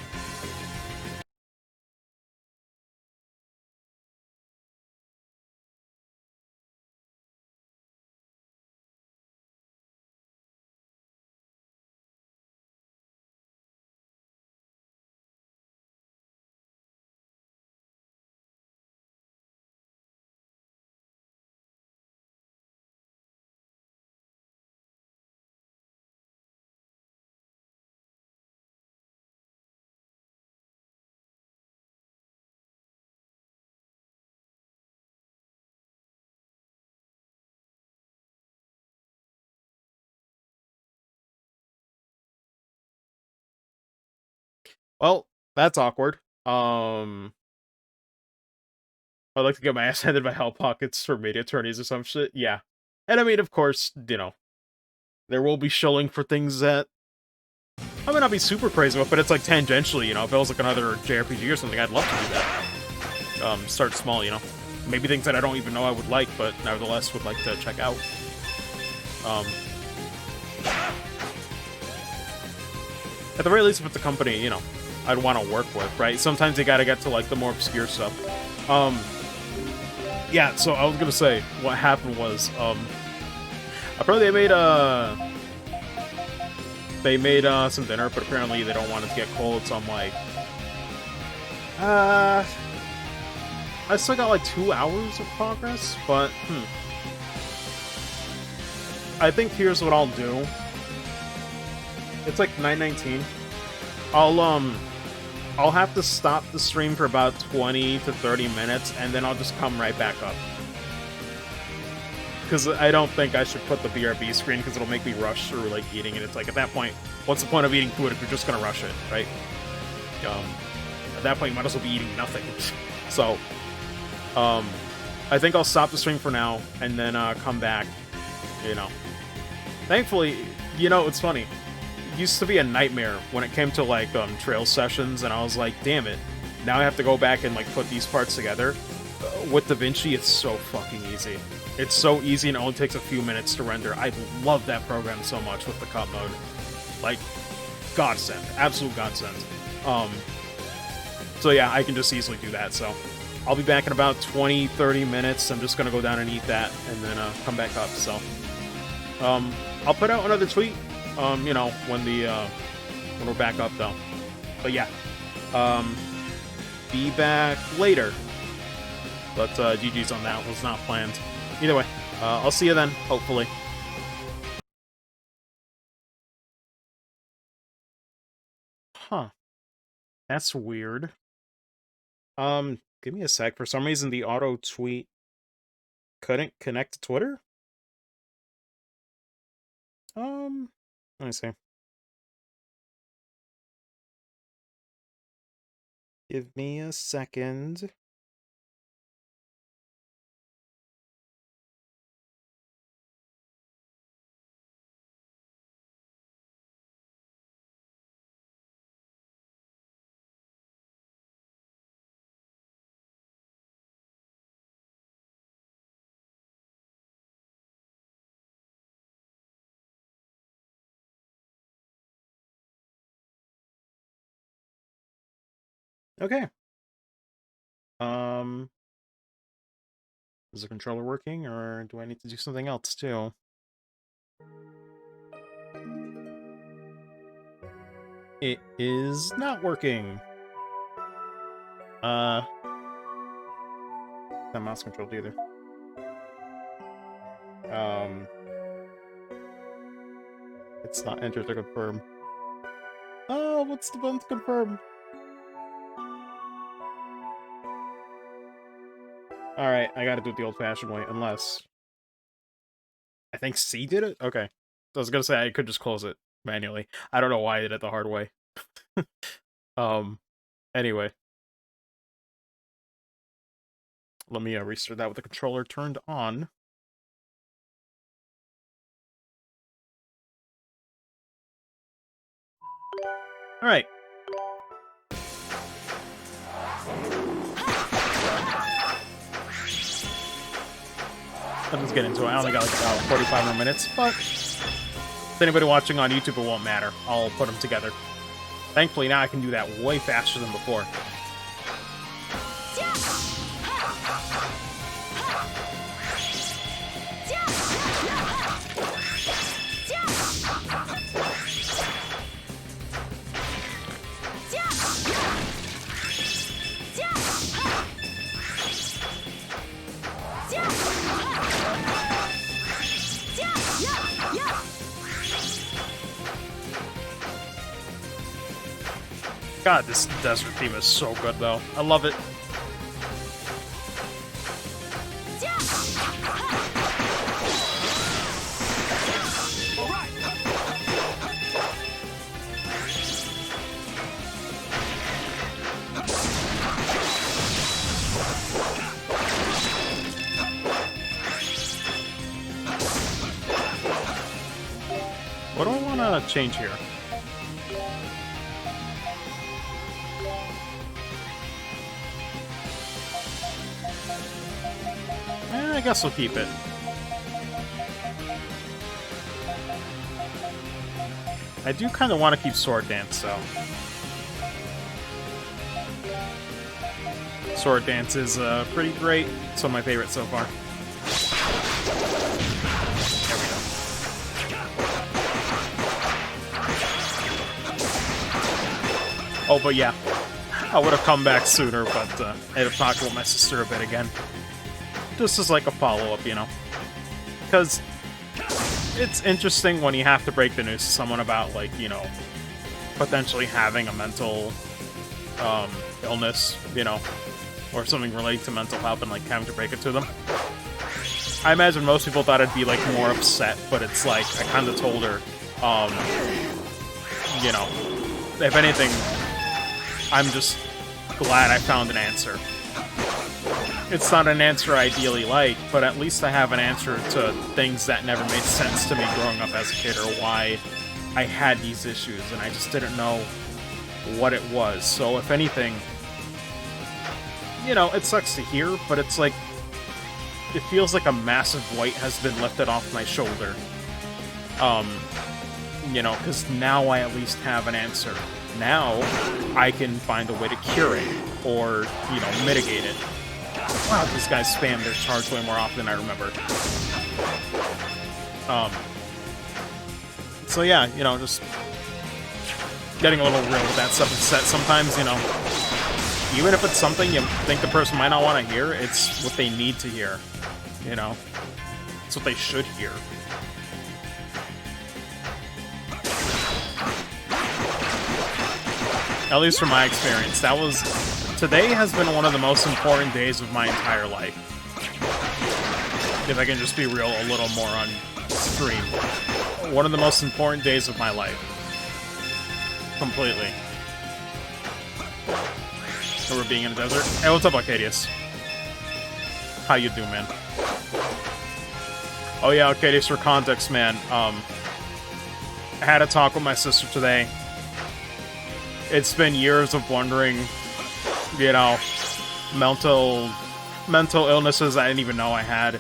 Well, that's awkward. I'd like to get my ass handed by Hell Pockets for media attorneys or some shit. Yeah. And I mean, of course, you know, there will be shilling for things that I might not be super crazy about, but it's like tangentially, you know, if it was like another JRPG or something, I'd love to do that. Start small, you know. Maybe things that I don't even know I would like, but nevertheless would like to check out. At the very least, if it's a company, you know, I'd want to work with, right? Sometimes you gotta get to, like, the more obscure stuff. Yeah, so I was gonna say, what happened was, apparently they made some dinner, but apparently they don't want it to get cold, so I'm like, I still got, like, 2 hours of progress, but, I think here's what I'll do. It's like 9:19. I'll have to stop the stream for about 20 to 30 minutes, and then I'll just come right back up. Because I don't think I should put the BRB screen, because it'll make me rush through, like, eating, and it's like, at that point, what's the point of eating food if you're just gonna rush it, right? At that point, you might as well be eating nothing. So, I think I'll stop the stream for now, and then, come back, you know. Thankfully, you know, it's funny. It used to be a nightmare when it came to, like, trail sessions, and I was like, damn it, now I have to go back and, like, put these parts together. With DaVinci, it's so fucking easy. It's so easy and it only takes a few minutes to render. I love that program so much with the cut mode. Like, godsend. Absolute godsend. So yeah, I can just easily do that. So I'll be back in about 20-30 minutes. I'm just gonna go down and eat that, and then come back up. So I'll put out another tweet, you know, when we're back up though. But yeah, be back later. But GG's on that, was not planned. Either way, I'll see you then, hopefully. Huh. That's weird. Give me a sec. For some reason, the auto tweet couldn't connect to Twitter. Let me see. Give me a second. Okay. Is the controller working, or do I need to do something else too? It is not working. Not mouse controlled either. It's not entered to confirm. Oh, what's the button to confirm? Alright, I gotta do it the old-fashioned way, unless... I think C did it? Okay. I was gonna say I could just close it manually. I don't know why I did it the hard way. Anyway. Let me restart that with the controller turned on. Alright. Let's just get into it. I only got like about 45 more minutes, but to anybody watching on YouTube, it won't matter. I'll put them together. Thankfully, now I can do that way faster than before. God, this desert theme is so good, though. I love it. What do I want to change here? I guess we'll keep it. I do kind of want to keep Sword Dance, so... Sword Dance is pretty great. It's one of my favorites so far. There we go. Oh, but yeah. I would have come back sooner, but I had to talk with my sister a bit again. Just as like a follow-up, you know? Because it's interesting when you have to break the news to someone about, like, you know, potentially having a mental illness, you know, or something related to mental health, and like having to break it to them. I imagine most people thought I'd be like more upset, but it's like I kind of told her, you know, if anything, I'm just glad I found an answer. It's not an answer I ideally like, but at least I have an answer to things that never made sense to me growing up as a kid, or why I had these issues, and I just didn't know what it was. So if anything, you know, it sucks to hear, but it's like, it feels like a massive weight has been lifted off my shoulder. You know, because now I at least have an answer. Now I can find a way to cure it or, you know, mitigate it. Wow, these guys spam their charge way more often than I remember. So yeah, you know, just getting a little real with that stuff. It's that sometimes, you know, even if it's something you think the person might not want to hear, it's what they need to hear. You know, it's what they should hear. At least from my experience, today has been one of the most important days of my entire life. If I can just be real a little more on stream. One of the most important days of my life. Completely. So we're being in the desert. Hey, what's up, Arcadius? How you doing, man? Oh yeah, Arcadius, for context, man. I had a talk with my sister today. It's been years of wondering, you know, mental illnesses I didn't even know I had.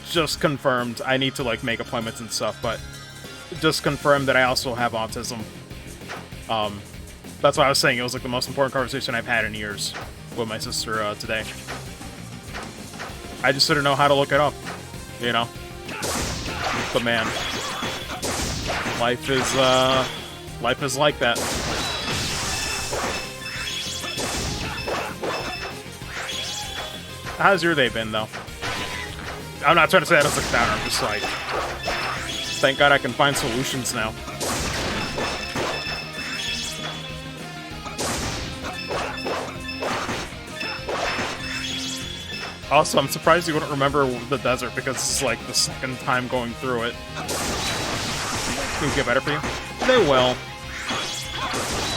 Just confirmed. I need to, like, make appointments and stuff, but just confirmed that I also have autism. That's why I was saying it was, like, the most important conversation I've had in years with my sister today. I just didn't know how to look it up, you know? But man, life is like that. How's your day been, though? I'm not trying to say that as a downer, I'm just like, thank God I can find solutions now. Also, I'm surprised you wouldn't remember the desert, because it's like the second time going through it. Things get better for you? They will.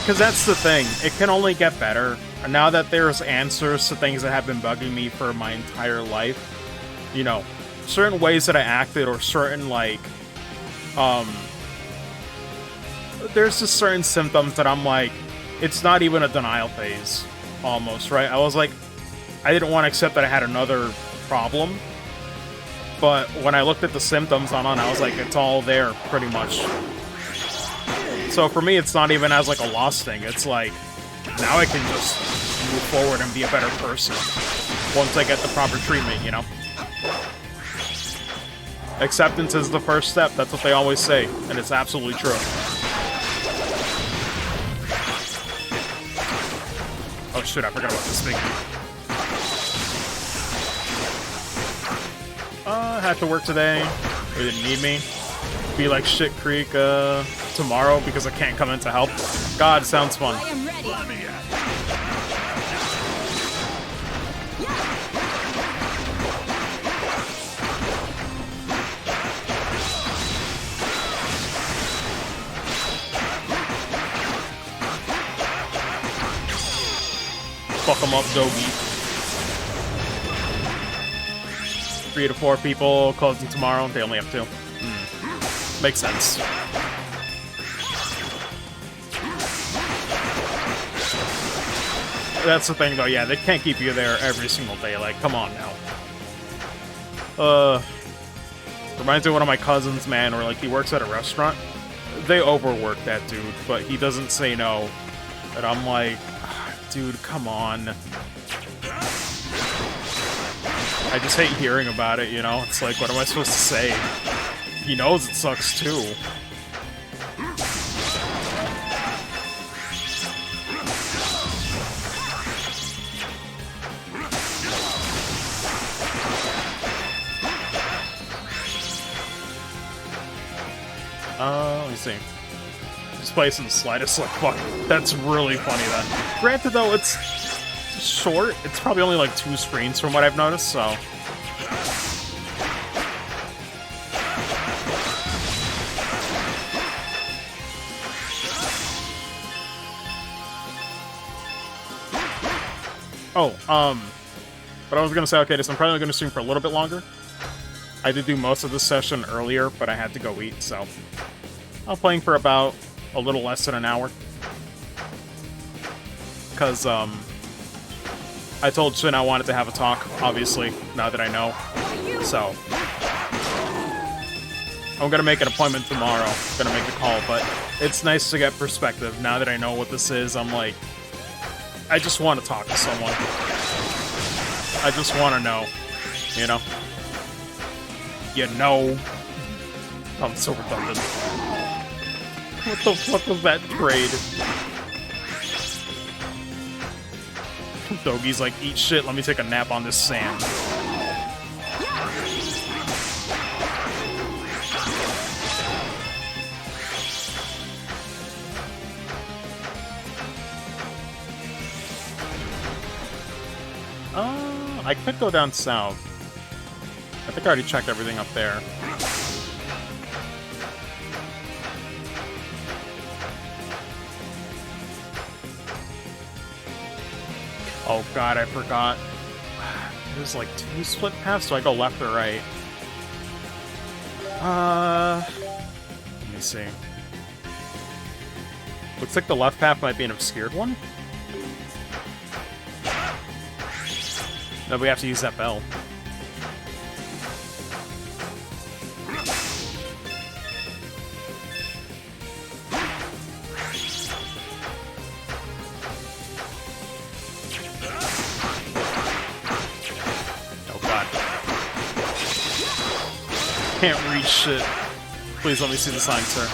Because that's the thing, it can only get better. And now that there's answers to things that have been bugging me for my entire life, you know, certain ways that I acted, or certain, like, there's just certain symptoms that I'm like, it's not even a denial phase, almost, right? I was like, I didn't want to accept that I had another problem, but when I looked at the symptoms on, I was like, it's all there, pretty much. So for me, it's not even as, like, a lost thing. It's like, now I can just move forward and be a better person once I get the proper treatment, you know? Acceptance is the first step. That's what they always say, and it's absolutely true. Oh shit, I forgot about this thing. Had to work today. They didn't need me. Be like Shit Creek tomorrow because I can't come in to help. God, sounds fun. I am ready. Fuck them up, Dogi. 3 to 4 people closing tomorrow. They only have 2. Makes sense. That's the thing, though. Yeah, they can't keep you there every single day. Like, come on now. Reminds me of one of my cousins, man, where, like, he works at a restaurant. They overwork that dude, but he doesn't say no. And I'm like, dude, come on. I just hate hearing about it, you know? It's like, what am I supposed to say? He knows it sucks, too. Let me see. This place in the slightest, like, fuck. That's really funny, then. Granted, though, it's short. It's probably only like 2 screens from what I've noticed, so. But I was gonna say, okay, so I'm probably gonna stream for a little bit longer. I did do most of this session earlier, but I had to go eat, so. I'm playing for about a little less than an hour. Because, I told Shin I wanted to have a talk, obviously, now that I know. So. I'm gonna make an appointment tomorrow. Gonna make a call, but it's nice to get perspective. Now that I know what this is, I'm like, I just want to talk to someone. I just want to know, you know? You know. I'm so redundant. What the fuck was that trade? Dogi's like, eat shit, let me take a nap on this sand. I could go down south. I think I already checked everything up there. Oh god, I forgot. There's like 2 split paths, so I go left or right. Let me see. Looks like the left path might be an obscured one. No, we have to use that bell. Oh god. Can't reach shit. Please let me see the sign, sir.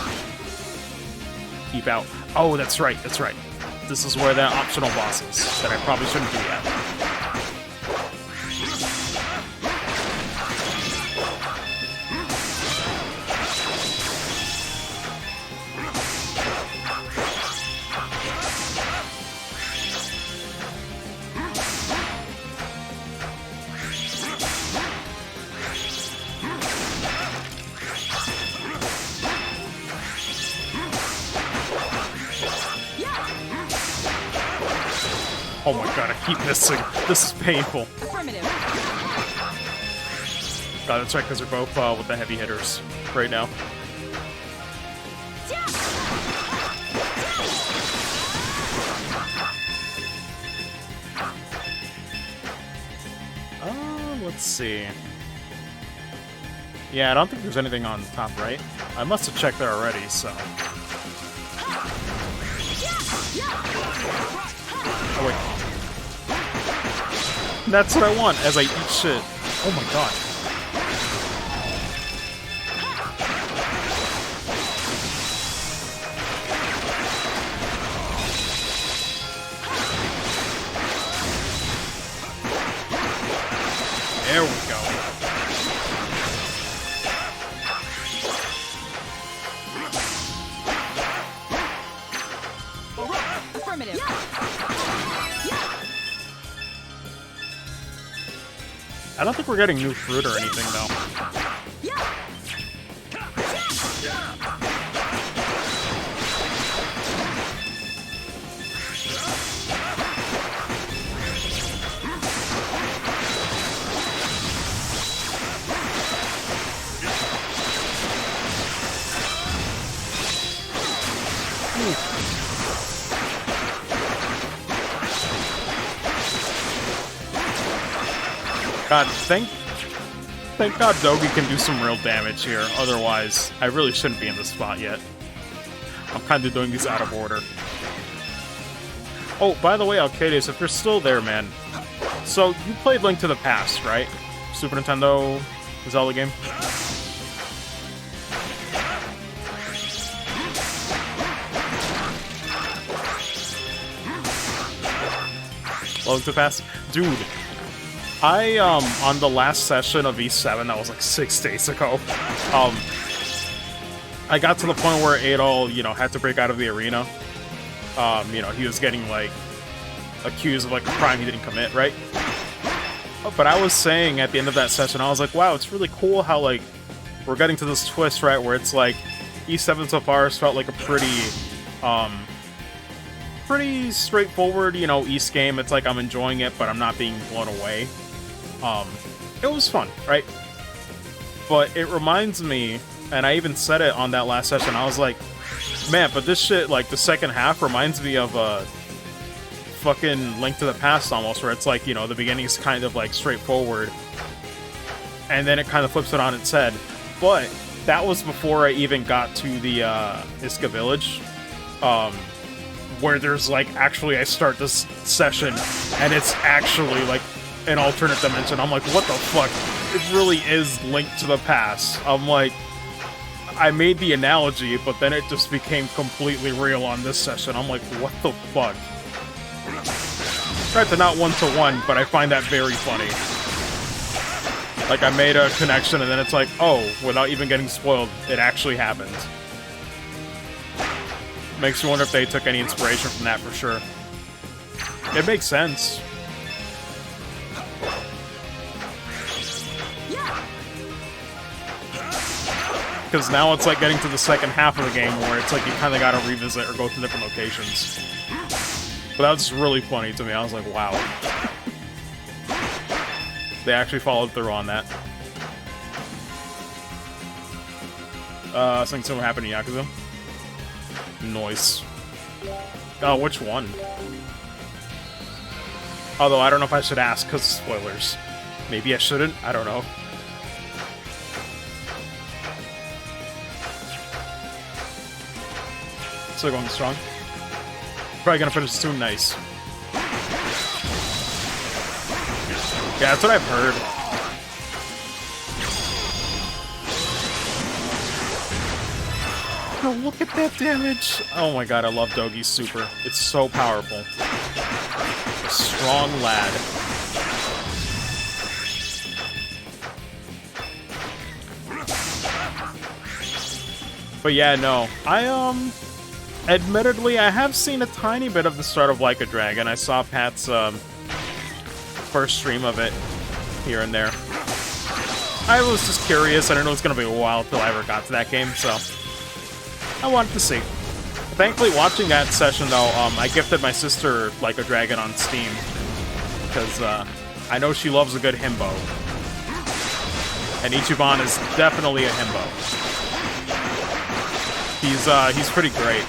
Keep out. Oh, that's right, that's right. This is where that optional boss is that I probably shouldn't do yet. Oh my god, I keep missing. This is painful. Affirmative. God, that's right, because they're both with the heavy hitters right now. Let's see. Yeah, I don't think there's anything on the top right. I must have checked there already, so... Oh, wait. That's what I want as I eat shit. Oh my god. There we go. Affirmative. I don't think we're getting new fruit or anything, though. God, thank God Dogi can do some real damage here. Otherwise, I really shouldn't be in this spot yet. I'm kind of doing these out of order. Oh, by the way, Alcades, if you're still there, man. So, you played Link to the Past, right? Super Nintendo Zelda game? Link to the Past? Dude. On the last session of E7, that was like 6 days ago, I got to the point where Adol, you know, had to break out of the arena. You know, he was getting, like, accused of, like, a crime he didn't commit, right? But I was saying at the end of that session, I was like, wow, it's really cool how, like, we're getting to this twist, right, where it's like, E7 so far has felt like a pretty straightforward, you know, East game. It's like I'm enjoying it, but I'm not being blown away. It was fun, right? But it reminds me, and I even said it on that last session, I was like, man, but this shit, like, the second half reminds me of a fucking Link to the Past almost, where it's like, you know, the beginning's kind of, like, straightforward, and then it kind of flips it on its head. But that was before I even got to the Iska village, where there's like actually I start this session and it's actually like an alternate dimension. I'm like, what the fuck? It really is linked to the past. I'm like, I made the analogy, but then it just became completely real on this session. I'm like, what the fuck? Tried to not one-to-one, but I find that very funny. Like, I made a connection, and then it's like, oh, without even getting spoiled, it actually happened. Makes you wonder if they took any inspiration from that for sure. It makes sense. Because now it's like getting to the second half of the game where it's like you kind of got to revisit or go to different locations. But that was really funny to me. I was like, wow. They actually followed through on that. Something similar happened in Yakuza. Noise. Oh, which one? Although I don't know if I should ask because spoilers. Maybe I shouldn't. I don't know. Still going strong. Probably gonna finish soon. Nice. Yeah, that's what I've heard. Oh, look at that damage! Oh my god, I love Dogi's super. It's so powerful. A strong lad. But yeah, no. Admittedly, I have seen a tiny bit of the start of Like a Dragon. I saw Pat's, first stream of it here and there. I was just curious. I didn't know it was going to be a while till I ever got to that game, so I wanted to see. Thankfully, watching that session, though, I gifted my sister Like a Dragon on Steam, because I know she loves a good himbo. And Ichiban is definitely a himbo. He's pretty great.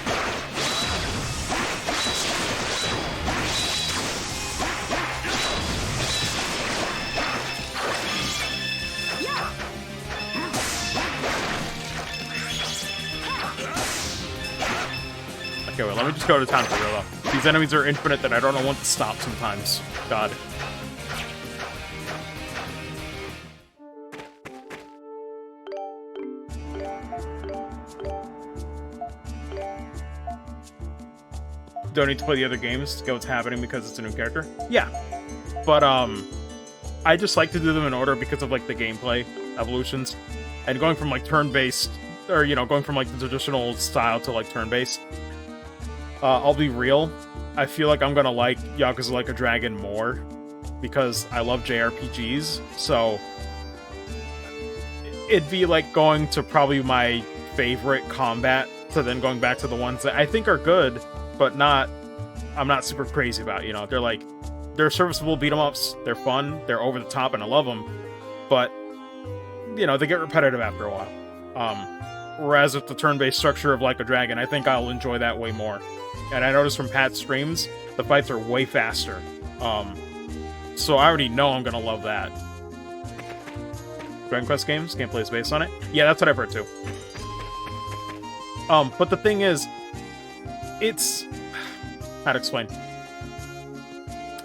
Okay, wait, let me just go to town for real, though. These enemies are infinite that I don't know when to stop sometimes. God. Don't need to play the other games to get what's happening because it's a new character. Yeah. But, I just like to do them in order because of, like, the gameplay evolutions. And going from, like, turn-based, or, you know, going from, like, the traditional style to, like, turn-based. I'll be real. I feel like I'm gonna like Yakuza Like a Dragon more because I love JRPGs, so it'd be like going to probably my favorite combat to then going back to the ones that I think are good, but I'm not super crazy about, you know. They're serviceable beat-em-ups, they're fun, they're over the top, and I love them, but, you know, they get repetitive after a while. Whereas with the turn-based structure of Like a Dragon, I think I'll enjoy that way more. And I noticed from Pat's streams, the fights are way faster. So I already know I'm gonna love that. Dragon Quest games, gameplay is based on it? Yeah, that's what I've heard too. But the thing is, it's... how to explain?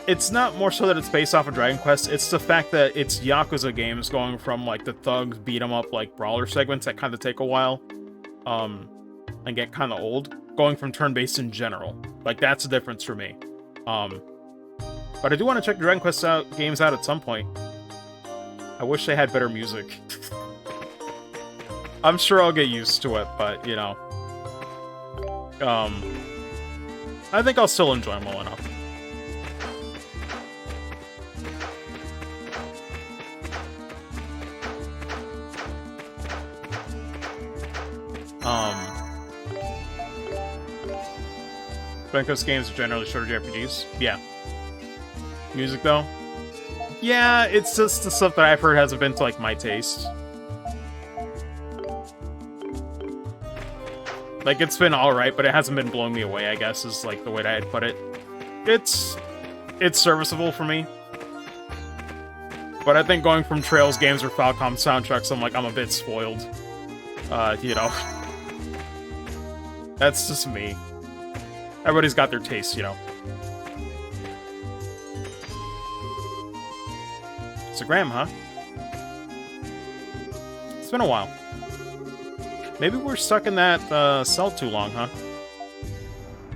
It's not more so that it's based off of Dragon Quest, it's the fact that it's Yakuza games going from, like, the thugs, beat-em-up, like, brawler segments that kind of take a while, and get kind of old, going from turn-based in general. Like, that's the difference for me. But I do want to check the Dragon Quest games out at some point. I wish they had better music. I'm sure I'll get used to it, but, you know. I think I'll still enjoy them well enough. Dragon Quest games are generally shorter JRPGs. Yeah. Music, though? Yeah, it's just the stuff that I've heard hasn't been to, like, my taste. Like, it's been alright, but it hasn't been blowing me away, I guess, is, like, the way that I'd put it. It's serviceable for me. But I think going from Trails games or Falcom soundtracks, I'm a bit spoiled. You know. That's just me. Everybody's got their taste, you know. It's a gram, huh? It's been a while. Maybe we're stuck in that cell too long, huh?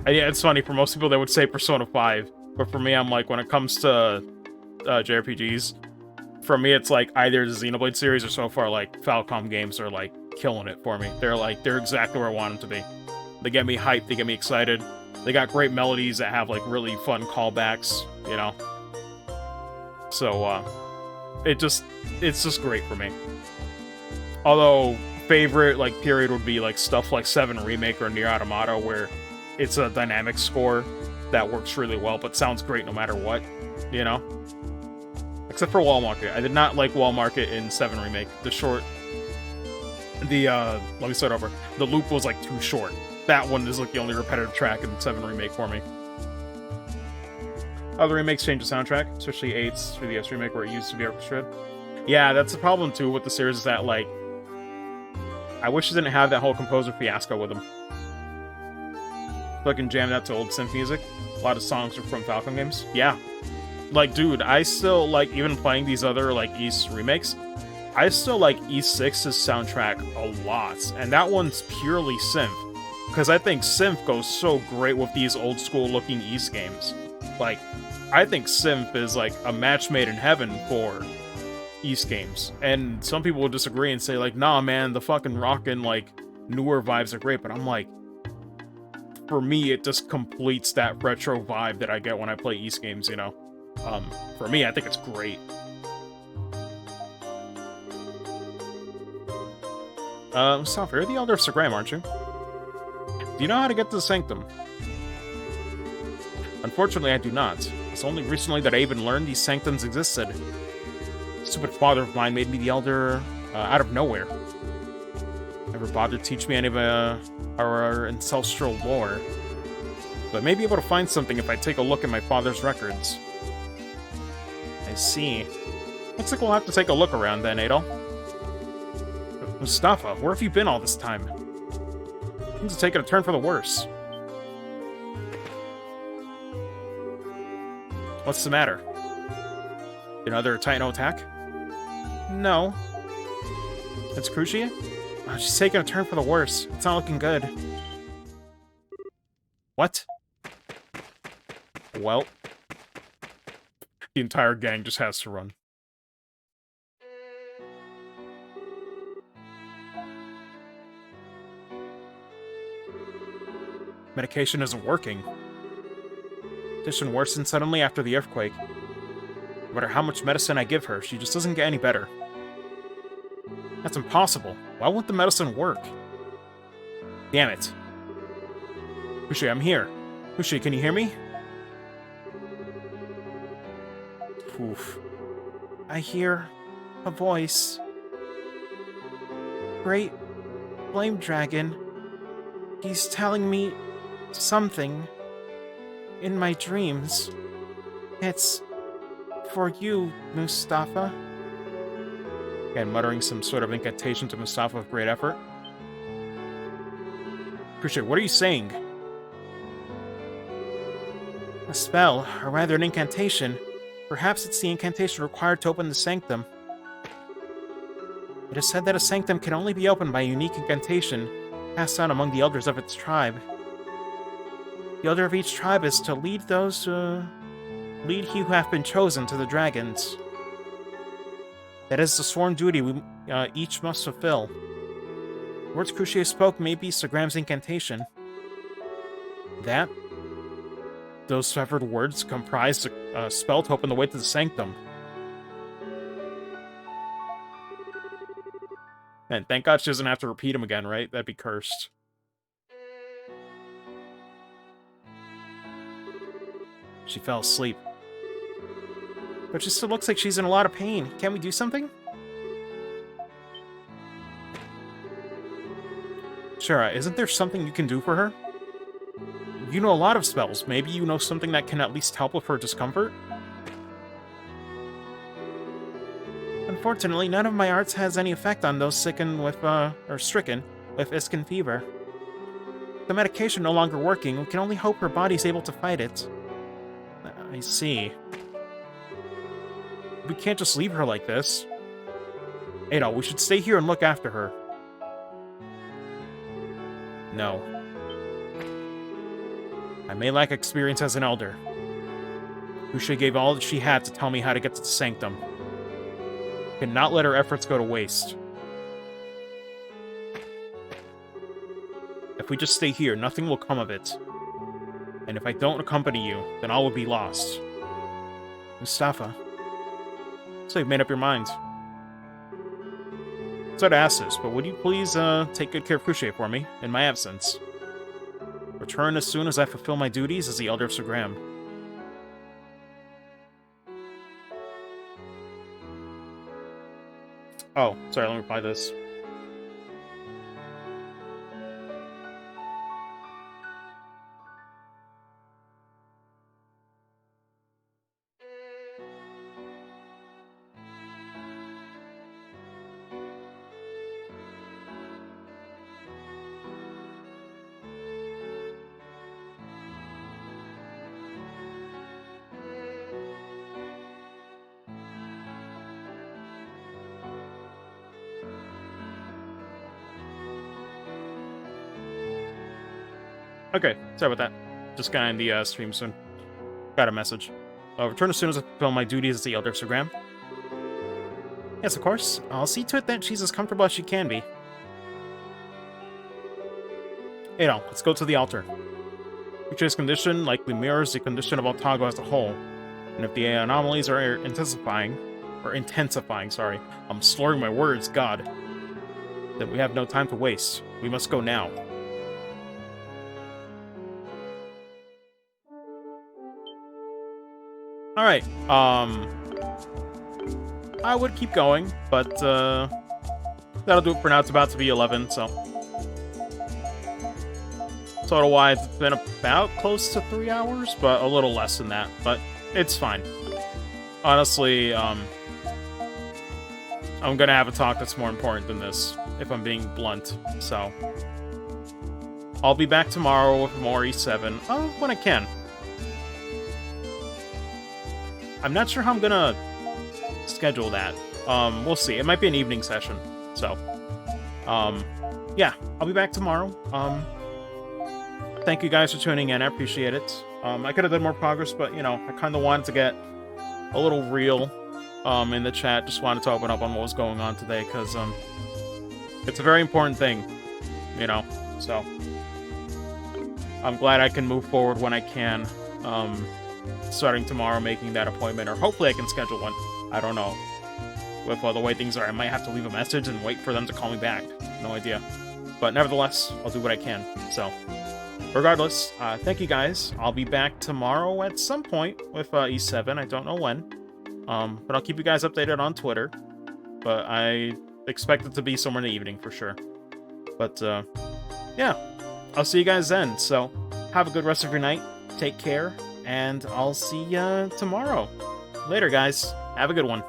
Yeah, it's funny. For most people, they would say Persona 5. But for me, I'm like, when it comes to JRPGs, for me, it's like either the Xenoblade series or so far, like, Falcom games are, like, killing it for me. They're exactly where I want them to be. They get me hyped, they get me excited. They got great melodies that have, like, really fun callbacks, you know? So, it's just great for me. Although, favorite, like, period would be, like, stuff like 7 Remake or Nier Automata, where it's a dynamic score that works really well, but sounds great no matter what, you know? Except for Wall Market. I did not like Wall Market in 7 Remake. Let me start over. The loop was, like, too short. That one is, like, the only repetitive track in 7 Remake for me. Other remakes change the soundtrack, especially 8's 3DS Remake, where it used to be orchestrated. Yeah, that's the problem, too, with the series, is that, like, I wish it didn't have that whole composer fiasco with them. Fucking jam that to old synth music. A lot of songs are from Falcon games. Yeah. Like, dude, I still, like, even playing these other, like, East remakes, I still like East 6's soundtrack a lot. And that one's purely synth. Because I think synth goes so great with these old school looking East games. Like, I think synth is, like, a match made in heaven for East games. And some people will disagree and say, like, nah, man, the fucking rockin', like, newer vibes are great. But I'm like, for me, it just completes that retro vibe that I get when I play East games, you know? For me, I think it's great. Soph, you're the Elder of Sagram, aren't you? Do you know how to get to the Sanctum? Unfortunately, I do not. It's only recently that I even learned these Sanctums existed. Stupid father of mine made me the Elder out of nowhere. Never bothered to teach me any of our ancestral lore. But I may be able to find something if I take a look at my father's records. I see. Looks like we'll have to take a look around then, Adol. Mustafa, where have you been all this time? Things are taking a turn for the worse. What's the matter? Another Titan attack? No. It's Crucia? Oh, she's taking a turn for the worse. It's not looking good. What? Well, the entire gang just has to run. Medication isn't working. Condition worsened suddenly after the earthquake. No matter how much medicine I give her, she just doesn't get any better. That's impossible. Why won't the medicine work? Damn it. Hushi, I'm here. Hushi, can you hear me? Oof. I hear a voice. Great Flame Dragon. He's telling me something in my dreams. It's for you, Mustafa. Again, muttering some sort of incantation to Mustafa with great effort. Appreciate. What are you saying? A spell, or rather an incantation. Perhaps it's the incantation required to open the sanctum. It is said that a sanctum can only be opened by a unique incantation passed on among the elders of its tribe. The elder of each tribe is to lead lead he who have been chosen to the dragons. That is the sworn duty we each must fulfill. The words Crucia spoke may be Sagram's incantation. That? Those severed words comprised a spell to open the way to the sanctum. And thank God she doesn't have to repeat them again, right? That'd be cursed. She fell asleep. But she still looks like she's in a lot of pain. Can't we do something? Shara, isn't there something you can do for her? You know a lot of spells. Maybe you know something that can at least help with her discomfort? Unfortunately, none of my arts has any effect on those stricken with Iskan fever. The medication no longer working, we can only hope her body's able to fight it. I see. We can't just leave her like this. Ada, we should stay here and look after her. No. I may lack experience as an elder. Usha gave all that she had to tell me how to get to the sanctum. Cannot let her efforts go to waste. If we just stay here, nothing will come of it. And if I don't accompany you, then all will be lost. Mustafa. So you've made up your mind. Sorry to ask this, but would you please take good care of Fouché for me, in my absence? Return as soon as I fulfill my duties as the Elder of Sagram. Oh, sorry, let me reply this. Okay, sorry about that. Just got in the stream soon. Got a message. Return as soon as I fulfill my duties as the Elder of Sagram. Yes, of course. I'll see to it that she's as comfortable as she can be. You know, let's go to the altar. Fouché's condition likely mirrors the condition of Otago as a whole. And if the anomalies are intensifying, sorry. I'm slurring my words, God. Then we have no time to waste. We must go now. Alright, I would keep going, but, that'll do it for now. It's about to be 11, so. Total-wise, it's been about close to 3 hours, but a little less than that, but it's fine. Honestly, I'm gonna have a talk that's more important than this, if I'm being blunt, so. I'll be back tomorrow with more E7, when I can. I'm not sure how I'm gonna schedule that. We'll see. It might be an evening session. So, yeah, I'll be back tomorrow. Thank you guys for tuning in. I appreciate it. I could have done more progress, but, you know, I kind of wanted to get a little real in the chat. Just wanted to open up on what was going on today, because it's a very important thing, you know. So, I'm glad I can move forward when I can. Starting tomorrow, making that appointment, or hopefully I can schedule one. I don't know. With the way things are, I might have to leave a message and wait for them to call me back. No idea. But nevertheless, I'll do what I can. So, regardless, thank you guys. I'll be back tomorrow at some point with E7. I don't know when. But I'll keep you guys updated on Twitter. But I expect it to be somewhere in the evening for sure. But, yeah. I'll see you guys then. So, have a good rest of your night. Take care. And I'll see ya tomorrow. Later, guys. Have a good one.